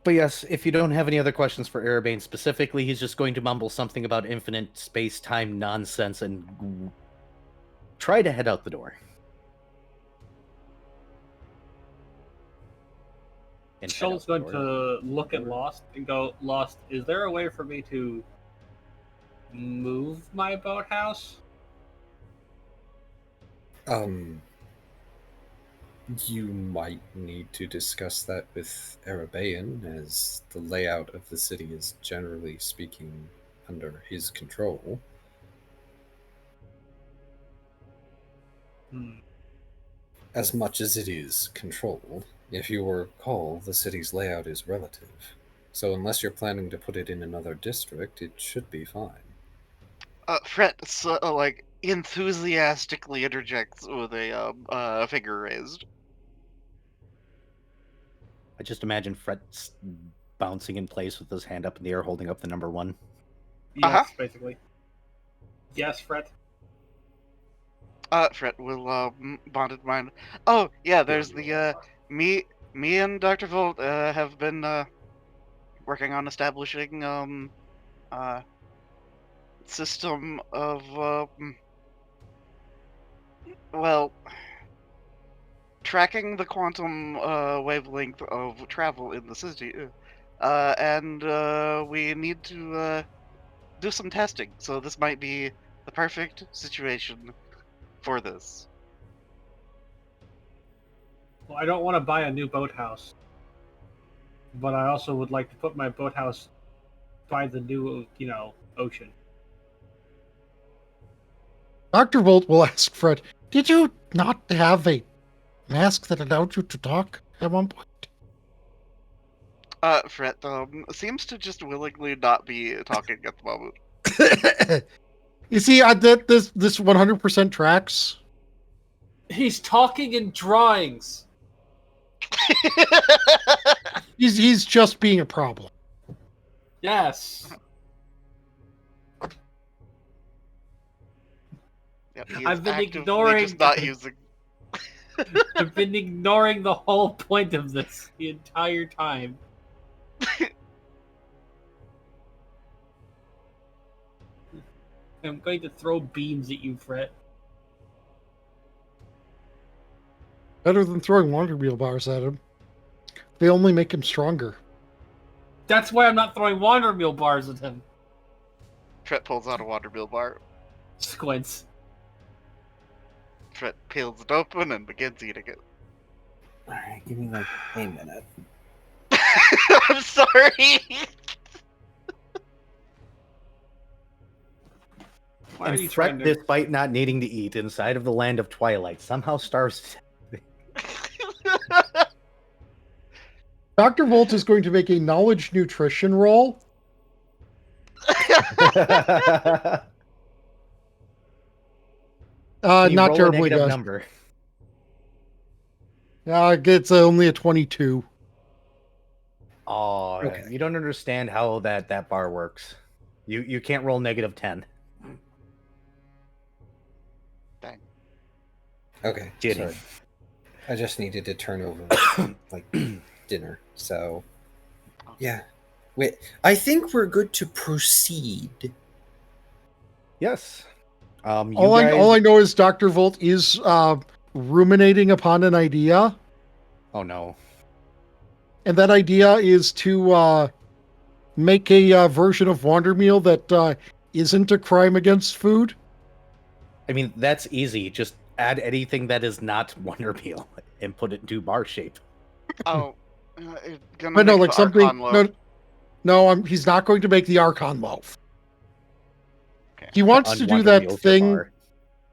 But yes, if you don't have any other questions for Erebane specifically, he's just going to mumble something about infinite space-time nonsense and try to head out the door. Shoal's going to look at Lost and go, "Lost, is there a way for me to move my boathouse?" You might need to discuss that with Erebane, as the layout of the city is generally speaking under his control. As much as it is controlled, if you recall, the city's layout is relative. So unless you're planning to put it in another district, it should be fine. Fret like enthusiastically interjects with a finger raised. I just imagine Fred bouncing in place with his hand up in the air, holding up the number 1. Yes, basically. Yes, Fret. Fret will bonded mind. Oh yeah, there's the me and Dr. Volt have been working on establishing system of well, tracking the quantum wavelength of travel in the city, and we need to do some testing. So this might be the perfect situation for this. Well, I don't want to buy a new boathouse, but I also would like to put my boathouse by the new, ocean. Dr. Volt will ask Fred, did you not have a mask that allowed you to talk at one point? Fred, seems to just willingly not be talking at the moment. You see, this 100% tracks. He's talking in drawings. He's just being a problem. Yes. Yep, he is I've been actively ignoring just not that. using. I've been ignoring the whole point of this the entire time. I'm going to throw beams at you, Fred. Better than throwing water wheel bars at him. They only make him stronger. That's why I'm not throwing water wheel bars at him. Fred pulls out a water wheel bar. Squints. Fred peels it open and begins eating it. Alright, give me like a minute. I'm sorry. Why are you And trying Fred, to... despite not needing to eat inside of the land of Twilight, somehow starves. Dr. Volt is going to make a knowledge nutrition roll. Can you Not roll a terribly negative good. number. It's only a 22. Oh, Okay. you don't understand how that bar works. You can't roll negative 10. Dang. Okay, Kidding. sorry. I just needed to turn over like dinner. So yeah. Wait, I think we're good to proceed. Yes. All I know is Dr. Volt is ruminating upon an idea, Oh no. and that idea is to make a version of Wandermeal that isn't a crime against food. I mean, that's easy. Just add anything that is not Wonder Meal and put it into bar shape. Oh, gonna But no, make like the something. Archon loaf. He's not going to make the Archon loaf. Okay. He wants to do Unwanted that meals thing. bar.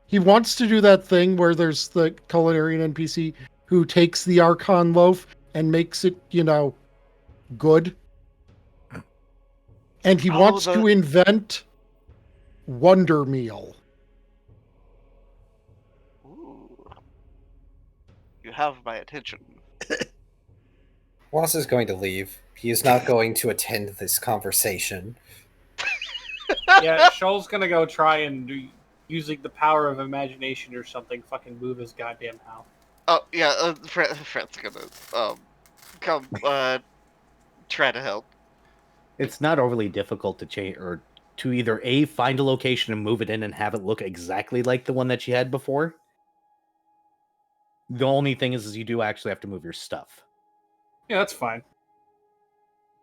He wants to do that thing where there's the culinarian NPC who takes the Archon loaf and makes it, good. And he wants to invent Wonder Meal. Ooh. You have my attention. Ross is going to leave. He is not going to attend this conversation. Yeah, Shoal's gonna go try and using the power of imagination or something, fucking move his goddamn house. Oh yeah, Fred's gonna come try to help. It's not overly difficult to change or to either A, find a location and move it in and have it look exactly like the one that you had before. The only thing is you do actually have to move your stuff. Yeah, that's fine.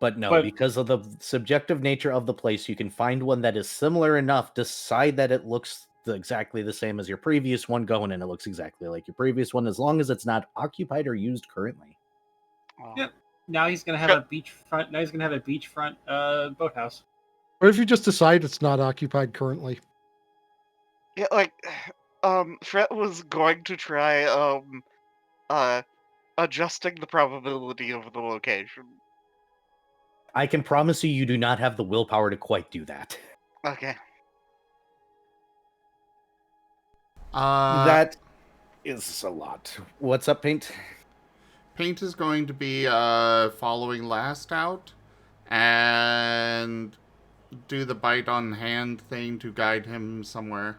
But no, But- because of the subjective nature of the place, you can find one that is similar enough, decide that it looks exactly the same as your previous one, go in and it looks exactly like your previous one, as long as it's not occupied or used currently. Oh. Yep. Now he's gonna have a beachfront. Now he's gonna have a beachfront boathouse. What if you just decide it's not occupied currently? Yeah, like, Fred was going to try adjusting the probability of the location. I can promise you do not have the willpower to quite do that. Okay. That is a lot. What's up, Paint? Paint is going to be following last out and do the bite on hand thing to guide him somewhere.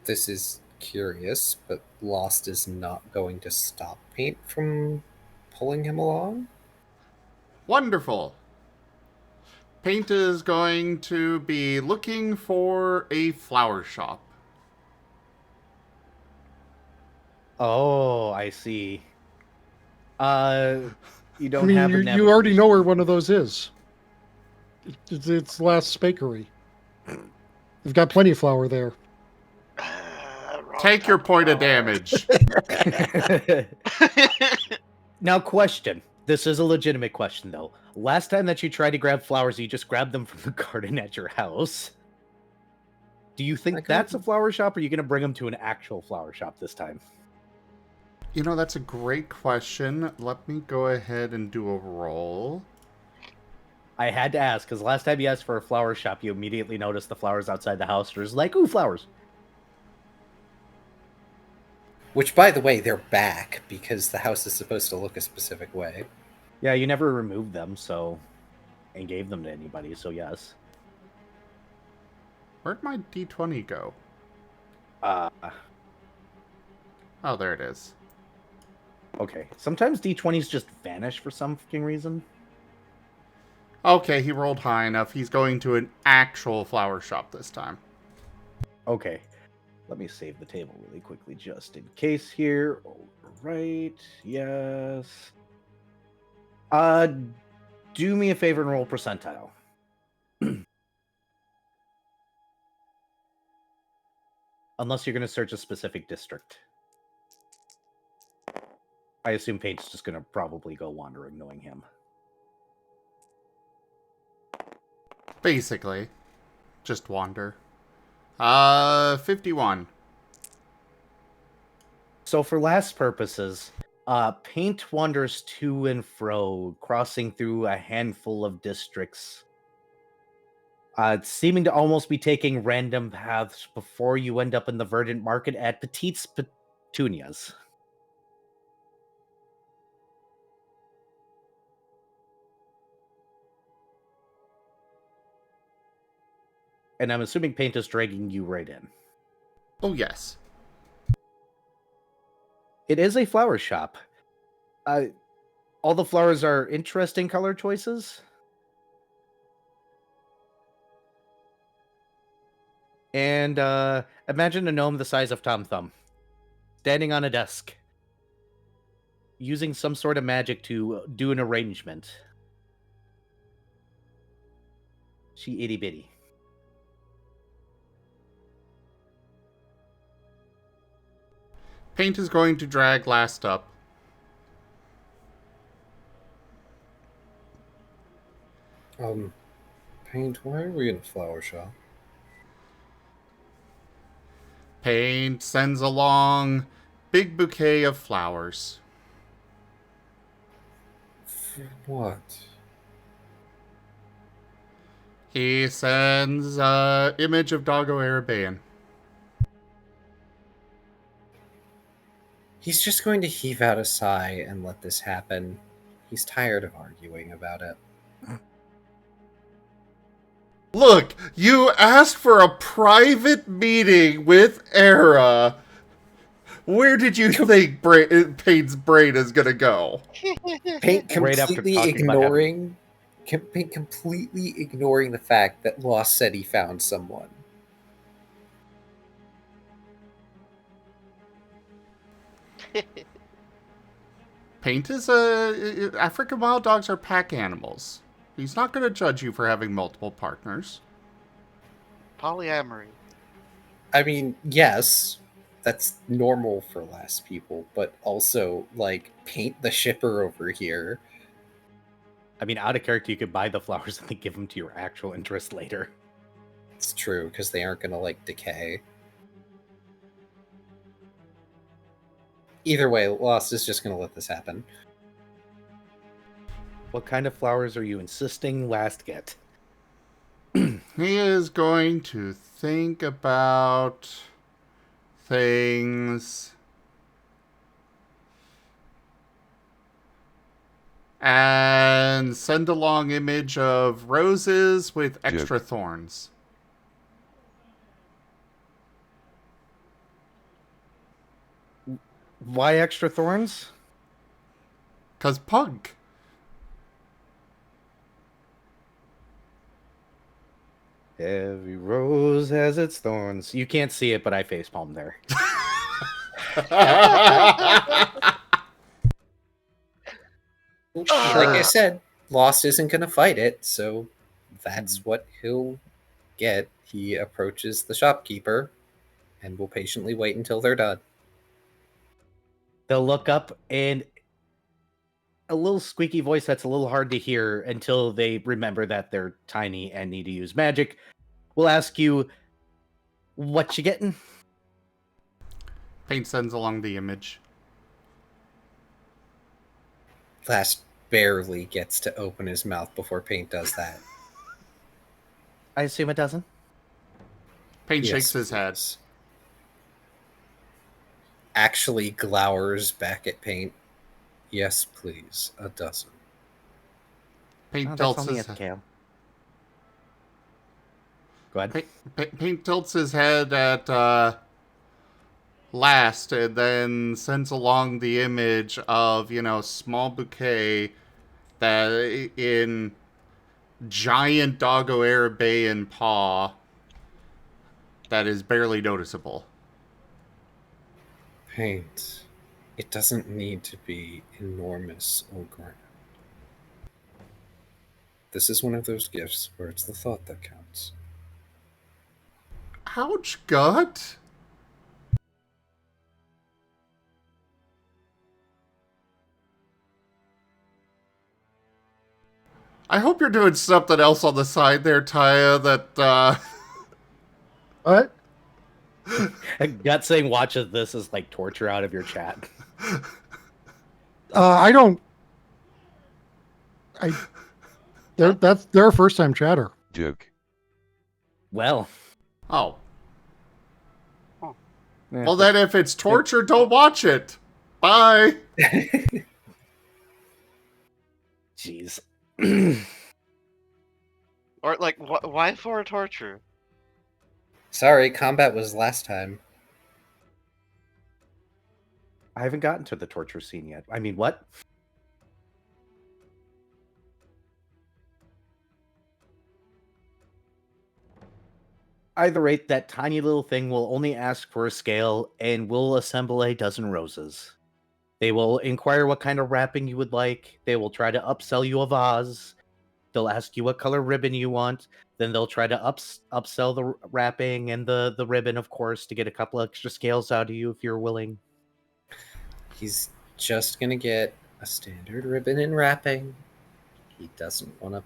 This is curious, but Lost is not going to stop Paint from pulling him along? Wonderful. Paint is going to be looking for a flower shop. Oh, I see. You don't I mean, have a you already know where one of those is. It's Last Bakery. They've got plenty of flour there. Wrong Take type your of point of flower. damage. Now, question. This is a legitimate question, though. Last time that you tried to grab flowers, you just grabbed them from the garden at your house. Do you think that's a flower shop, or are you going to bring them to an actual flower shop this time? You know, that's a great question. Let me go ahead and do a roll. I had to ask, because last time you asked for a flower shop, you immediately noticed the flowers outside the house. There's like, ooh, flowers. Which, by the way, they're back because the house is supposed to look a specific way. Yeah, you never removed them, so... and gave them to anybody, so yes. Where'd my D20 go? Oh, there it is. Okay. Sometimes D20s just vanish for some fucking reason. Okay, he rolled high enough. He's going to an actual flower shop this time. Okay. Let me save the table really quickly just in case here. Alright, yes. Do me a favor and roll percentile. Unless you're going to search a specific district. I assume Page's just going to probably go wandering knowing him. Basically. Just wander. 51. So for last purposes, Paint wanders to and fro, crossing through a handful of districts. Seeming to almost be taking random paths before you end up in the verdant market at Petite's Petunias. And I'm assuming Paint is dragging you right in. Oh, yes. It is a flower shop. All the flowers are interesting color choices. And imagine a gnome the size of Tom Thumb, standing on a desk, using some sort of magic to do an arrangement. She itty bitty. Paint is going to drag last up. Paint, why are we in a flower shop? Paint sends along big bouquet of flowers. For what? He sends image of Doggo Arabian. He's just going to heave out a sigh and let this happen. He's tired of arguing about it. Look, you asked for a private meeting with Era. Where did you think Paint's brain is gonna go? Paint Right after completely talking about ignoring Paint completely ignoring the fact that Lost said he found someone. Paint is African wild dogs are pack animals. He's not going to judge you for having multiple partners. Polyamory. I mean, yes, that's normal for last people, but also, like, Paint the shipper over here. I mean, out of character, you could buy the flowers and then give them to your actual interest later. It's true, because they aren't going to, like, decay. Either way, Lost is just going to let this happen. What kind of flowers are you insisting last get? He is going to think about things and send along image of roses with extra thorns. Why extra thorns? 'Cause punk. Every rose has its thorns. You can't see it, but I facepalm there. Like I said, Lost isn't going to fight it, so that's what he'll get. He approaches the shopkeeper and will patiently wait until they're done. They'll look up and a little squeaky voice that's a little hard to hear until they remember that they're tiny and need to use magic, will ask you, what you getting? Paint sends along the image. Last barely gets to open his mouth before Paint does that. I assume it doesn't. Paint Yes, shakes his head. please. Actually glowers back at Paint. Yes, please. A dozen. Paint Oh, that's tilts only his a scale. Go ahead. Paint tilts his head at last, and then sends along the image of, small bouquet that in giant doggo Arabian paw that is barely noticeable. Paint. It doesn't need to be enormous or grand. This is one of those gifts where it's the thought that counts. Ouch, gut. I hope you're doing something else on the side there, Taya, that, What? Gut saying watches this is like torture out of your chat. I don't. That's their first time chatter. Joke. Well. Oh. Yeah. Well, then if it's torture, don't watch it. Bye. Jeez. Or like, why for torture? Sorry, combat was last time. I haven't gotten to the torture scene yet. I mean, what? Either rate, that tiny little thing will only ask for a scale and will assemble a dozen roses. They will inquire what kind of wrapping you would like. They will try to upsell you a vase. They'll ask you what color ribbon you want. Then they'll try to upsell the wrapping and the ribbon, of course, to get a couple extra scales out of you if you're willing. He's just gonna get a standard ribbon and wrapping. He doesn't want to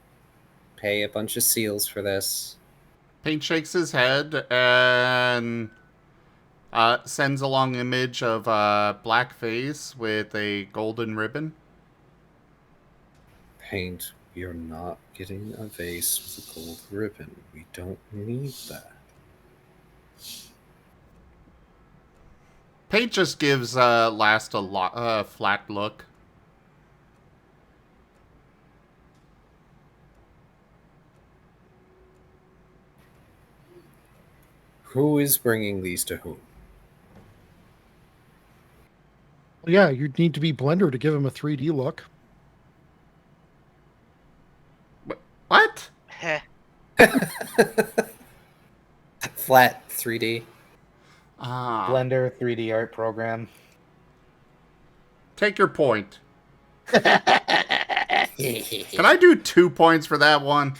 pay a bunch of seals for this. Paint shakes his head and sends along image of black face with a golden ribbon. Paint, you're not getting a vase with a gold ribbon. We don't need that. Paint just gives last a flat look. Who is bringing these to whom? Yeah, you'd need to be Blender to give him a 3D look. What? Heh. Flat 3D. Ah, Blender 3D art program. take your point. Can I do 2 points for that one?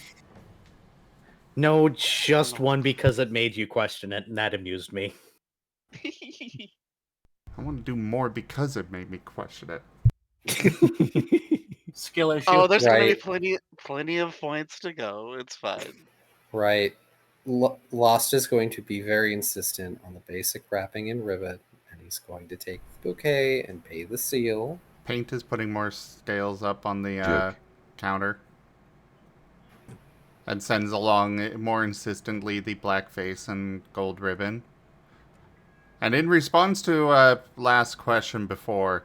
No, just one because it made you question it, and that amused me. I want to do more because it made me question it. Skill issue. Oh, there's gonna be Right. plenty of points to go. It's fine. Right. Lost is going to be very insistent on the basic wrapping and ribbon, and he's going to take the bouquet and pay the seal. Paint is putting more scales up on the Jerk. counter. And sends along more insistently the black face and gold ribbon. And in response to last question before,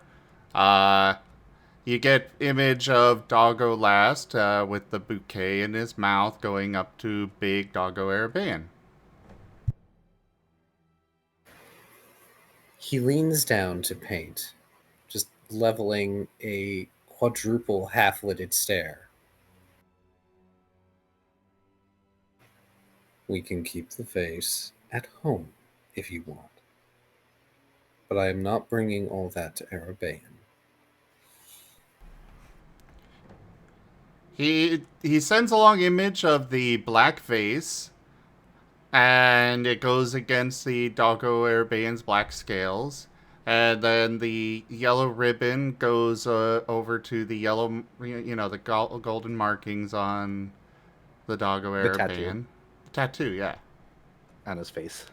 you get image of Doggo last with the bouquet in his mouth going up to big Doggo Arabian. He leans down to Paint, just leveling a quadruple half-lidded stare. We can keep the vase at home if you want. But I am not bringing all that to Arabian. He sends along image of the black vase, and it goes against the Doggo Arabian's black scales. And then the yellow ribbon goes over to the yellow, the golden markings on the doggo The tattoo. airband. Tattoo, yeah. On his face.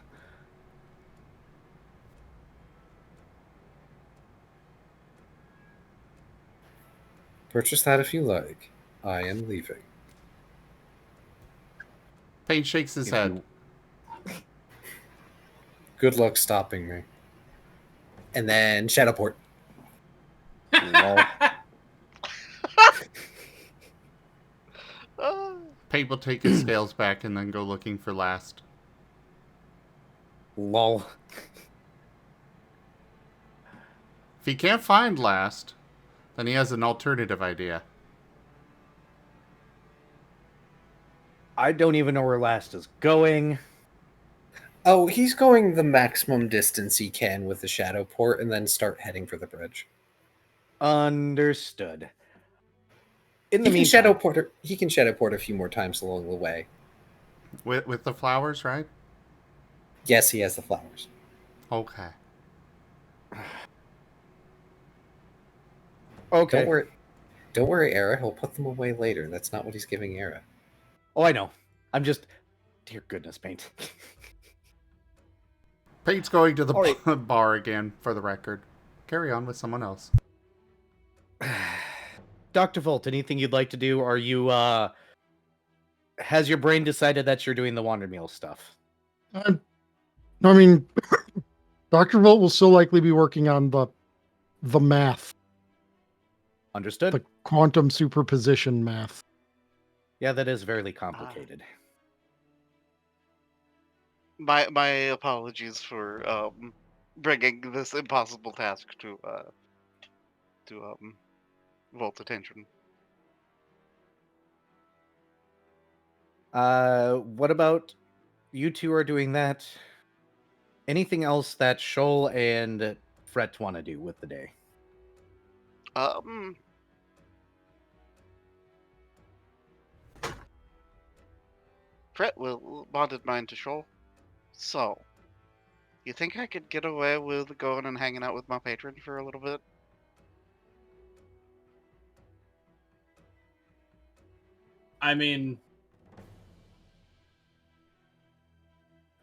Purchase that if you like. I am leaving. Payne shakes his If head. Good luck stopping me. And then Shadowport. Lol. Payne will take his scales back and then go looking for last. Lol. If he can't find last, then he has an alternative idea. I don't even know where last is going. Oh, he's going the maximum distance he can with the Shadowport and then start heading for the bridge. Understood. In the He meantime, can Shadowport a few more times along the way. With the flowers, right? Yes, he has the flowers. Okay. okay. Don't worry, Era. He'll put them away later. That's not what he's giving Era. Oh, I know. I'm just... Dear goodness, Paint. Payne's going to the All right. bar again, for the record. Carry on with someone else. Dr. Volt, anything you'd like to do? Are you, has your brain decided that you're doing the Wander Meal stuff? I mean, Dr. Volt will still likely be working on the math, Understood? the quantum superposition math. Yeah, that is very complicated. My apologies for bringing this impossible task to Volt's attention. What about you two are doing that? Anything else that Shoal and Fret want to do with the day? Fret will bonded mine to Shoal. So, you think I could get away with going and hanging out with my patron for a little bit? I mean,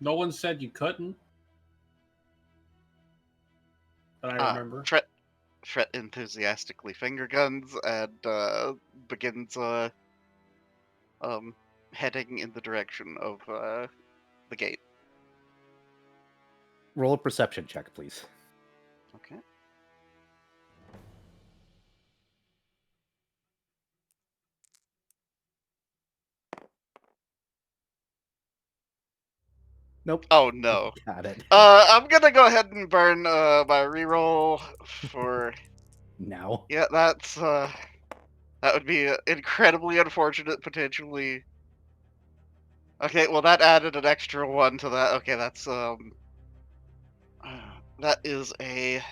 no one said you couldn't. That I remember. Fret enthusiastically finger guns and begins heading in the direction of the gate. Roll a perception check, please. Okay. Nope. Oh no. Got it. I'm gonna go ahead and burn my reroll for. Now. Yeah, that's that would be incredibly unfortunate potentially. Okay, well that added an extra one to that. Okay, that's that is a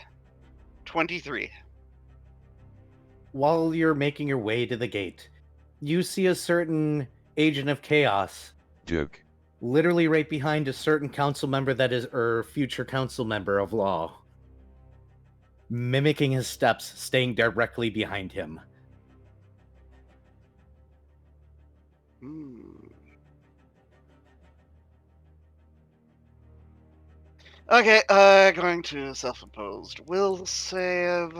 23. While you're making your way to the gate, you see a certain agent of chaos Duke. literally right behind a certain council member that is future council member of law, mimicking his steps, staying directly behind him. Okay, going to self-imposed will save.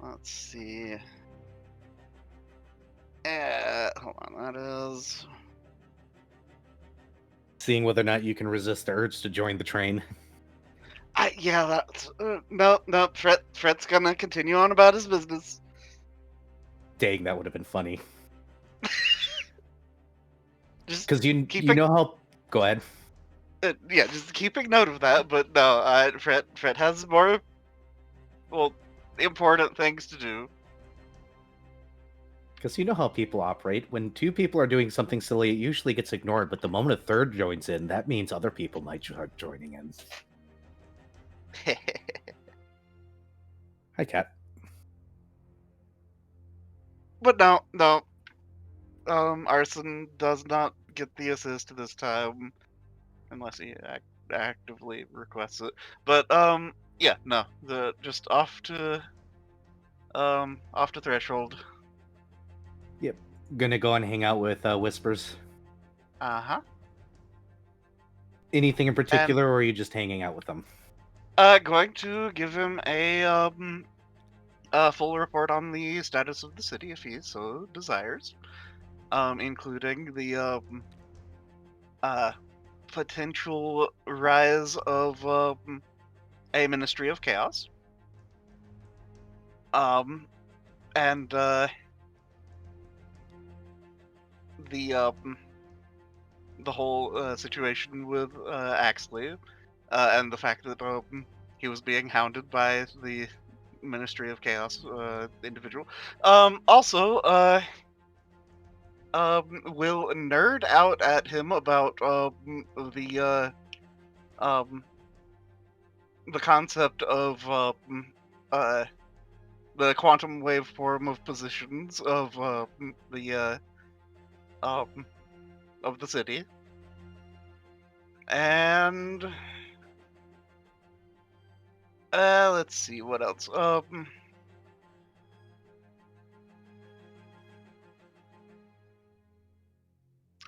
Let's see. Hold on, that is. Seeing whether or not you can resist the urge to join the train. Yeah, that's no. Fret's gonna continue on about his business. Dang, that would have been funny. Just Because you keeping, know how. Go ahead. Yeah, just keeping note of that. But no, Fret has more, important things to do. Because you know how people operate. When two people are doing something silly, it usually gets ignored. But the moment a third joins in, that means other people might start joining in. Hi, Cat. But no. Arson does not get the assist this time, unless he actively requests it. But yeah, no, the just off to Threshold. Gonna go and hang out with Whispers. Uh-huh. Anything in particular, or are you just hanging out with them? Going to give him a full report on the status of the city if he so desires, including the potential rise of a Ministry of Chaos, and the whole situation with Axley, and the fact that he was being hounded by the Ministry of Chaos individual. Also, will nerd out at him about the concept of the quantum waveform of positions of the city, and let's see what else. Oh,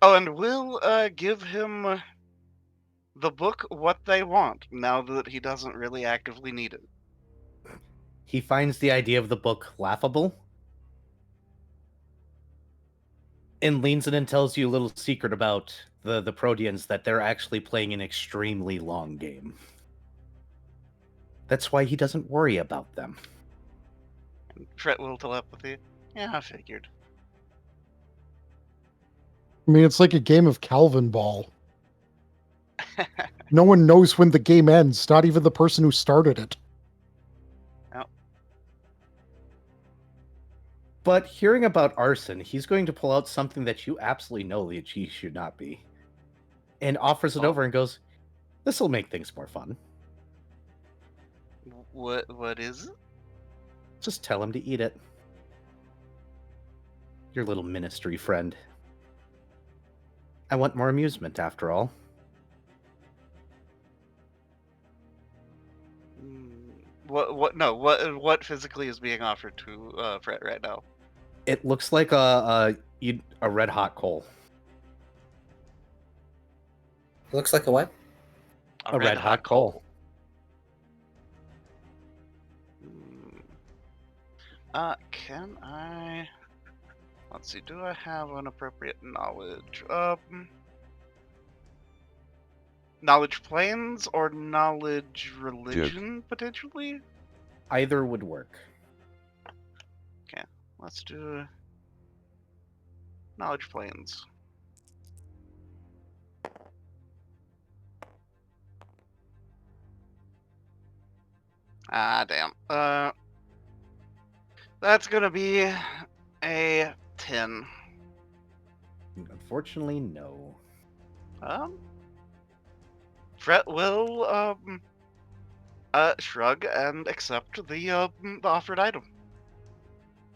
and we'll give him the book What They Want, now that he doesn't really actively need it. He finds the idea of the book laughable and leans in and tells you a little secret about the Proteans, that they're actually playing an extremely long game. That's why he doesn't worry about them. Fret will telepathy. Yeah, I figured. I mean, it's like a game of Calvin Ball. No one knows when the game ends, not even the person who started it. But hearing about arson, he's going to pull out something that you absolutely know that he should not be, and offers it over and goes, "This will make things more fun." What is it? Just tell him to eat it. Your little ministry friend. I want more amusement, after all. What physically is being offered to Fret right now? It looks like a red hot coal. It looks like a what? A red hot coal. Can I? Let's see. Do I have an appropriate knowledge? Knowledge planes or knowledge religion potentially? Either would work. Okay, let's do knowledge planes. Ah, damn. That's gonna be a 10. Unfortunately, no. Fret will shrug and accept the offered item.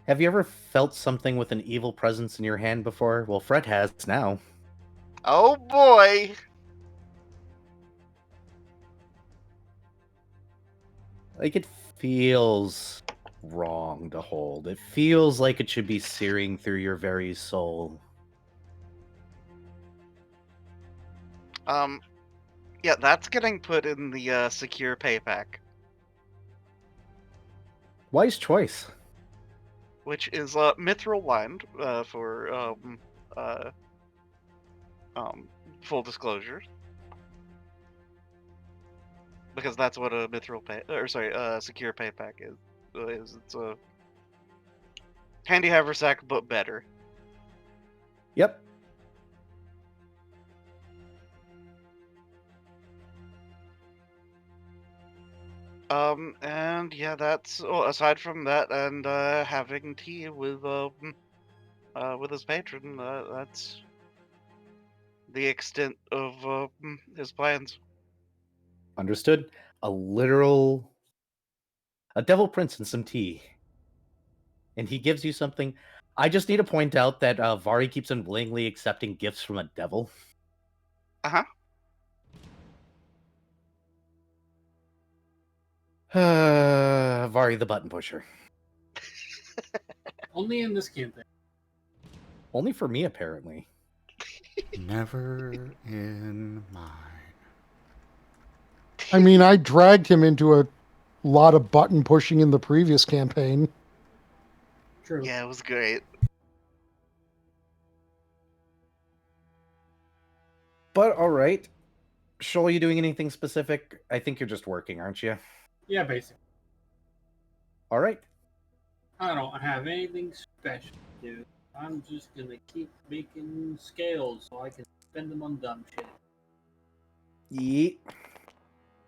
Have you ever felt something with an evil presence in your hand before? Well, Fred has now. Oh boy! Like, it feels wrong to hold. It feels like it should be searing through your very soul. Yeah, that's getting put in the secure pay pack, Wise choice. which is mithril lined for full disclosure, because that's what a secure pay pack is. It's a handy haversack, but better. Yep. And yeah, that's aside from that, and having tea with his patron. That's the extent of his plans. Understood. A devil prince and some tea. And he gives you something. I just need to point out that Vari keeps unwillingly accepting gifts from a devil. Uh-huh. Vari the button pusher. Only in this campaign. Only for me, apparently. Never in mine. I mean, I dragged him into a lot of button pushing in the previous campaign. True. Yeah, it was great. But all right. Shoal, you doing anything specific? I think you're just working, aren't you? Yeah, basically. All right. I don't have anything special to do. I'm just gonna keep making scales so I can spend them on dumb shit. Yeet.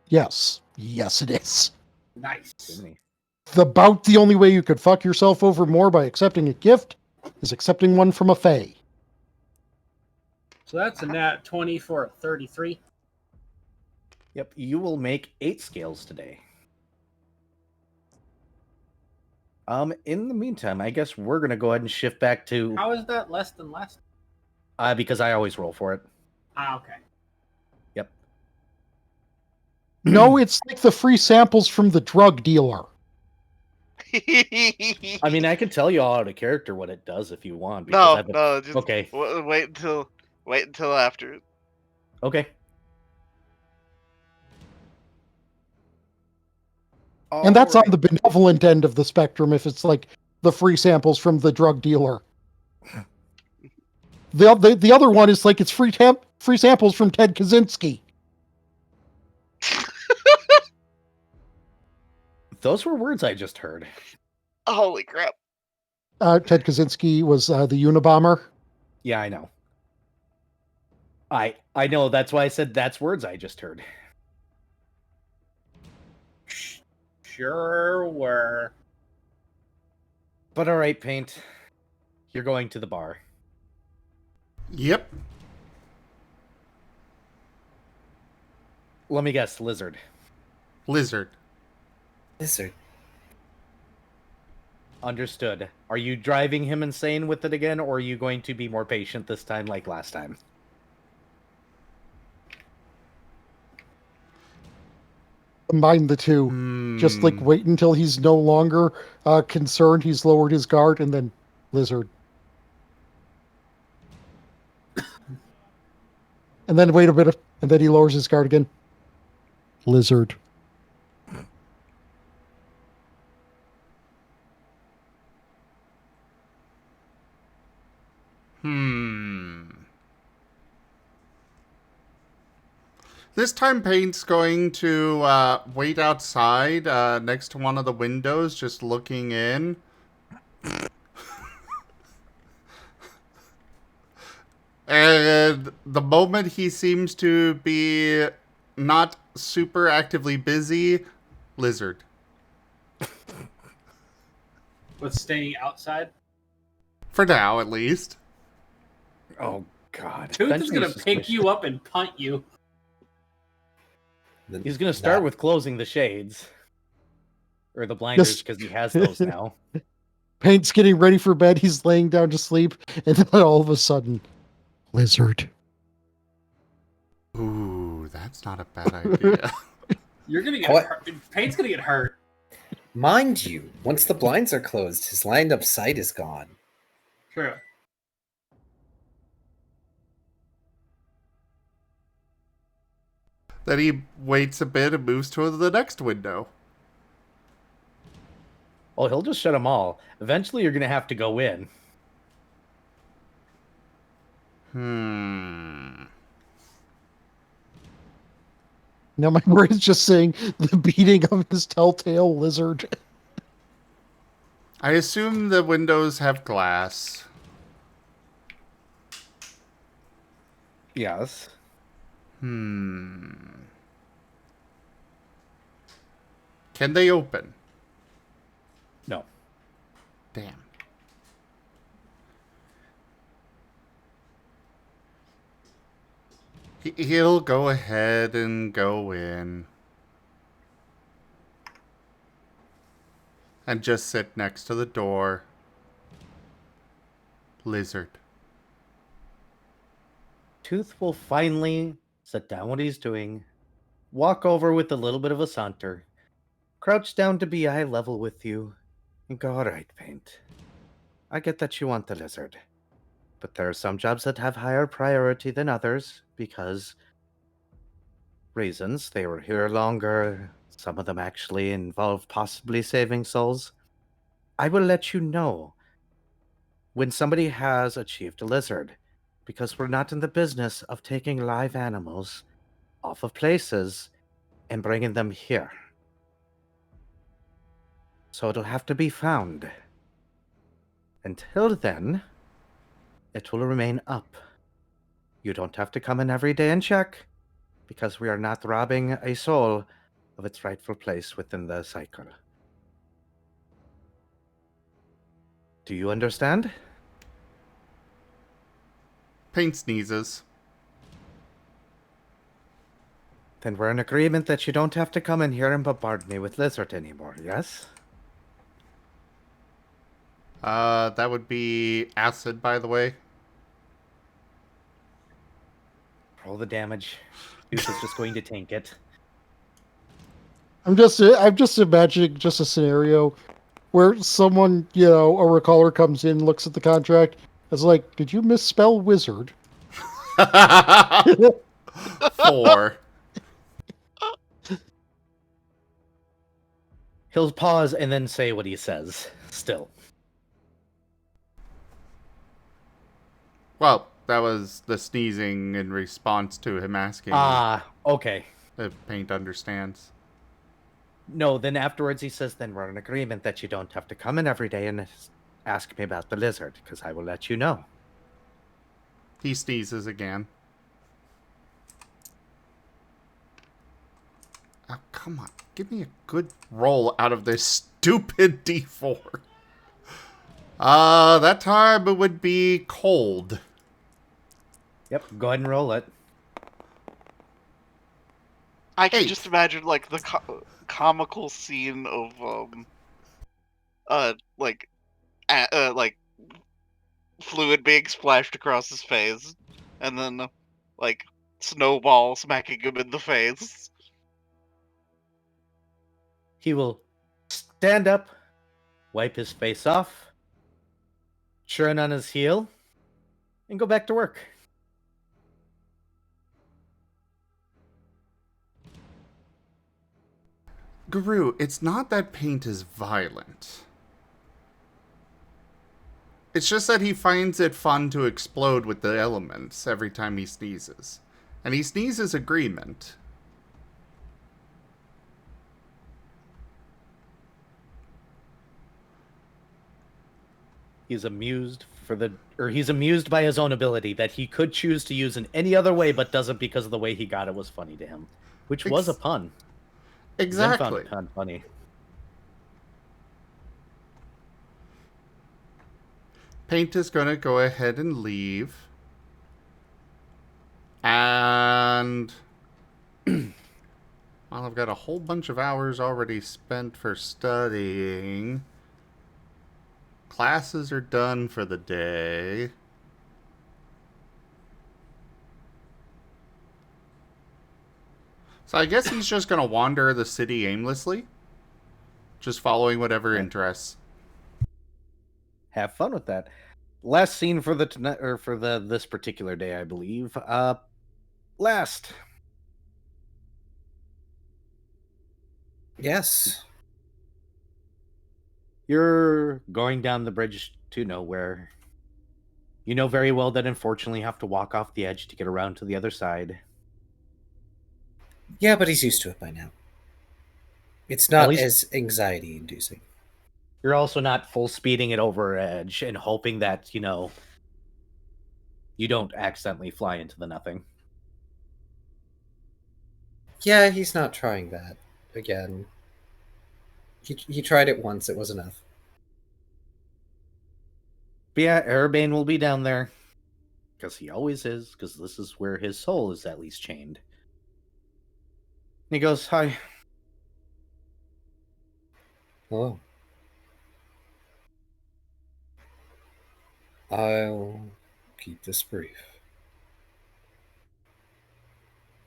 Yes. Yes, it is. Nice. About the only way you could fuck yourself over more by accepting a gift is accepting one from a fae. So that's a nat 20 for a 33. Yep, you will make 8 scales today. In the meantime, I guess we're gonna go ahead and shift back to How is that less than last? because I always roll for it. Ah, okay. Yep. No, it's like the free samples from the drug dealer. I mean, I can tell you all out of character what it does if you want. no, I've been... no, just Okay. wait until after. Okay. And that's Alright. on the benevolent end of the spectrum if it's like the free samples from the drug dealer. The other one is like it's free samples from Ted Kaczynski. Those were words I just heard. Holy crap! Ted Kaczynski was the Unabomber. Yeah, I know. I know. That's why I said that's words I just heard. Sure were. But all right, Paint. You're going to the bar. Yep. Let me guess, lizard. Lizard. Lizard. Understood. Are you driving him insane with it again, or are you going to be more patient this time like last time? Combine the two. Just like wait until he's no longer concerned, he's lowered his guard, and then lizard. And then wait a bit, and then he lowers his guard again. Lizard. This time Paint's going to wait outside next to one of the windows, just looking in. And the moment he seems to be not super actively busy, lizard. With staying outside? For now, at least. Oh, God. Tooth is going to pick you up and punt you. He's going to start with closing the shades. Or the blinders, because he has those now. Paint's getting ready for bed. He's laying down to sleep. And then all of a sudden, lizard. Ooh, that's not a bad idea. You're going to get hurt. Paint's going to get hurt. Mind you, once the blinds are closed, his lined-up sight is gone. True. Then he waits a bit and moves to the next window. Oh, he'll just shut them all. Eventually, you're going to have to go in. Now my word is just saying the beating of his telltale lizard. I assume the windows have glass. Yes. Can they open? No. Damn. He'll go ahead and go in. And just sit next to the door. Lizard. Tooth will finally set down what he's doing, walk over with a little bit of a saunter, crouch down to be eye level with you and go, all right, Paint. I get that you want the lizard, but there are some jobs that have higher priority than others because reasons. They were here longer. Some of them actually involve possibly saving souls. I will let you know when somebody has achieved a lizard, because we're not in the business of taking live animals off of places and bringing them here. So it'll have to be found. Until then, it will remain up. You don't have to come in every day and check, because we are not robbing a soul of its rightful place within the cycle. Do you understand? Paint sneezes. Then we're in agreement that you don't have to come in here and bombard me with lizard anymore, yes? That would be acid, by the way. Roll the damage. Youth is just going to tank it. I'm just imagining just a scenario where someone, a recaller comes in, looks at the contract, is like, "Did you misspell wizard?" 4. He'll pause and then say what he says, still. Well, that was the sneezing in response to him asking Okay. if Paint understands. No, then afterwards he says, then we're in agreement that you don't have to come in every day and ask me about the lizard, because I will let you know. He sneezes again. Oh, come on. Give me a good roll out of this stupid D4. That time it would be cold. Yep, go ahead and roll it. I can 8. just imagine like the comical scene of like fluid being splashed across his face, and then like snowball smacking him in the face. He will stand up, wipe his face off, churn on his heel, and go back to work. Guru, it's not that Paint is violent. It's just that he finds it fun to explode with the elements every time he sneezes. And he sneezes agreement. He's amused he's amused by his own ability that he could choose to use in any other way, but doesn't because of the way he got it was funny to him, which was a pun. Exactly. Zen found pun funny. Paint is going to go ahead and leave. And well, I've got a whole bunch of hours already spent for studying. Classes are done for the day. So I guess he's just going to wander the city aimlessly. Just following whatever interests. Have fun with that. Last scene for the tonight or for this particular day, I believe. Last. Yes. You're going down the bridge to nowhere. You know very well that unfortunately you have to walk off the edge to get around to the other side. Yeah, but he's used to it by now. It's not as anxiety-inducing. You're also not full speeding it over edge and hoping that, you don't accidentally fly into the nothing. Yeah, he's not trying that again. He tried it once, it was enough. But yeah, Erebane will be down there. Because he always is, because this is where his soul is at least chained. And he goes, hi. Hello. I'll keep this brief.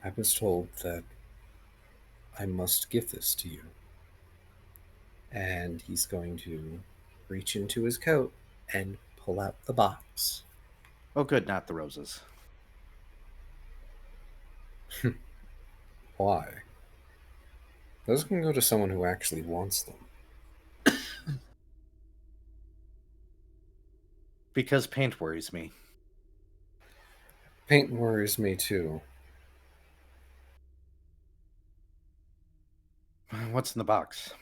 I was told that I must give this to you. And he's going to reach into his coat and pull out the box. Oh, good, not the roses. Why? Those can go to someone who actually wants them. Because paint worries me. Paint worries me too. What's in the box?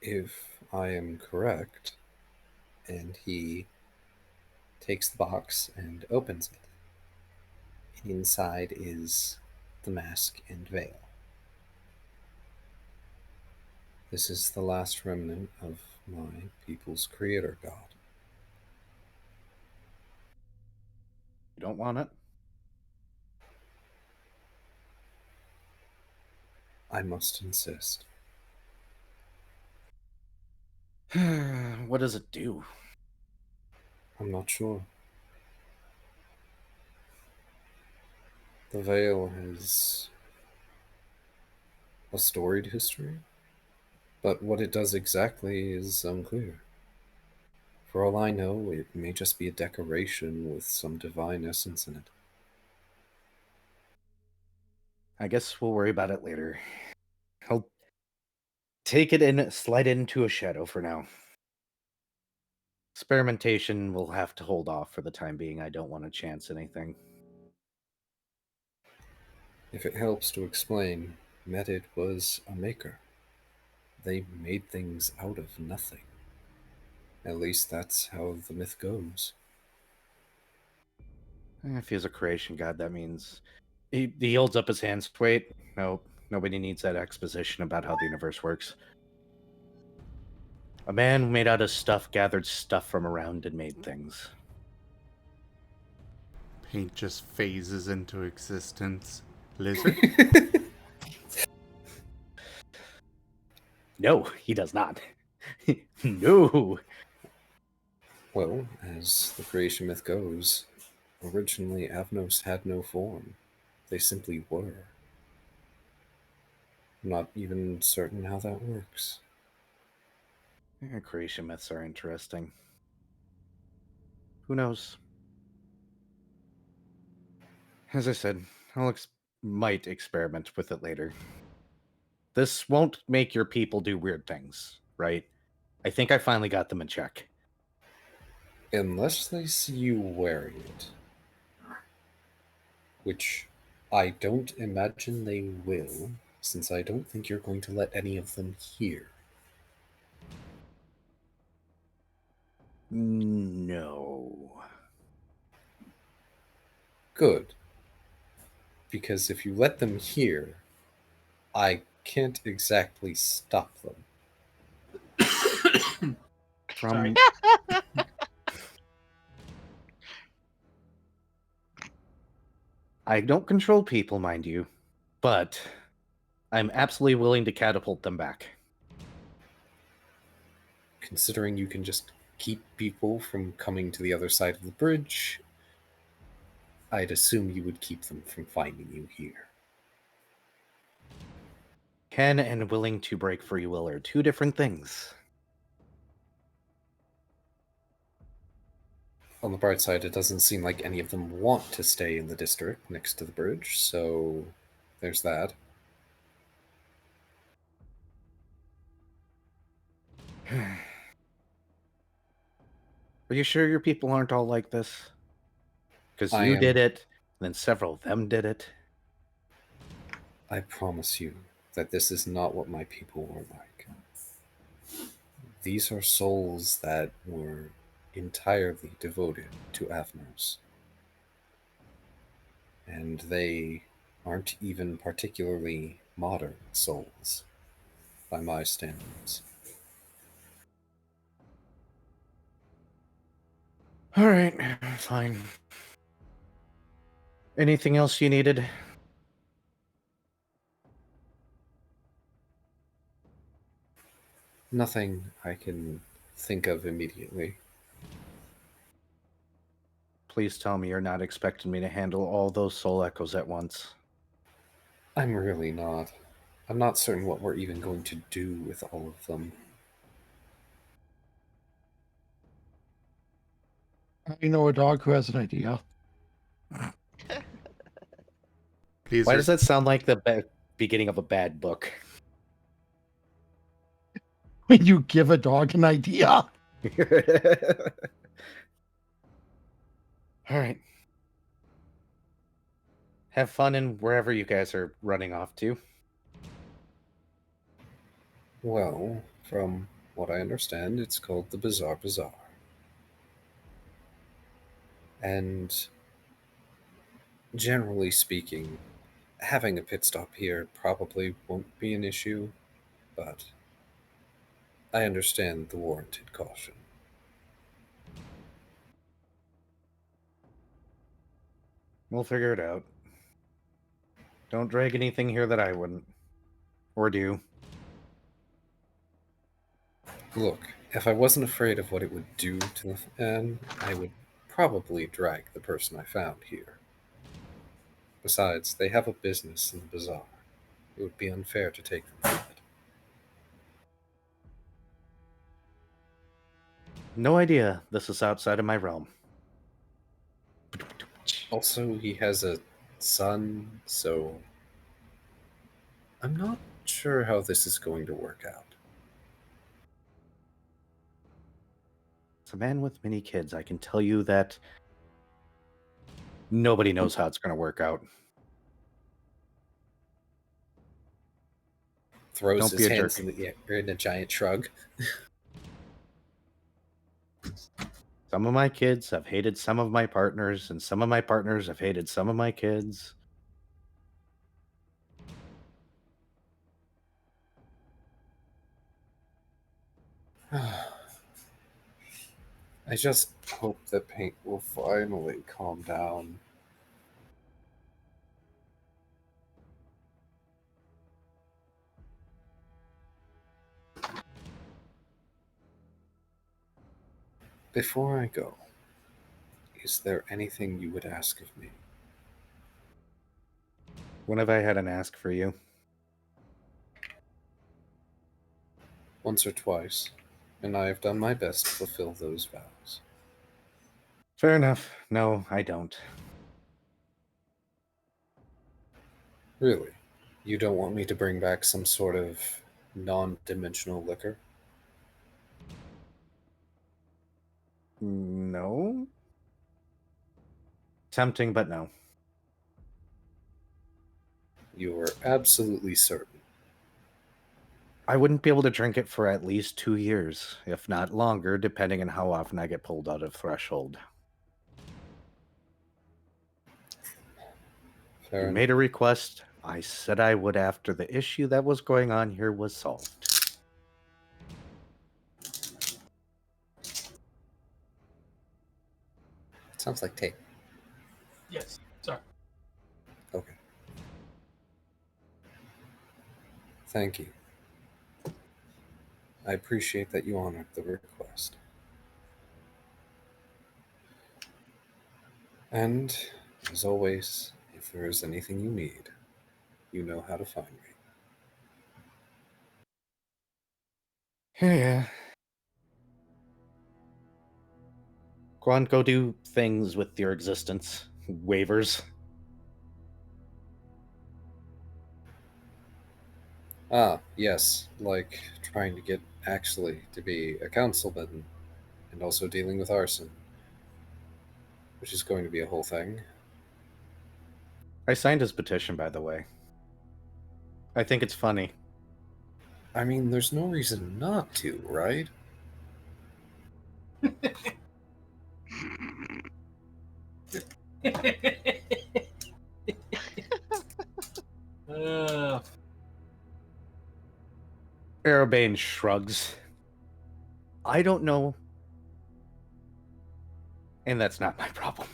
If I am correct, and he takes the box and opens it, inside is the mask and veil. This is the last remnant of my people's creator god. You don't want it? I must insist. What does it do? I'm not sure. The veil has a storied history, but what it does exactly is unclear. For all I know, it may just be a decoration with some divine essence in it. I guess we'll worry about it later. I'll take it and slide it into a shadow for now. Experimentation will have to hold off for the time being. I don't want to chance anything. If it helps to explain, Medit was a maker. They made things out of nothing. At least that's how the myth goes. If he's a creation god, that means he holds up his hands. Wait, no, nobody needs that exposition about how the universe works. A man made out of stuff gathered stuff from around and made things. Paint just phases into existence. Lizard? No, he does not. No. Well, as the creation myth goes, originally Avnos had no form. They simply were. I'm not even certain how that works. Creation myths are interesting. Who knows? As I said, might experiment with it later. This won't make your people do weird things, right? I think I finally got them in check. Unless they see you wearing it. Which I don't imagine they will, since I don't think you're going to let any of them hear. No. Good. Because if you let them hear, I can't exactly stop them. From I don't control people, mind you, but I'm absolutely willing to catapult them back. Considering you can just keep people from coming to the other side of the bridge, I'd assume you would keep them from finding you here. Can and willing to break free will are two different things. On the bright side, it doesn't seem like any of them want to stay in the district next to the bridge, so there's that. Are you sure your people aren't all like this? Because I you am. did it, and then several of them did it. I promise you that this is not what my people were like. These are souls that were entirely devoted to Avnos. And they aren't even particularly modern souls, by my standards. All right, fine. Anything else you needed? Nothing I can think of immediately. Please tell me you're not expecting me to handle all those soul echoes at once. I'm really not. I'm not certain what we're even going to do with all of them. I know a dog who has an idea. These Why are does that sound like the beginning of a bad book? When you give a dog an idea. All right. Have fun in wherever you guys are running off to. Well, from what I understand, it's called the Bizarre Bazaar. And generally speaking, having a pit stop here probably won't be an issue, but I understand the warranted caution. We'll figure it out. Don't drag anything here that I wouldn't. Or do. Look, if I wasn't afraid of what it would do to the fan, I would probably drag the person I found here. Besides, they have a business in the bazaar. It would be unfair to take them from it. No idea. This is outside of my realm. Also, he has a son, so I'm not sure how this is going to work out. It's a man with many kids. I can tell you that nobody knows how it's going to work out. Throws Don't be his a hands jerk. in the air in a giant shrug. Some of my kids have hated some of my partners, and some of my partners have hated some of my kids. I just hope that paint will finally calm down. Before I go, is there anything you would ask of me? When have I had an ask for you? Once or twice, and I have done my best to fulfill those vows. Fair enough. No, I don't. Really? You don't want me to bring back some sort of non-dimensional liquor? No? Tempting, but no. You are absolutely certain. I wouldn't be able to drink it for at least 2 years, if not longer, depending on how often I get pulled out of threshold. Fair You enough. made a request. I said I would after the issue that was going on here was solved. Sounds like tape. Yes. Sorry. Okay. Thank you. I appreciate that you honored the request. And, as always, if there is anything you need, you know how to find me. Yeah. Go on, go do things with your existence. Waivers. Ah, yes, like trying to get actually to be a councilman and also dealing with arson, which is going to be a whole thing. I signed his petition, by the way. I think it's funny. I mean, there's no reason not to, right? uh, Arabane shrugs. I don't know. And that's not my problem.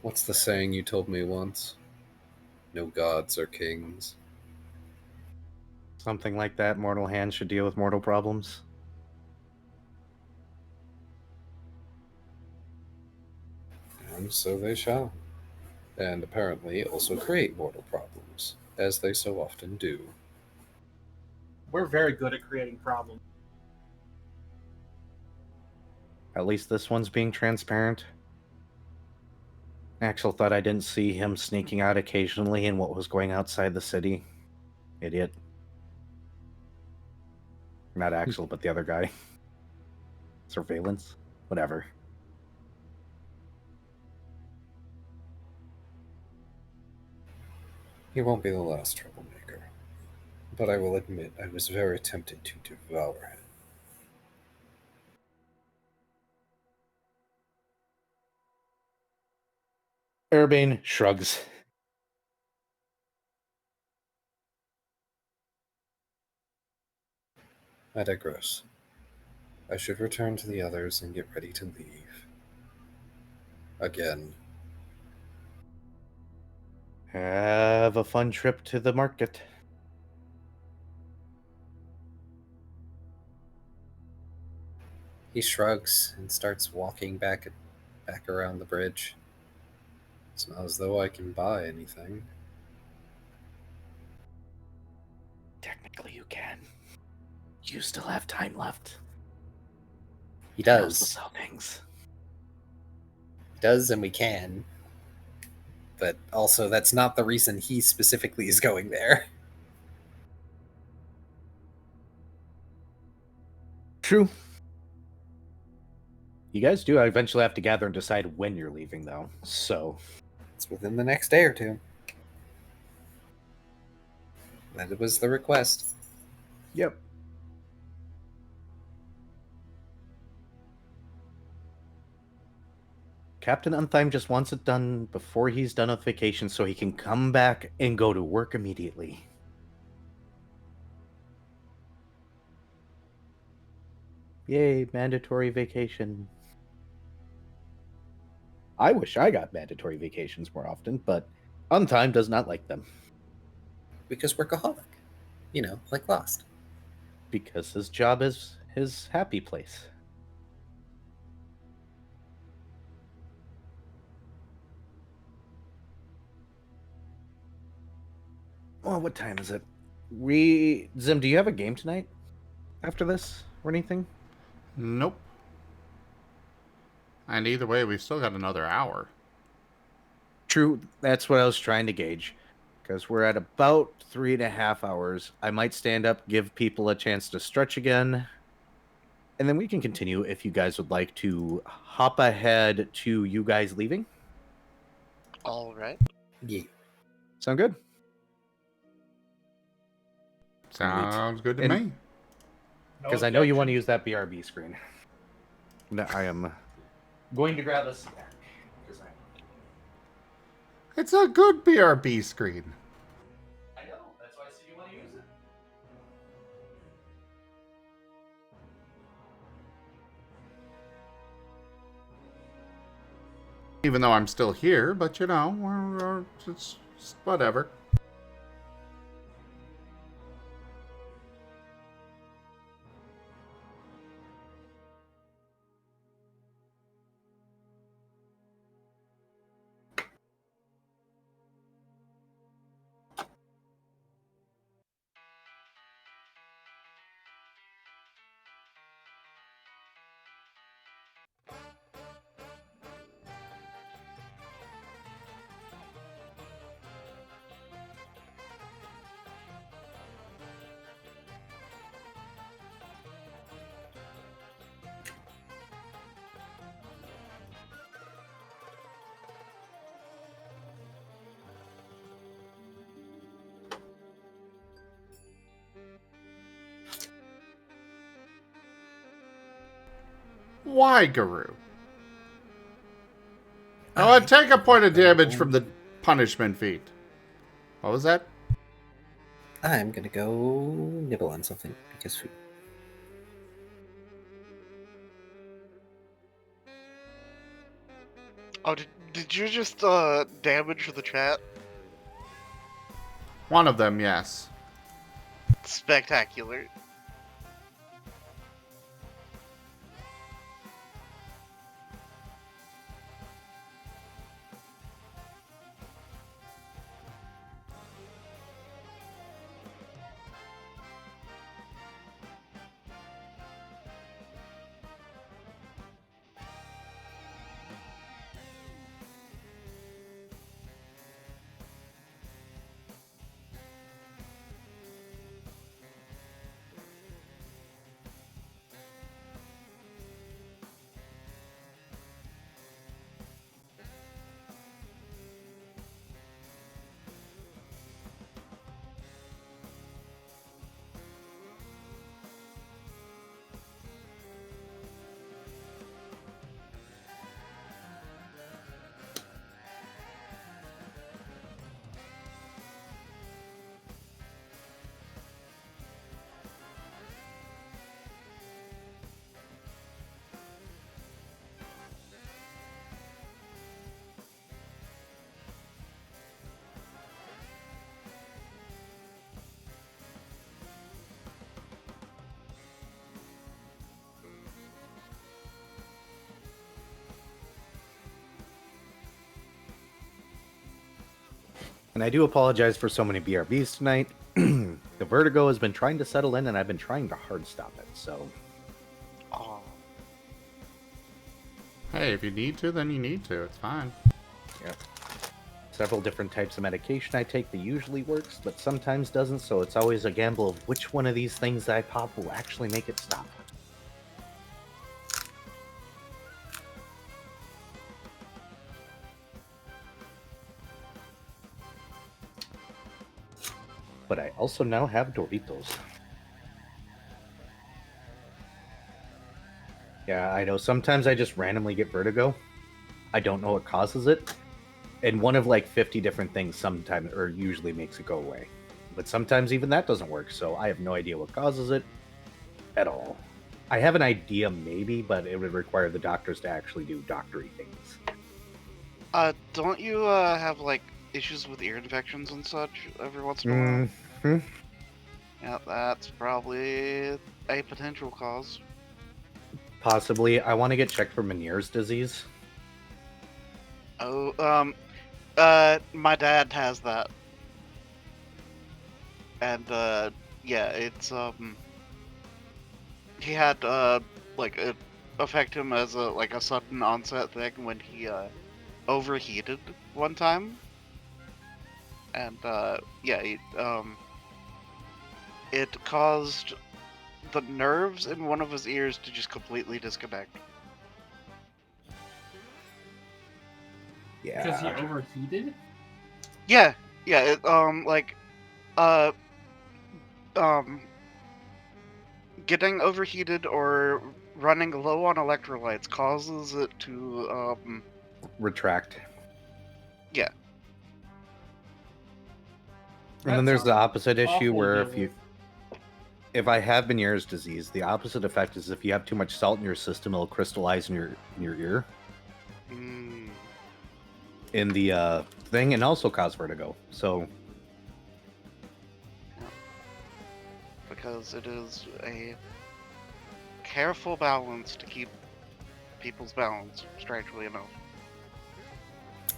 What's the saying you told me once? No gods or kings. Something like that. Mortal hands should deal with mortal problems. And so they shall. And apparently also create mortal problems, as they so often do. We're very good at creating problems. At least this one's being transparent. Axel thought I didn't see him sneaking out occasionally in what was going outside the city. Idiot. Not Axel, but the other guy. Surveillance? Whatever. He won't be the last troublemaker, but I will admit I was very tempted to devour him. Urbane shrugs. I digress. I should return to the others and get ready to leave. Again. Have a fun trip to the market. He shrugs and starts walking back around the bridge. It's not as though I can buy anything. Technically, you can. You still have time left. He You can also does. sell things. He does, and we can. But also, that's not the reason he specifically is going there. True. You guys do eventually have to gather and decide when you're leaving, though. So, It's within the next day or two. That was the request. yep. Captain Unthime just wants it done before he's done with vacation so he can come back and go to work immediately. Yay, mandatory vacation. I wish I got mandatory vacations more often, but Untime does not like them Because workaholic. You know, like Lost. because his job is his happy place. Well, what time is it? Zim, do you have a game tonight after this or anything? Nope. And either way, we've still got another hour. True, that's what I was trying to gauge. Because we're at about 3.5 hours. I might stand up, give people a chance to stretch again. And then we can continue if you guys would like to hop ahead to you guys leaving. All right. Yeah. Sound good? Sounds good to And- me. Because I know you want to use that BRB screen. No, I am going to grab a snack. It's a good BRB screen. I know, that's why I said you want to use it. Even though I'm still here, but you know, it's whatever. Why, Guru? Oh, take a point of damage from the punishment feat. What was that? I'm gonna go nibble on something because food. Oh, did you just damage the chat? One of them, yes. Spectacular. And I do apologize for so many BRBs tonight. The vertigo has been trying to settle in, and I've been trying to hard stop it, so... Oh. Hey, if you need to, then you need to. It's fine. Yep. Several different types of medication I take that usually works, but sometimes doesn't, so it's always a gamble of which one of these things that I pop will actually make it stop. But I also now have Doritos. Yeah, I know. Sometimes I just randomly get vertigo. I don't know what causes it. And one of like 50 different things sometimes or usually makes it go away. But sometimes even that doesn't work, so I have no idea what causes it at all. I have an idea maybe, but it would require the doctors to actually do doctory things. Don't you have like issues with ear infections and such every once in a while? Mm-hmm. Yeah, that's probably a potential cause. Possibly. I want to get checked for Meniere's disease. Oh, my dad has that. And, yeah, it's, he had, like, it affect him as a sudden onset thing when he, overheated one time. And, yeah, it caused the nerves in one of his ears to just completely disconnect. Yeah. Because he overheated? Yeah, yeah, uh, getting overheated or running low on electrolytes causes it to, Retract. yeah. And then there's the opposite issue awful where to deal if I have Meniere's disease, the opposite effect is if you have too much salt in your system, it'll crystallize in your ear Mm. in the thing and also cause vertigo. So Because it is a careful balance to keep people's balance, strangely enough.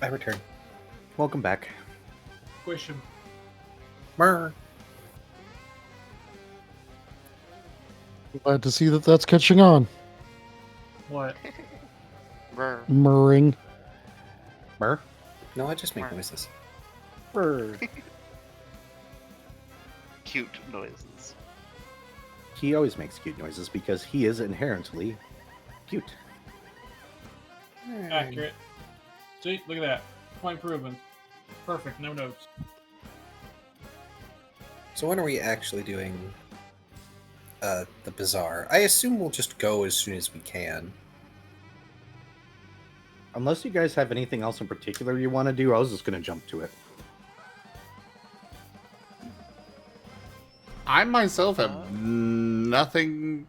I return. welcome back. Question. Myrrh. Glad to see that that's catching on. What? Brr. Murring. Mer? No, I just make Myrrh. noises. Cute noises. He always makes cute noises because he is inherently cute. Accurate. See, look at that. Point proven. Perfect, no notes. So when are we actually doing the bazaar? I assume we'll just go as soon as we can. Unless you guys have anything else in particular you want to do, I was just going to jump to it. I myself have nothing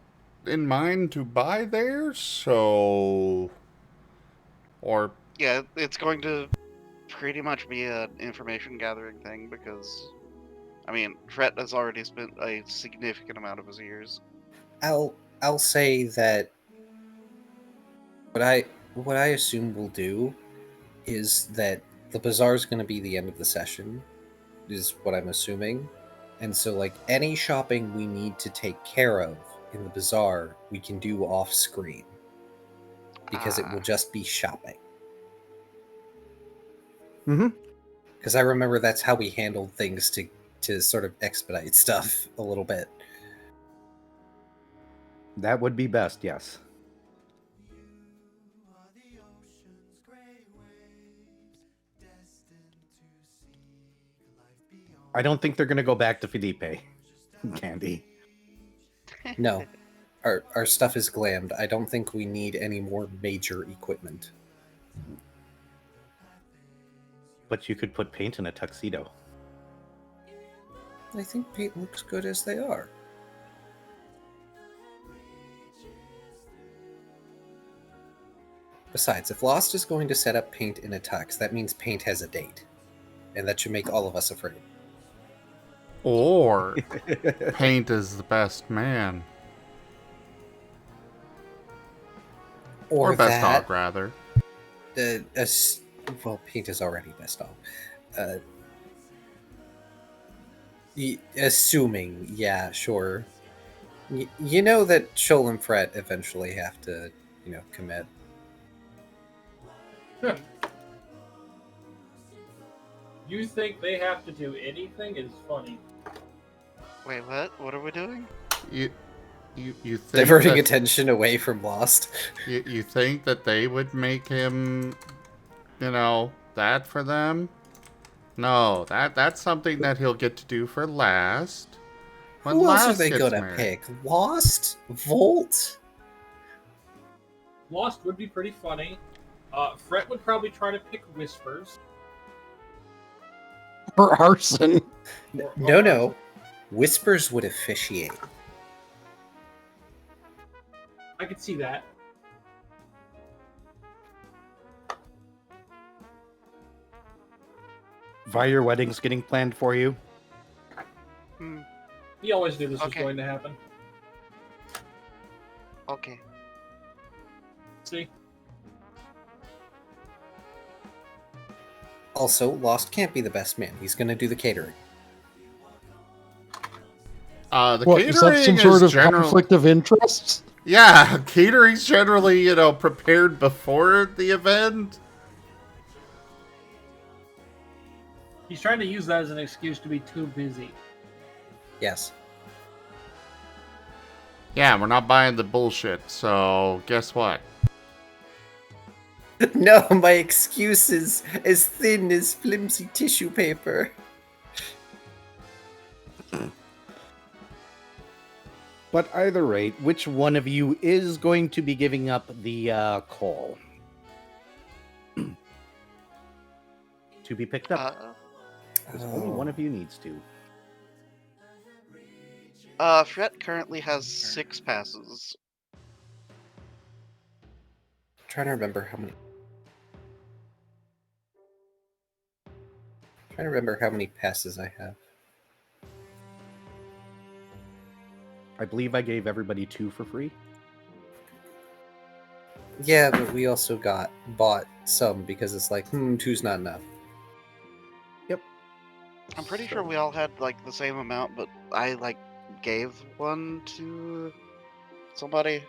in mind to buy there, so... Or... Yeah, it's going to pretty much be an information gathering thing because, I mean, Fret has already spent a significant amount of his years. I'll say that what I assume we'll do is that the bazaar is going to be the end of the session, is what I'm assuming. And so, like, any shopping we need to take care of in the bazaar, we can do off screen. Because it will just be shopping. Mm-hmm. Because I remember that's how we handled things to sort of expedite stuff a little bit. That would be best, yes. I don't think they're going to go back to Felipe. Candy. No. Our stuff is glammed. I don't think we need any more major equipment. But you could put paint in a tuxedo. I think paint looks good as they are. Besides, if Lost is going to set up paint in a tux, that means paint has a date. And that should make all of us afraid. Or... Paint is the best man. Or best dog, rather. Well, paint is already best dog. Assuming, yeah, sure. You know that Shoal and Fret eventually have to, commit. You think they have to do anything is funny. Wait, what? What are we doing? You think Diverting that, attention away from Lost. you think that they would make him, that for them? No, that's something that he'll get to do for last. When Who else are Last they gets gonna married. pick? Lost? Volt? Lost would be pretty funny. Fret would probably try to pick Whispers. Or arson. No. Whispers would officiate. I could see that. Vi, your wedding's getting planned for you. Hmm. He always knew this was Okay. going to happen. Okay. See? Also, Lost can't be the best man. He's gonna do the catering. The What, catering is that some sort of generally, conflict of interests? yeah, catering's generally, prepared before the event. He's trying to use that as an excuse to be too busy. Yes. Yeah, we're not buying the bullshit, so guess what? No, my excuse is as thin as flimsy tissue paper. But either rate, which one of you is going to be giving up the call? To be picked up. Because only one of you needs to. Fret currently has 6 passes. I'm trying to remember how many. Trying to remember how many passes I have. I believe I gave everybody 2 for free. Yeah, but we also bought some because it's like, 2's not enough. I'm pretty sure we all had like the same amount, but I gave one to somebody.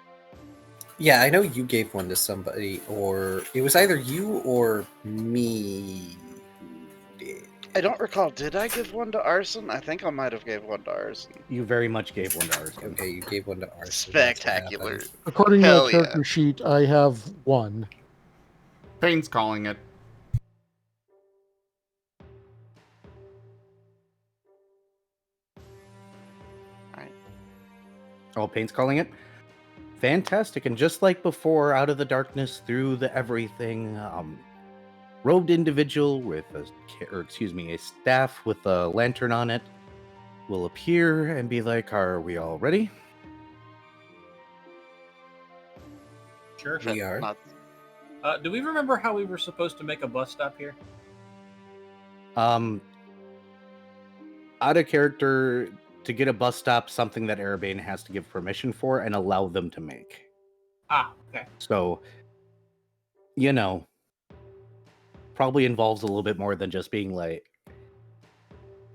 Yeah, I know you gave one to somebody, or it was either you or me who did. I don't recall. Did I give one to Arson? I think I might have gave one to Arson. You very much gave one to ours. Okay, you gave one to ours. Spectacular. According to Hell the character sheet, I have 1. Payne's calling it. Oh, Payne's calling it? Fantastic. And just like before, out of the darkness, through the everything, robed individual with a staff with a lantern on it will appear and be like, "Are we all ready?" Sure. We are. Not- Do we remember how we were supposed to make a bus stop here? Out of character, to get a bus stop, something that Erebane has to give permission for and allow them to make. Ah, okay. So, probably involves a little bit more than just being like,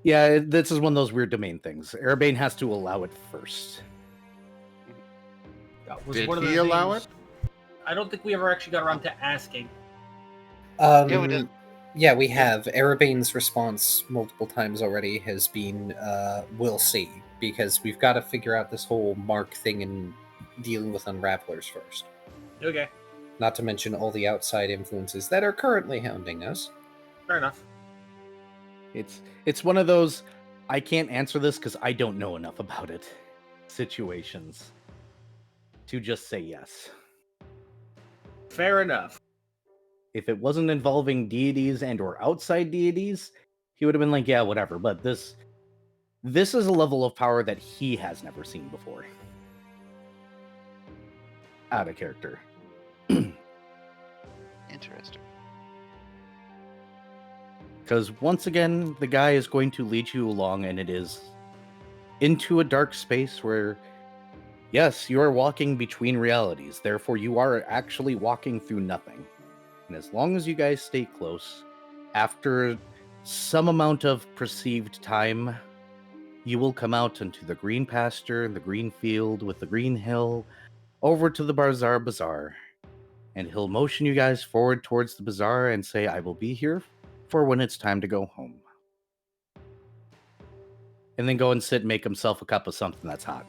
yeah, this is one of those weird domain things. Erebane has to allow it first. That was Did one of the he allow things- I don't think we ever actually got around to asking. Yeah, we did. Yeah, we have. Erebane's response multiple times already has been, we'll see, because we've got to figure out this whole mark thing and dealing with Unravelers first. Okay, Not to mention all the outside influences that are currently hounding us. fair enough. It's one of those I can't answer this because I don't know enough about it situations to just say yes. Fair enough. If it wasn't involving deities and or outside deities, he would have been like, yeah, whatever. But this is a level of power that he has never seen before. Out of character. Interesting. Because once again, the guy is going to lead you along, and it is into a dark space where, yes, you are walking between realities. Therefore, you are actually walking through nothing. And as long as you guys stay close, after some amount of perceived time, you will come out into the green pasture, the green field with the green hill, over to the bazaar. And he'll motion you guys forward towards the bazaar and say, I will be here for when it's time to go home. And then go and sit and make himself a cup of something that's hot.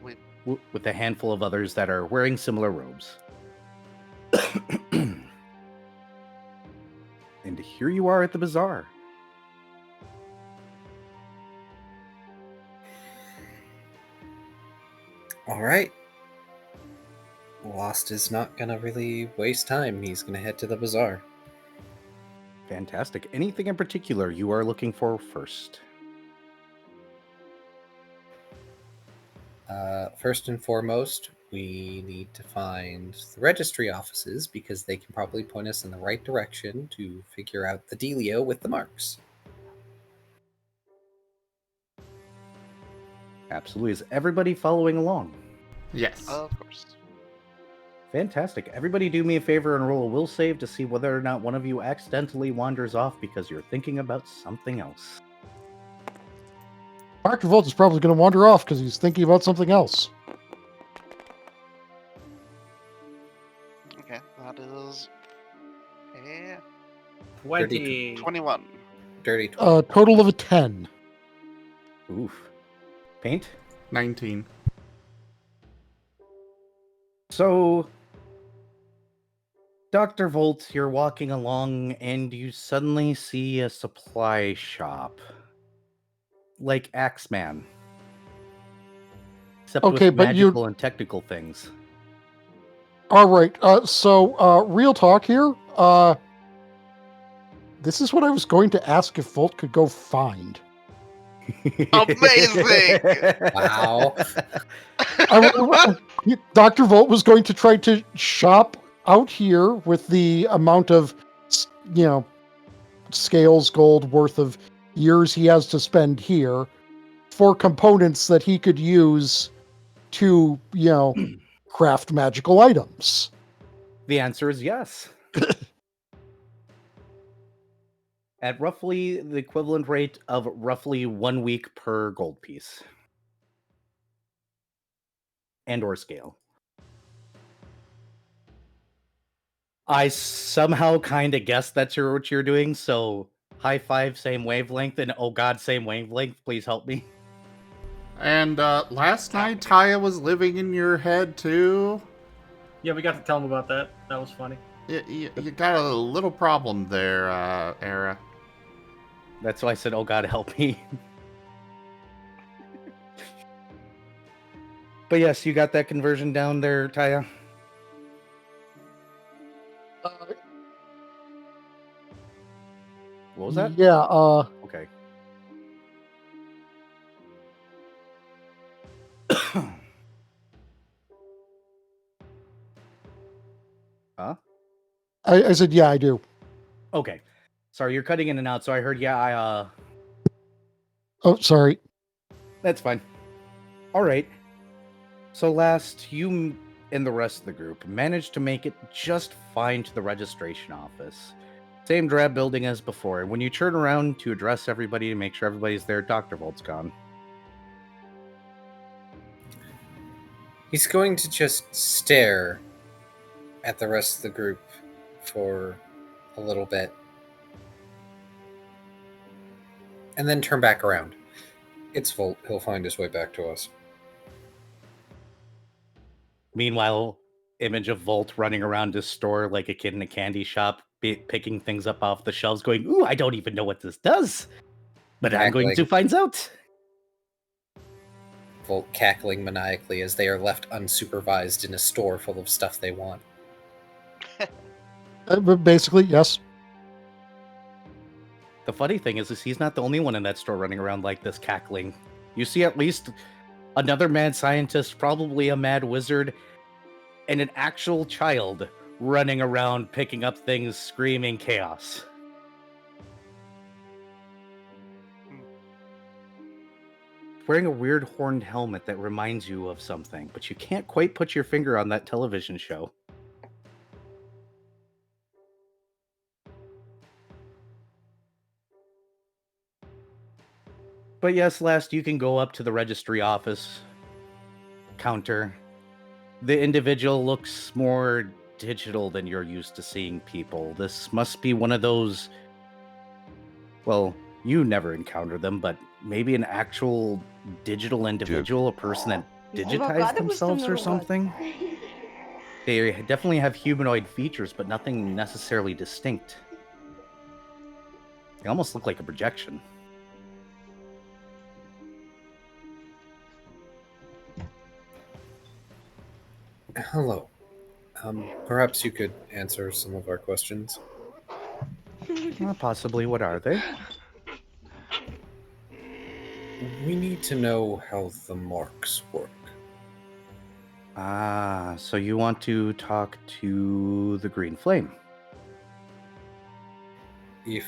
Wait. With a handful of others that are wearing similar robes. And here you are at the bazaar. All right. Lost is not gonna really waste time. He's gonna head to the bazaar. Fantastic. Anything in particular you are looking for first? First and foremost, we need to find the registry offices because they can probably point us in the right direction to figure out the dealio with the marks. Absolutely. Is everybody following along? Yes. Of course. Fantastic. Everybody do me a favor and roll a will save to see whether or not one of you accidentally wanders off because you're thinking about something else. Dr. Volt is probably going to wander off because he's thinking about something else. Okay, that is a 20. 21. Dirty 20. Total of a 10. Oof. Paint? 19. So, Dr. Volt, you're walking along and you suddenly see a supply shop. Like Axeman. Except Okay, with but you- magical and technical things. All right. So, real talk here. This is what I was going to ask if Volt could go find. Amazing! Wow. Dr. Volt was going to try to shop out here with the amount of, scales gold worth of years he has to spend here for components that he could use to, craft magical items. The answer is yes. At roughly the equivalent rate of roughly 1 week per gold piece. And or scale. I somehow kind of guessed that's what you're doing, so high five, same wavelength, and oh god, same wavelength, please help me. And last night, Taya was living in your head too. Yeah, we got to tell him about that. That was funny. You got a little problem there, Era. That's why I said, oh god, help me. But yes, you got that conversion down there, Taya? What was that? Yeah, Okay. Huh? I said, yeah, I do. Okay. Sorry, you're cutting in and out, so I heard, yeah, Oh, sorry. That's fine. All right. So last, you and the rest of the group managed to make it just fine to the registration office. Same drab building as before. And when you turn around to address everybody to make sure everybody's there, Dr. Volt's gone. He's going to just stare at the rest of the group for a little bit. And then turn back around. It's Volt. He'll find his way back to us. Meanwhile, image of Volt running around his store like a kid in a candy shop, picking things up off the shelves, going, ooh, I don't even know what this does. But I'm going to find out. Volt cackling maniacally as they are left unsupervised in a store full of stuff they want. But basically, yes. The funny thing is he's not the only one in that store running around like this, cackling. You see at least another mad scientist, probably a mad wizard, and an actual child running around picking up things, screaming chaos. Wearing a weird horned helmet that reminds you of something, but you can't quite put your finger on that television show. But yes, last you can go up to the registry office counter. The individual looks more digital than you're used to seeing people. This must be one of those. Well, you never encounter them, but maybe an actual digital individual, a person that digitized themselves or something. They definitely have humanoid features, but nothing necessarily distinct. They almost look like a projection. Hello. Perhaps you could answer some of our questions. Possibly. What are they? We need to know how the marks work. Ah, so you want to talk to the Green Flame? If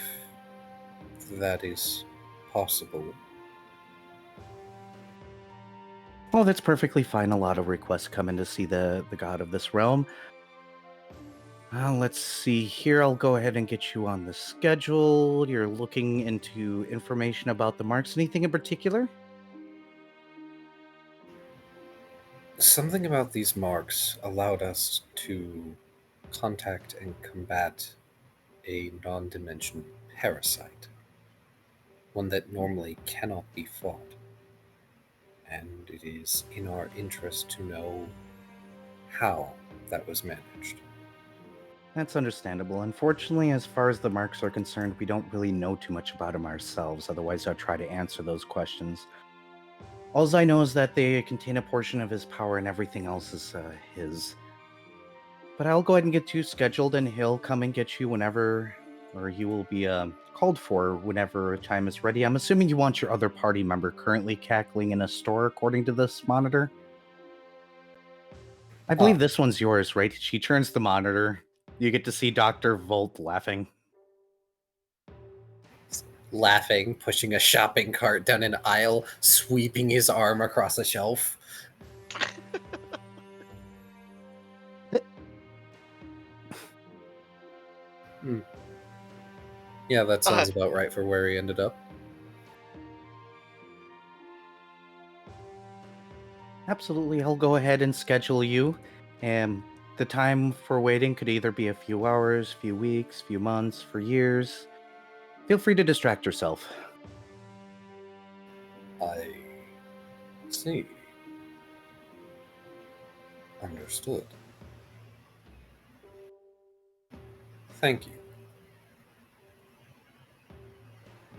that is possible. Oh, that's perfectly fine. A lot of requests come in to see the god of this realm. Let's see here. I'll go ahead and get you on the schedule. You're looking into information about the marks. Anything in particular? Something about these marks allowed us to contact and combat a non-dimension parasite. One that normally cannot be fought. And it is in our interest to know how that was managed. That's understandable. Unfortunately, as far as the marks are concerned, we don't really know too much about them ourselves. Otherwise, I'll try to answer those questions. All I know is that they contain a portion of his power and everything else is his. But I'll go ahead and get you scheduled, and he'll come and get you whenever, or you will be called for whenever a time is ready. I'm assuming you want your other party member currently cackling in a store, according to this monitor. I believe this one's yours, right? She turns the monitor. You get to see Dr. Volt laughing. Laughing, pushing a shopping cart down an aisle, sweeping his arm across a shelf. Yeah, that sounds about right for where he ended up. Absolutely, I'll go ahead and schedule you. And the time for waiting could either be a few hours, few weeks, few months, for years. Feel free to distract yourself. I see. Understood. Thank you.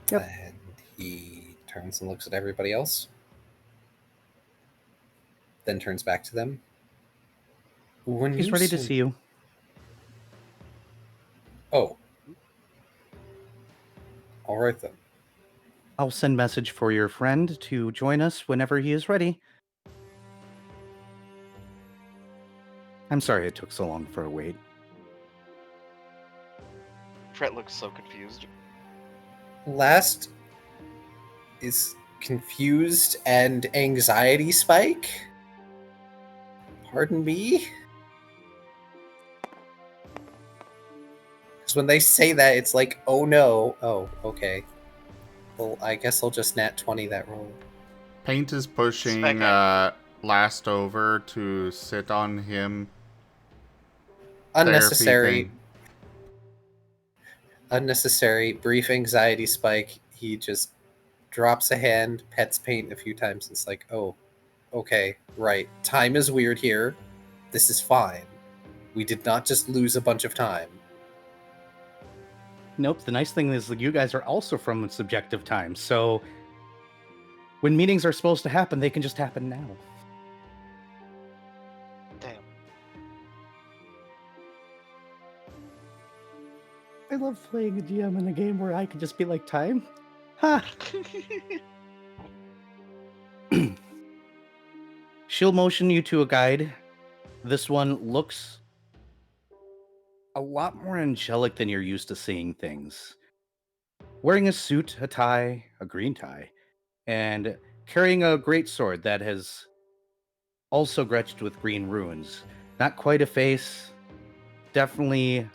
Yep. And he turns and looks at everybody else. Then turns back to them. He's ready to see you. Oh. All right then. I'll send message for your friend to join us whenever he is ready. I'm sorry it took so long for a wait. Fret looks so confused. Last is confused and anxiety spike. Pardon me? Because when they say that, it's like, oh no. Oh, okay. Well, I guess I'll just nat 20 that roll. Paint is pushing Last over to sit on him. Unnecessary. Unnecessary. Brief anxiety spike. He just drops a hand, pets Paint a few times. It's like, oh, okay, right. Time is weird here. This is fine. We did not just lose a bunch of time. Nope, the nice thing is that you guys are also from subjective time, so when meetings are supposed to happen, they can just happen now. Damn. I love playing a GM in a game where I can just be like, time? Ha! She'll motion you to a guide. This one looks a lot more angelic than you're used to seeing things. Wearing a suit, a tie, a green tie, and carrying a great sword that has also gretched with green runes. Not quite a face, definitely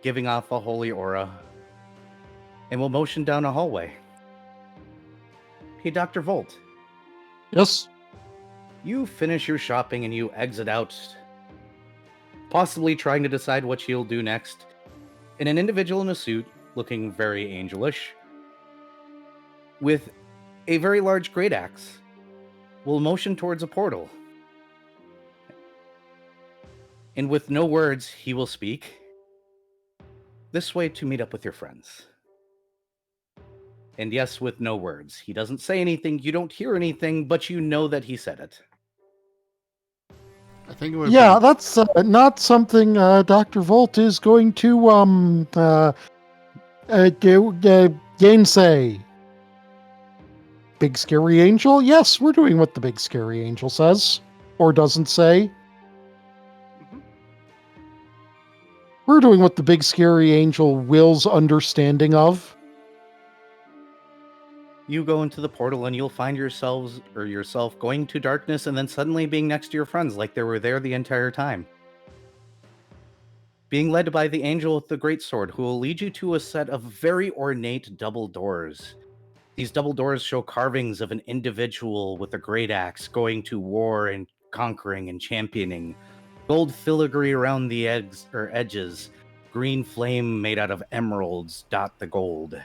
giving off a holy aura. And we'll motion down a hallway. Hey, Dr. Volt. Yes. You finish your shopping and you exit out, possibly trying to decide what you'll do next. And an individual in a suit, looking very angelish, with a very large great axe, will motion towards a portal. And with no words, he will speak. This way to meet up with your friends. And yes, with no words. He doesn't say anything, you don't hear anything, but you know that he said it. I think it would Yeah, be... that's not something Dr. Volt is going to gainsay. Big Scary Angel? Yes, we're doing what the Big Scary Angel says. Or doesn't say. We're doing what the Big Scary Angel wills understanding of. You go into the portal and you'll find yourself going to darkness and then suddenly being next to your friends like they were there the entire time. Being led by the angel with the great sword, who will lead you to a set of very ornate double doors. These double doors show carvings of an individual with a great axe going to war and conquering and championing. Gold filigree around the edges. Green flame made out of emeralds dot the gold.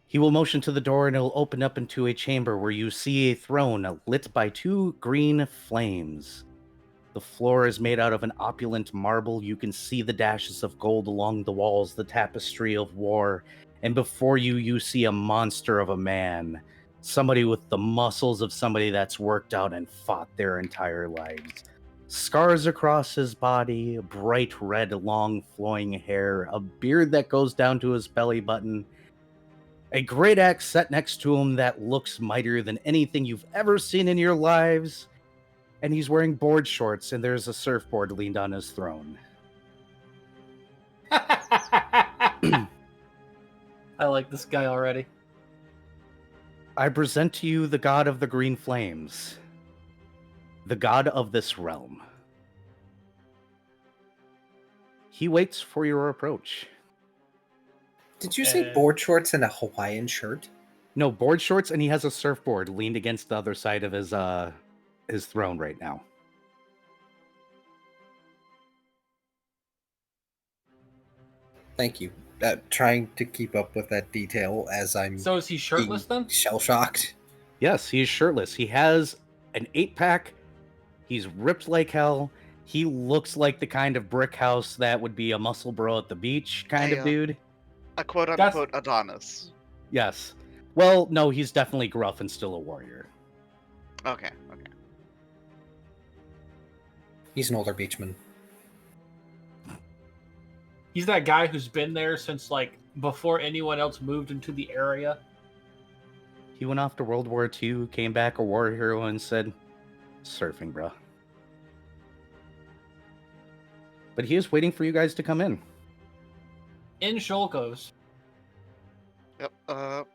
He will motion to the door and it will open up into a chamber where you see a throne lit by 2 green flames. The floor is made out of an opulent marble. You can see the dashes of gold along the walls, the tapestry of war. And before you, you see a monster of a man. Somebody with the muscles of somebody that's worked out and fought their entire lives. Scars across his body, bright red, long, flowing hair, a beard that goes down to his belly button. A great axe set next to him that looks mightier than anything you've ever seen in your lives. And he's wearing board shorts, and there's a surfboard leaned on his throne. I like this guy already. I present to you the god of the green flames, the god of this realm. He waits for your approach. Did you say board shorts and a Hawaiian shirt? No, board shorts, and he has a surfboard leaned against the other side of his throne right now. Thank you. Trying to keep up with that detail as I'm So is he shirtless then? shell-shocked. Yes, he's shirtless. He has an 8-pack. He's ripped like hell. He looks like the kind of brick house that would be a muscle bro at the beach kind of dude. A quote-unquote Adonis. Yes. Well, no, he's definitely gruff and still a warrior. Okay. He's an older beachman. He's that guy who's been there since, like, before anyone else moved into the area. He went off to World War II, came back a war hero, and said, surfing, bro. But he is waiting for you guys to come in. In Shoal goes. Yep.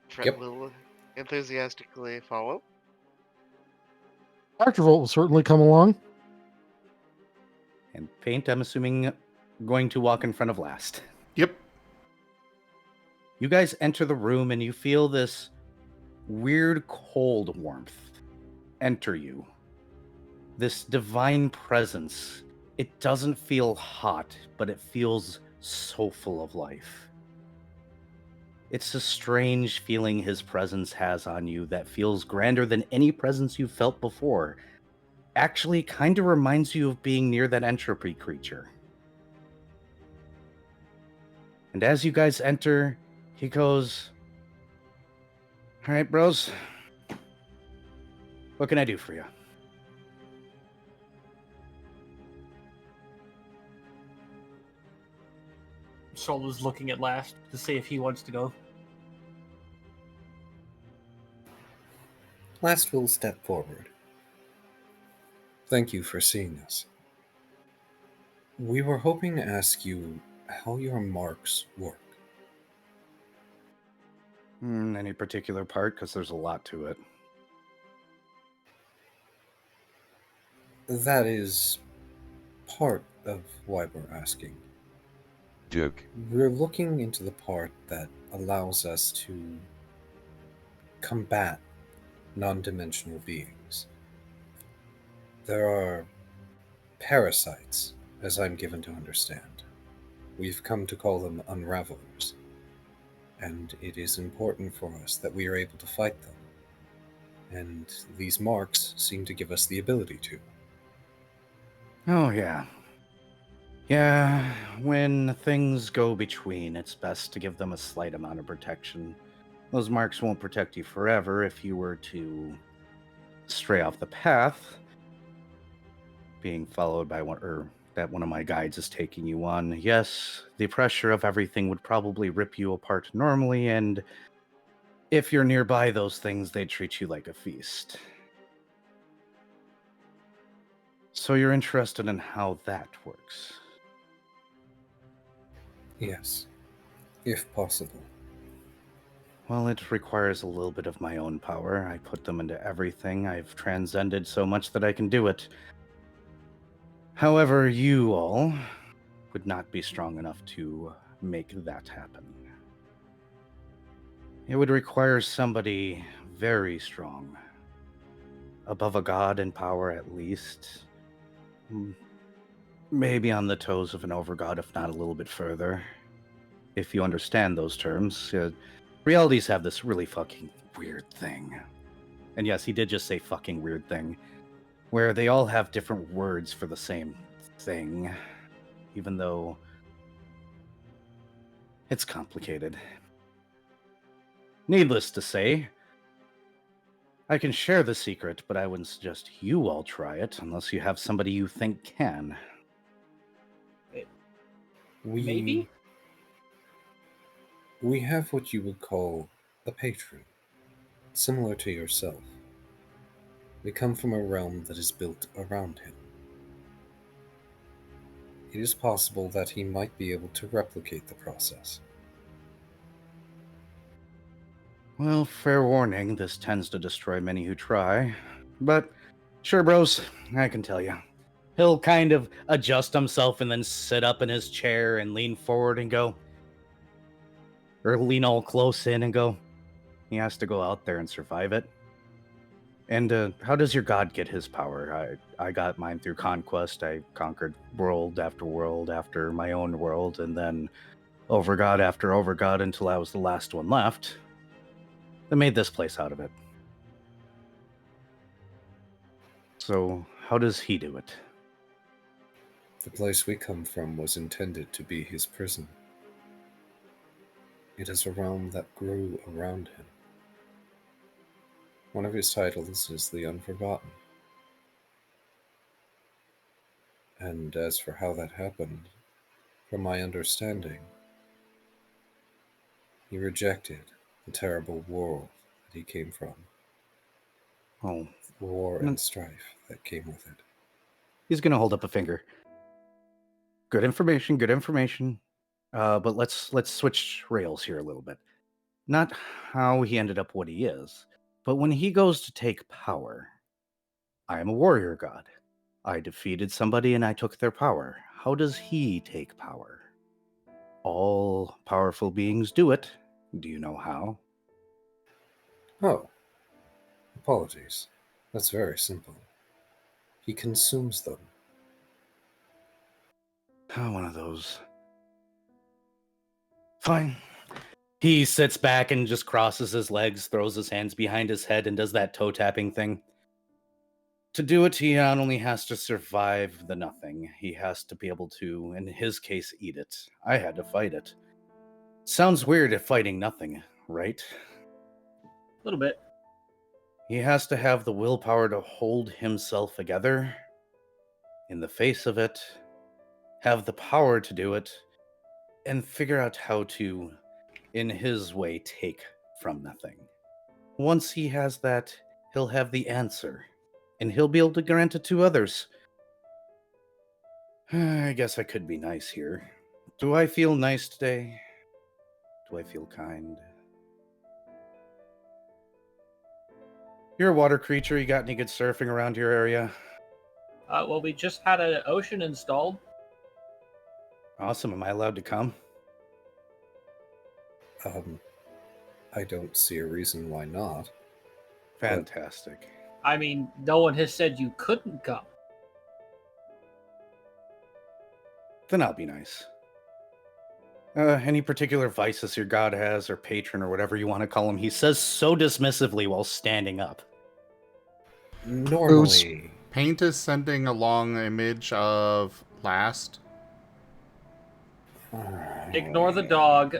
Fred Yep. will enthusiastically follow. Dr. Volt will certainly come along. And Paint, I'm assuming, going to walk in front of last. Yep. You guys enter the room and you feel this weird cold warmth enter you. This divine presence. It doesn't feel hot, but it feels so full of life. It's a strange feeling his presence has on you that feels grander than any presence you've felt before. Actually, kind of reminds you of being near that entropy creature. And as you guys enter, he goes, all right, bros. What can I do for you? Shoal is looking at last to see if he wants to go. Last will step forward. Thank you for seeing us. We were hoping to ask you how your marks work. Any particular part? Because there's a lot to it. That is part of why we're asking. Duke. We're looking into the part that allows us to combat non-dimensional beings. There are parasites, as I'm given to understand. We've come to call them unravelers, and it is important for us that we are able to fight them. And these marks seem to give us the ability to. Oh, yeah. Yeah, when things go between, it's best to give them a slight amount of protection. Those marks won't protect you forever if you were to stray off the path, being followed by one of my guides is taking you on. Yes, the pressure of everything would probably rip you apart normally, and if you're nearby those things, they treat you like a feast. So you're interested in how that works? Yes, if possible. Well, it requires a little bit of my own power. I put them into everything. I've transcended so much that I can do it. However, you all would not be strong enough to make that happen. It would require somebody very strong, above a god in power at least. Maybe on the toes of an overgod, if not a little bit further. If you understand those terms. Realities have this really fucking weird thing. And yes, he did just say fucking weird thing. Where they all have different words for the same thing. Even though it's complicated. Needless to say, I can share the secret, but I wouldn't suggest you all try it unless you have somebody you think can. Maybe? We have what you would call a patron, similar to yourself. We come from a realm that is built around him. It is possible that he might be able to replicate the process. Well, fair warning, this tends to destroy many who try. But, sure, bros, I can tell you. He'll kind of adjust himself and then sit up in his chair and lean forward and go, or lean all close in and go, he has to go out there and survive it. And how does your god get his power? I got mine through conquest. I conquered world after my own world, and then overgod after overgod until I was the last one left. They made this place out of it. So, how does he do it? The place we come from was intended to be his prison. It is a realm that grew around him. One of his titles is the Unforgotten. And as for how that happened, from my understanding, he rejected the terrible world that he came from. Oh, War and strife that came with it. he's gonna hold up a finger. Good information, good information. But let's switch rails here a little bit. Not how he ended up what he is, but when he goes to take power. I am a warrior god. I defeated somebody and I took their power. How does he take power? All powerful beings do it. Do you know how? Oh, apologies. That's very simple. He consumes them. Oh, one of those. Fine. He sits back and just crosses his legs, throws his hands behind his head, and does that toe tapping thing. To do it, he not only has to survive the nothing, he has to be able to, in his case, eat it. I had to fight it. Sounds weird if fighting nothing, right? A little bit. He has to have the willpower to hold himself together in the face of it, have the power to do it, and figure out how to, in his way, take from nothing. Once he has that, he'll have the answer, and he'll be able to grant it to others. I guess I could be nice here. Do I feel nice today? Do I feel kind? You're a water creature. You got any good surfing around your area? Well, we just had an ocean installed. Awesome. Am I allowed to come? I don't see a reason why not. Fantastic. I mean, no one has said you couldn't come. Then I'll be nice. Any particular vices your god has, or patron, or whatever you want to call him, he says so dismissively while standing up. Normally, Paint is sending a long image of last. Ignore the dog.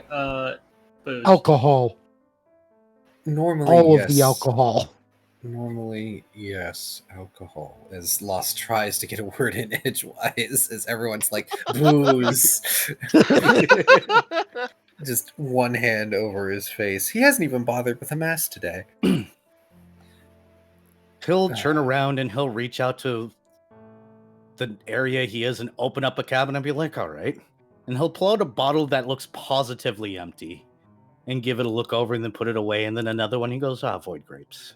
Booze. Alcohol. normally, All yes. of the alcohol. Normally, yes, alcohol. As Lost tries to get a word in edgewise, as everyone's like, booze. Just one hand over his face. He hasn't even bothered with a mask today. He'll turn around and he'll reach out to the area he is and open up a cabinet and be like, all right. And he'll pull out a bottle that looks positively empty and give it a look over and then put it away. And then another one, he goes, void grapes.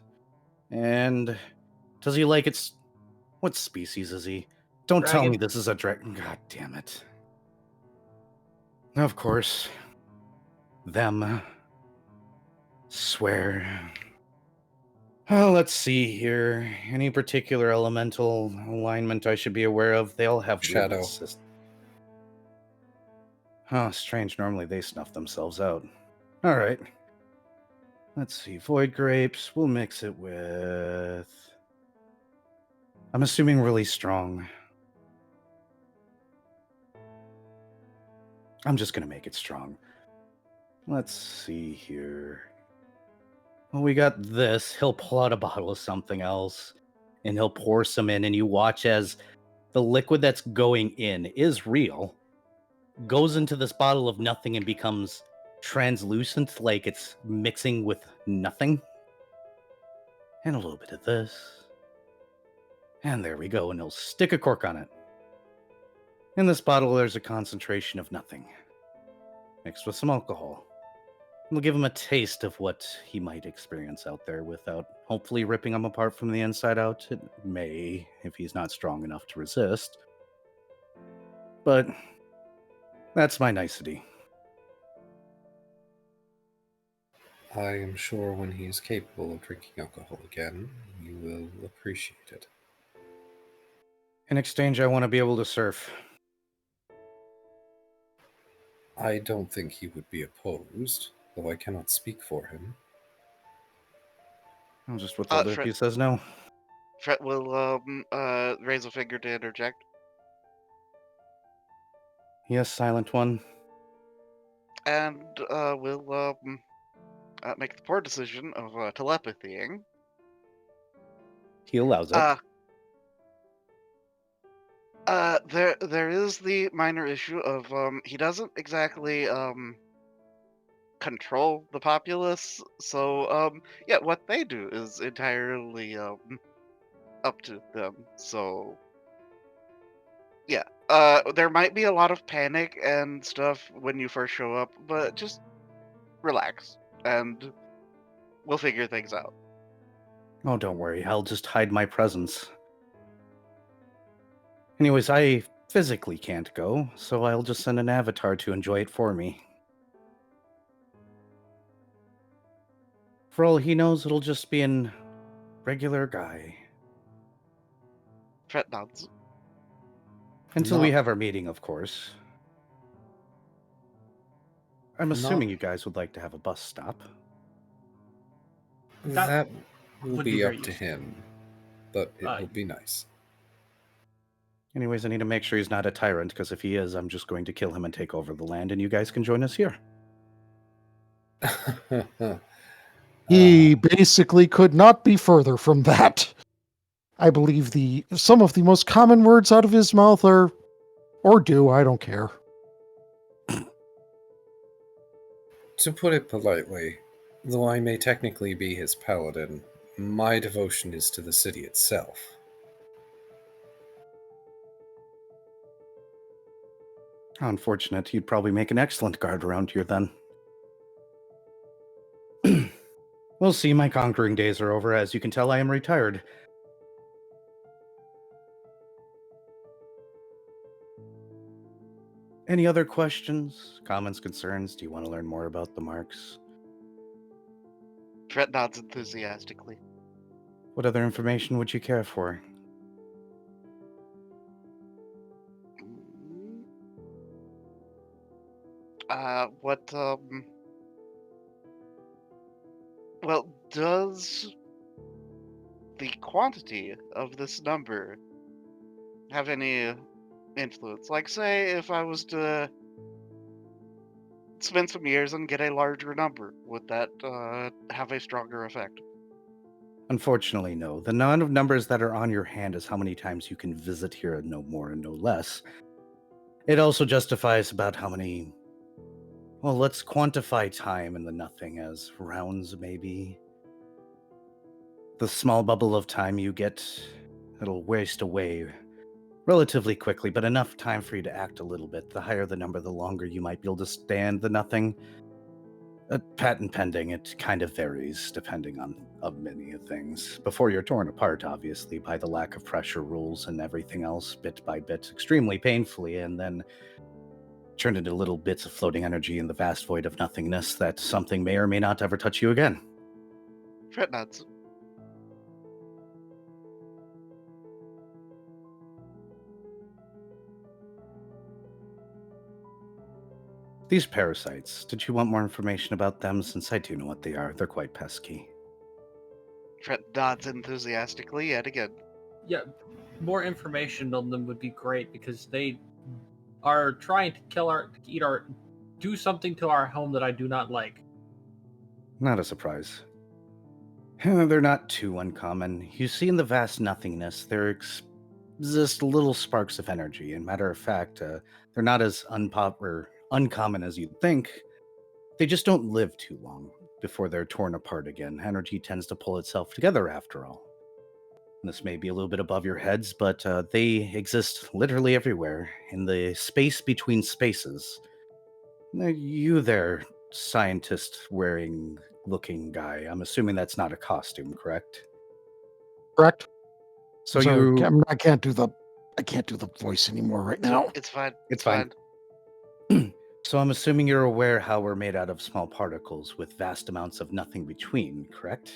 And does he like its... What species is he? Don't tell me Dragon. this is a dragon. God damn it. Of course. Them. Swear. Oh, let's see here. Any particular elemental alignment I should be aware of? They all have weird Shadow. assist- Huh, strange. Normally they snuff themselves out. All right. Let's see. Void grapes. We'll mix it with... I'm assuming really strong. I'm just going to make it strong. Let's see here. Well, we got this. He'll pull out a bottle of something else, and he'll pour some in, and you watch as the liquid that's going in is real, goes into this bottle of nothing and becomes translucent, like it's mixing with nothing. And a little bit of this. And there we go, and he'll stick a cork on it. In this bottle, there's a concentration of nothing, mixed with some alcohol. We'll give him a taste of what he might experience out there without hopefully ripping him apart from the inside out. It may, if he's not strong enough to resist. But that's my nicety. I am sure when he is capable of drinking alcohol again, you will appreciate it. In exchange, I want to be able to surf. I don't think he would be opposed, though I cannot speak for him. I'll just withhold it if he says no. Fred will raise a finger to interject. Yes, silent one. And we'll make the poor decision of telepathying. He allows it. There is the minor issue of he doesn't exactly control the populace, so yeah, what they do is entirely up to them. So yeah, there might be a lot of panic and stuff when you first show up, but just relax and we'll figure things out. Oh, don't worry. I'll just hide my presence. Anyways, I physically can't go, so I'll just send an avatar to enjoy it for me. For all he knows, it'll just be an regular guy. Fred nods. Until we have our meeting, of course. I'm assuming you guys would like to have a bus stop. That will would be be up very to useful. him, but it will be nice. Anyways, I need to make sure he's not a tyrant, because if he is, I'm just going to kill him and take over the land, and you guys can join us here. He basically could not be further from that. I believe some of the most common words out of his mouth are, or do, I don't care. To put it politely, though I may technically be his paladin, my devotion is to the city itself. How unfortunate. You'd probably make an excellent guard around here then. We'll see, my conquering days are over. As you can tell, I am retired. Any other questions, comments, concerns? Do you want to learn more about the marks? Fret nods enthusiastically. What other information would you care for? What, well, does the quantity of this number have any influence? Like, say, if I was to spend some years and get a larger number, would that, have a stronger effect? Unfortunately, no. The amount of numbers that are on your hand is how many times you can visit here, no more and no less. It also justifies about how many. Well, let's quantify time in the nothing as rounds, maybe. The small bubble of time you get, it'll waste away relatively quickly, but enough time for you to act a little bit. The higher the number, the longer you might be able to stand the nothing. Patent pending, it kind of varies depending on many things. Before you're torn apart, obviously, by the lack of pressure rules and everything else, bit by bit, extremely painfully, and then turned into little bits of floating energy in the vast void of nothingness that something may or may not ever touch you again. Fret nods. These parasites, did you want more information about them? Since I do know what they are, they're quite pesky. Fret nods enthusiastically yet again. Yeah, more information on them would be great because they are trying to do something to our home that I do not like. Not a surprise. They're not too uncommon. You see in the vast nothingness, there exist little sparks of energy. And matter of fact, they're not as uncommon as you'd think. They just don't live too long before they're torn apart again. Energy tends to pull itself together after all. This may be a little bit above your heads, but they exist literally everywhere, in the space between spaces. You there, scientist-wearing looking guy, I'm assuming that's not a costume, correct? Correct. So Sorry, you... I can't do the voice anymore right now. It's fine. It's fine. So I'm assuming you're aware how we're made out of small particles with vast amounts of nothing between, correct?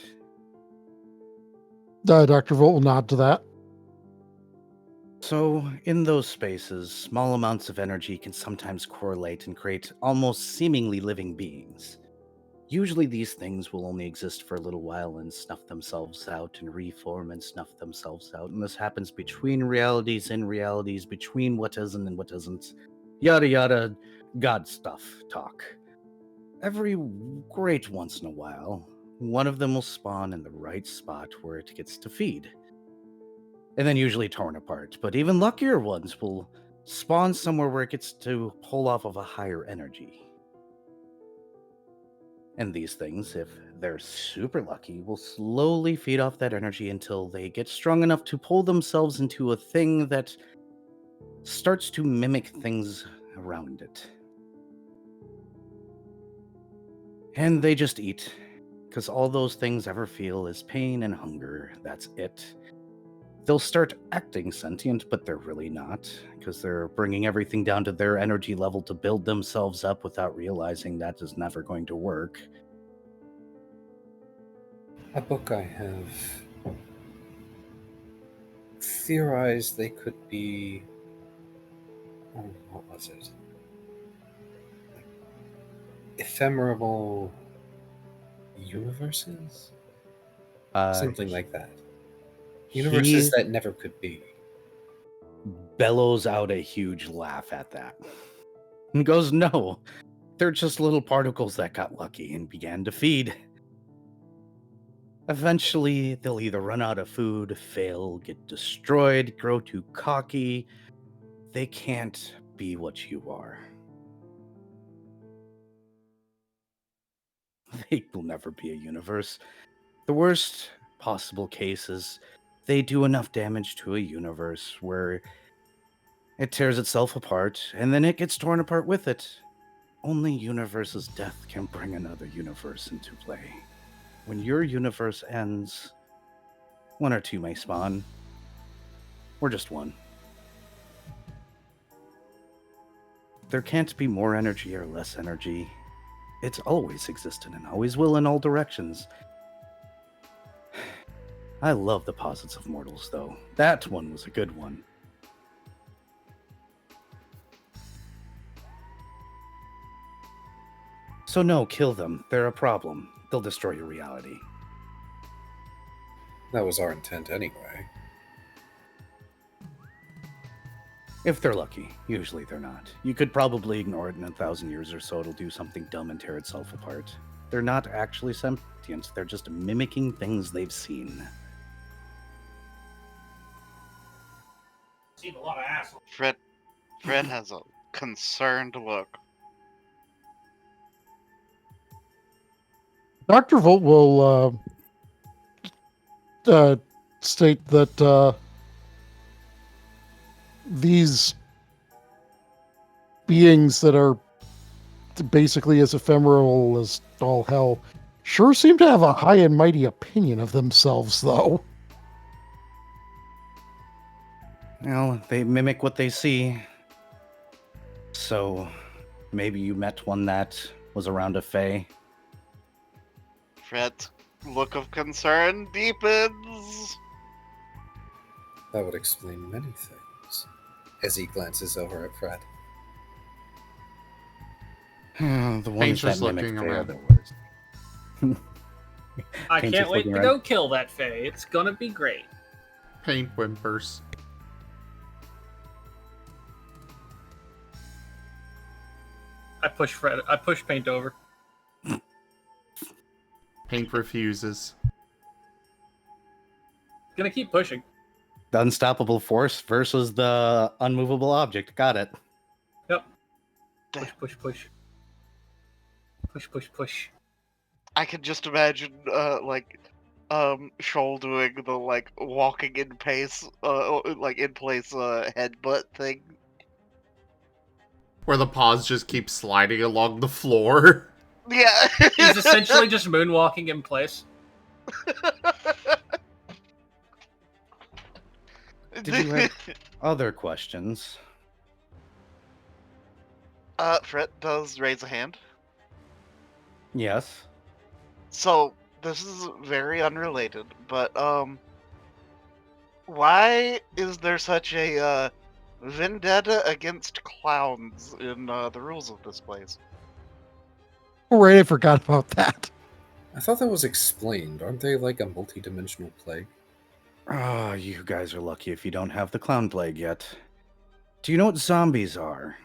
Dr. Volt will nod to that. So, in those spaces, small amounts of energy can sometimes correlate and create almost seemingly living beings. Usually these things will only exist for a little while and snuff themselves out and reform and snuff themselves out, and this happens between realities and realities, between what isn't and what isn't. Yada yada, God stuff talk. Every great once in a while, one of them will spawn in the right spot where it gets to feed. And then usually torn apart, but even luckier ones will spawn somewhere where it gets to pull off of a higher energy. And these things, if they're super lucky, will slowly feed off that energy until they get strong enough to pull themselves into a thing that starts to mimic things around it. And they just eat, because all those things ever feel is pain and hunger. That's it. They'll start acting sentient, but they're really not, because they're bringing everything down to their energy level to build themselves up without realizing that is never going to work. A book I have theorized they could be... what was it? Ephemeral universes? Something like that. Universes that never could be. Bellows out a huge laugh at that. And goes, no, they're just little particles that got lucky and began to feed. Eventually, they'll either run out of food, fail, get destroyed, grow too cocky. They can't be what you are. They will never be a universe. The worst possible case is they do enough damage to a universe where it tears itself apart, and then it gets torn apart with it. Only universe's death can bring another universe into play. When your universe ends, one or two may spawn, or just one. There can't be more energy or less energy. It's always existed and always will in all directions. I love the posits of mortals, though. That one was a good one. So no, kill them. They're a problem. They'll destroy your reality. That was our intent anyway. If they're lucky. Usually they're not. You could probably ignore it in 1,000 years or so. It'll do something dumb and tear itself apart. They're not actually sentient. They're just mimicking things they've seen. Seen a lot of assholes. Fred has a concerned look. Dr. Volt will state that these beings that are basically as ephemeral as all hell sure seem to have a high and mighty opinion of themselves, though. Well, they mimic what they see. So, maybe you met one that was around a fae. Fred's look of concern deepens. That would explain many things. As he glances over at Fred. The ones just that mimic looking fae are around. the worst. I Paint's can't just wait looking to around. go kill that fae. It's gonna be great. Paint whimpers. I push Paint over. Paint refuses. Gonna keep pushing. The unstoppable force versus the unmovable object. Got it. Yep. Damn. Push. Push. I can just imagine, Shoal doing the, walking in pace, in place, headbutt thing. Where the paws just keep sliding along the floor. Yeah. He's essentially just moonwalking in place. Did you have other questions? Fred does raise a hand. Yes. So, this is very unrelated, but, why is there such a, vendetta against clowns in, the rules of this place? Oh, right, I forgot about that. I thought that was explained. Aren't they like a multi-dimensional plague? Oh, you guys are lucky if you don't have the clown plague yet. Do you know what zombies are?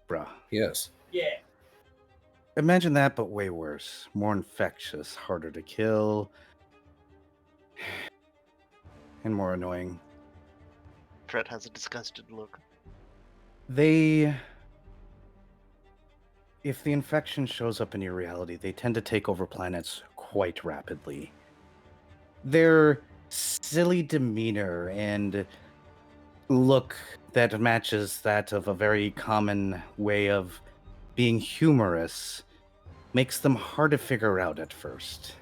Bruh. Yes. Yeah. Imagine that, but way worse. More infectious, harder to kill, and more annoying. Fred has a disgusted look. If the infection shows up in your reality, they tend to take over planets quite rapidly. Their silly demeanor and look that matches that of a very common way of being humorous makes them hard to figure out at first.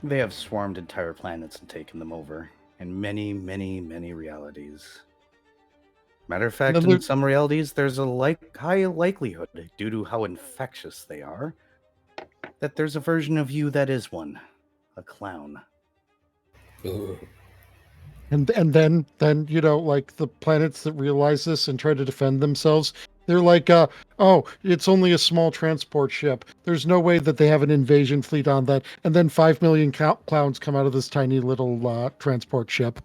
They have swarmed entire planets and taken them over in many, many, many realities. Matter of fact, then in there- some realities, there's a high likelihood, due to how infectious they are, that there's a version of you that is one. A clown. Ooh. And then you know, like the planets that realize this and try to defend themselves, they're like, oh, it's only a small transport ship. There's no way that they have an invasion fleet on that. And then 5 million clowns come out of this tiny little transport ship.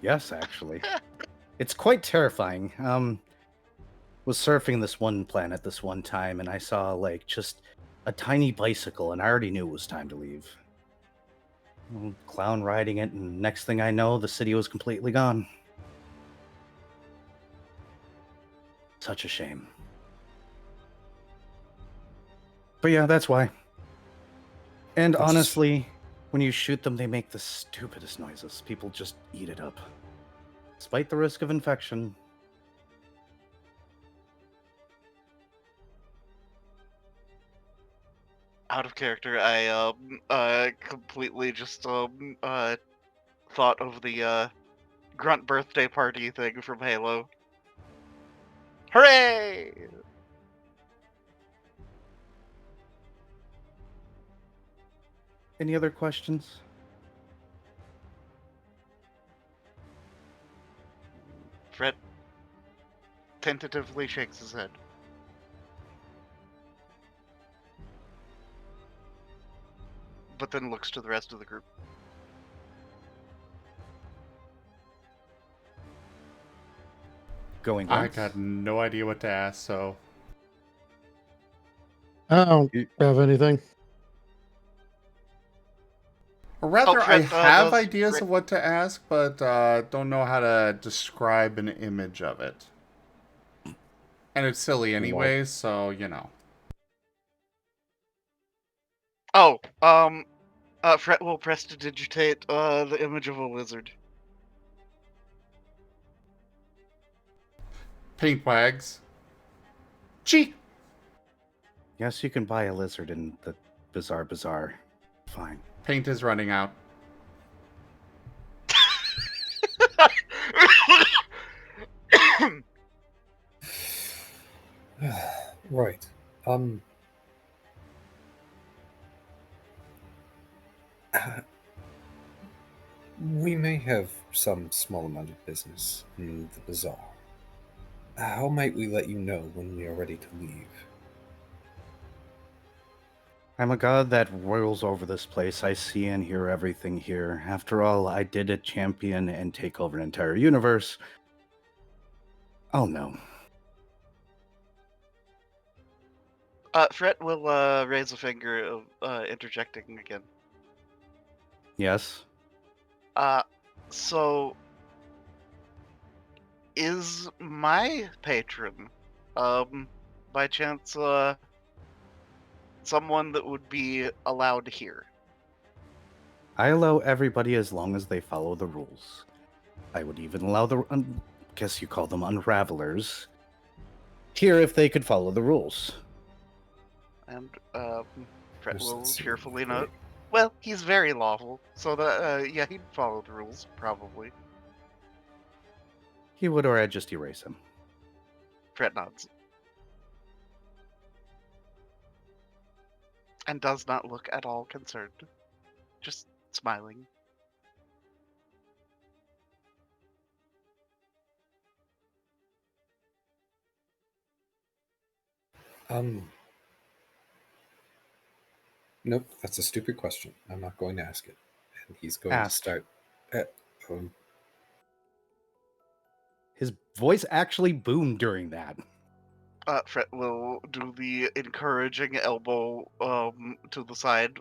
Yes, actually. It's quite terrifying. Was surfing this one planet this one time, and I saw like just a tiny bicycle, and I already knew it was time to leave. Clown riding it, and next thing I know, the city was completely gone. Such a shame. But yeah, that's why. And That's- honestly, when you shoot them, they make the stupidest noises. People just eat it up. Despite the risk of infection. Out of character, I completely just thought of the grunt birthday party thing from Halo. Hooray! Any other questions? Fred tentatively shakes his head. But then looks to the rest of the group. Going I once? got no idea what to ask, so I don't have anything. or rather, I Fred, have does ideas Rick- of what to ask, but don't know how to describe an image of it. And it's silly anyway, so you know. Oh, Fred will prestidigitate the image of a lizard. Paint wags. Gee. Yes, you can buy a lizard in the Bazaar. Fine. Paint is running out. Right. We may have some small amount of business in the bazaar. How might we let you know when we are ready to leave? I'm a god that roils over this place. I see and hear everything here. After all, I did a champion and take over an entire universe. Oh no. Fred will raise a finger of interjecting again. Yes. So is my patron, by chance, someone that would be allowed here? I allow everybody as long as they follow the rules. I would even allow the, guess you call them unravelers, here if they could follow the rules. And Fred Yes, will that seems cheerfully great. note, well, he's very lawful, so that yeah, he'd follow the rules probably. He would, or I'd just erase him. Fred nods. And does not look at all concerned. Just smiling. Nope, that's a stupid question. I'm not going to ask it. And he's going Ask. to start. Um, His voice actually boomed during that. Fred will do the encouraging elbow to the side.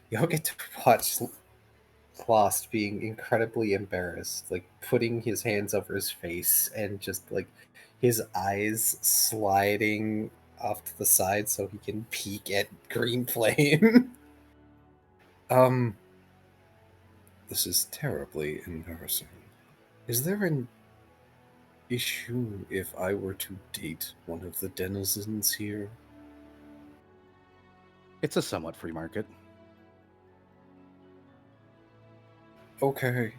You'll get to watch Lost being incredibly embarrassed, like putting his hands over his face and just like his eyes sliding off to the side so he can peek at Green Flame. This is terribly embarrassing. Is there an issue if I were to date one of the denizens here? It's a somewhat free market. Okay.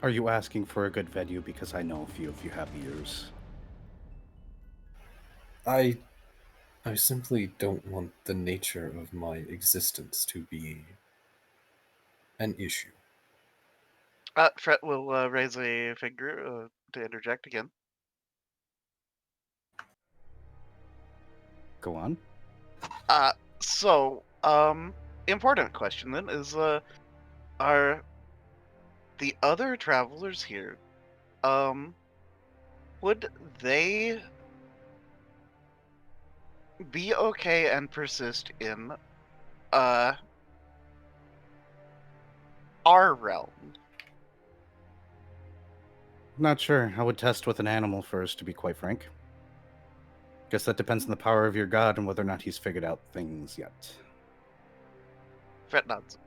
Are you asking for a good venue because I know a few of you have ears? I simply don't want the nature of my existence to be an issue. Fred will raise a finger to interject again. Go on. So, important question then is, are the other travelers here, would they be okay and persist in, our realm? Not sure. I would test with an animal first, to be quite frank. Guess that depends on the power of your god and whether or not he's figured out things yet. Fred nods.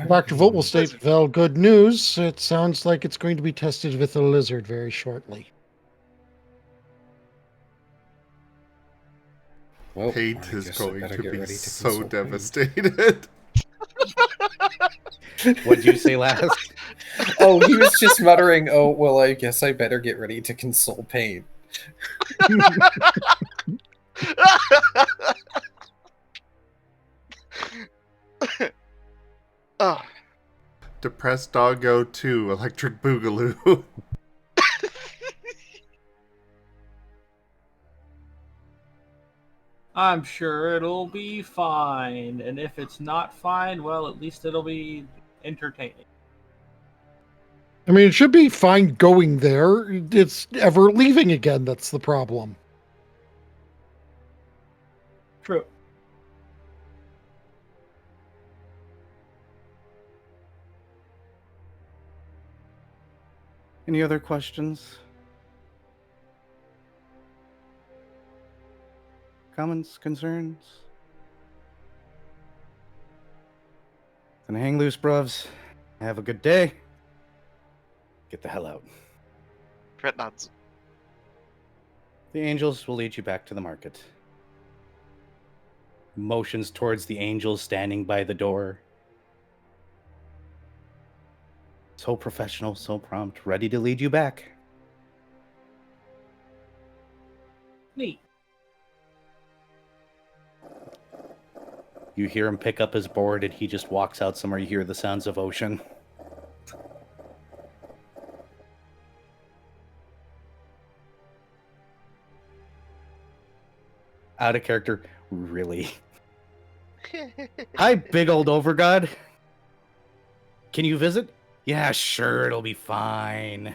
Dr. Volt will state, well, good news. It sounds like it's going to be tested with a lizard very shortly. Well, Paint I is guess I going better to get be ready to so consult Paint. devastated. What'd you say last? Oh, he was just muttering, oh, well, I guess I better get ready to console Pain. Press Doggo 2, Electric Boogaloo. I'm sure it'll be fine. And if it's not fine, well, at least it'll be entertaining. I mean, it should be fine going there. It's ever leaving again that's the problem. True. Any other questions? Comments, concerns? Gonna hang loose, bruvs. Have a good day. Get the hell out. Crit nuts. The angels will lead you back to the market. Motions towards the angels standing by the door. So professional, so prompt, ready to lead you back. Neat. You hear him pick up his board and he just walks out somewhere. You hear the sounds of ocean. Out of character, really. Hi, big old overgod. Can you visit? Yeah, sure, it'll be fine.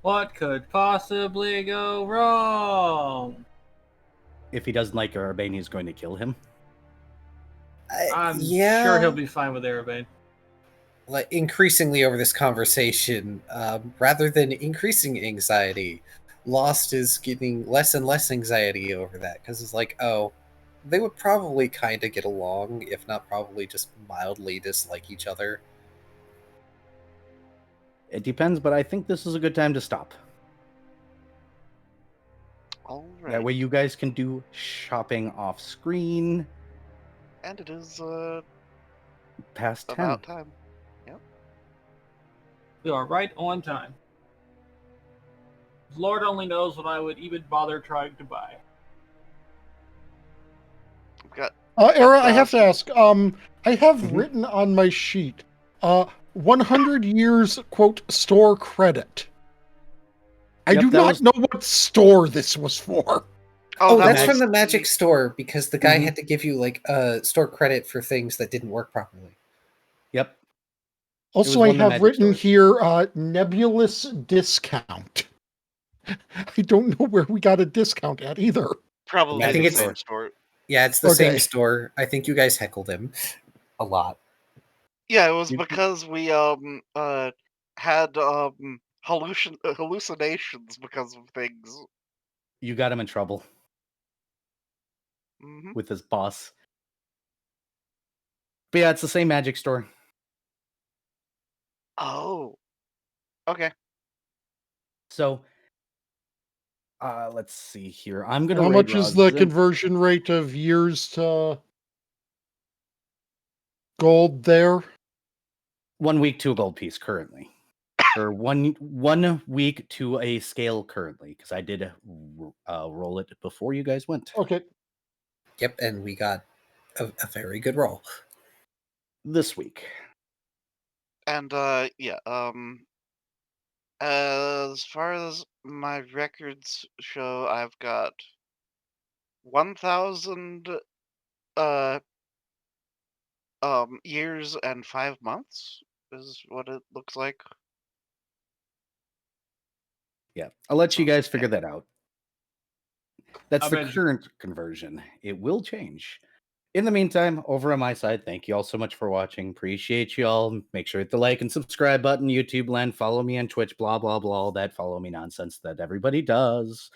What could possibly go wrong? If he doesn't like Urbane, he's going to kill him. I'm Yeah. sure he'll be fine with Erebane. Like, increasingly over this conversation, rather than increasing anxiety, Lost is getting less and less anxiety over that, because it's like, oh, they would probably kind of get along, if not probably just mildly dislike each other. It depends, but I think this is a good time to stop. All right. That way you guys can do shopping off screen And it is past 10. about time. We are right on time. Lord only knows what I would even bother trying to buy. We've got Era, I have to ask. I have Mhm. written on my sheet, 100 years, quote, store credit. I Yep, do that not was- know what store this was for. Oh, that's was from the magic store, because the guy Mhm. had to give you, like, store credit for things that didn't work properly. Yep. Also, was I one of the have magic written stores. here, nebulous discount. I don't know where we got a discount at either. probably I think the it's- same store. Yeah, it's the same Okay. store. I think you guys heckled him a lot. Yeah, it was You- because we had hallucinations because of things. You got him in trouble Hmm. with his boss. But yeah, it's the same magic store. Oh. Okay. So, let's see here. I'm going to How much is the Zim. conversion rate of years to gold there? 1 week to a gold piece currently. Or one week to a scale currently, because I did roll it before you guys went. Okay. Yep, and we got a very good roll. This week. And yeah, as far as my records show, I've got 1,000 uh years and 5 months is what it looks like. Yeah, I'll let you So, guys figure that out. That's I the bet you- current conversion. It will change. In the meantime, over on my side, thank you all so much for watching. Appreciate you all. Make sure to hit the like and subscribe button. YouTube land, follow me on Twitch, blah, blah, blah, all that follow me nonsense that everybody does.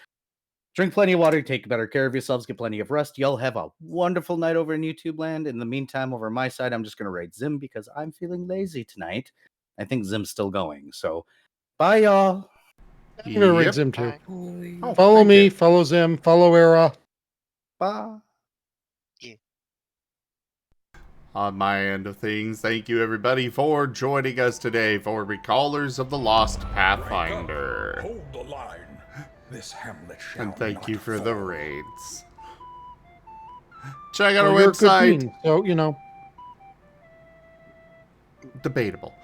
Drink plenty of water, take better care of yourselves, get plenty of rest. Y'all have a wonderful night over in YouTube land. In the meantime, over on my side, I'm just going to raid Zim because I'm feeling lazy tonight. I think Zim's still going. So, bye, y'all. I'm going to Yep. raid Zim too. Bye. Oh, Follow thank me, you. follow Zim, follow Era. Bye. On my end of things, thank you everybody for joining us today for Recallers of the Lost Pathfinder. Hold the line. This hamlet shall And thank not you for fall. the raids. Check out our Well, you're a good website. bean, so, you know. debatable.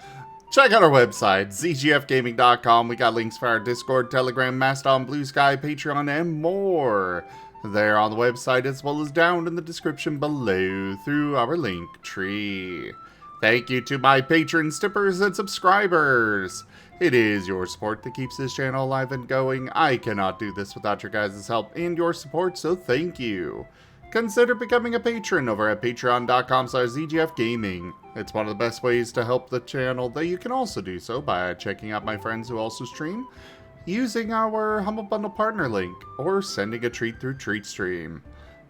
Check out our website, zgfgaming.com. We got links for our Discord, Telegram, Mastodon, Blue Sky, Patreon, and more. There on the website, as well as down in the description below through our link tree. Thank you to my patrons, tippers, and subscribers. It is your support that keeps this channel alive and going. I cannot do this without your guys' help and your support, so thank you. Consider becoming a patron over at patreon.com/zgfgaming. It's one of the best ways to help the channel, though you can also do so by checking out my friends who also stream, using our Humble Bundle partner link, or sending a treat through TreatStream.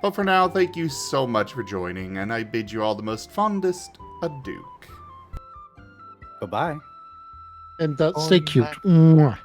But for now, thank you so much for joining, and I bid you all the most fondest adieu. Bye-bye. And stay cute. Bye. Mwah.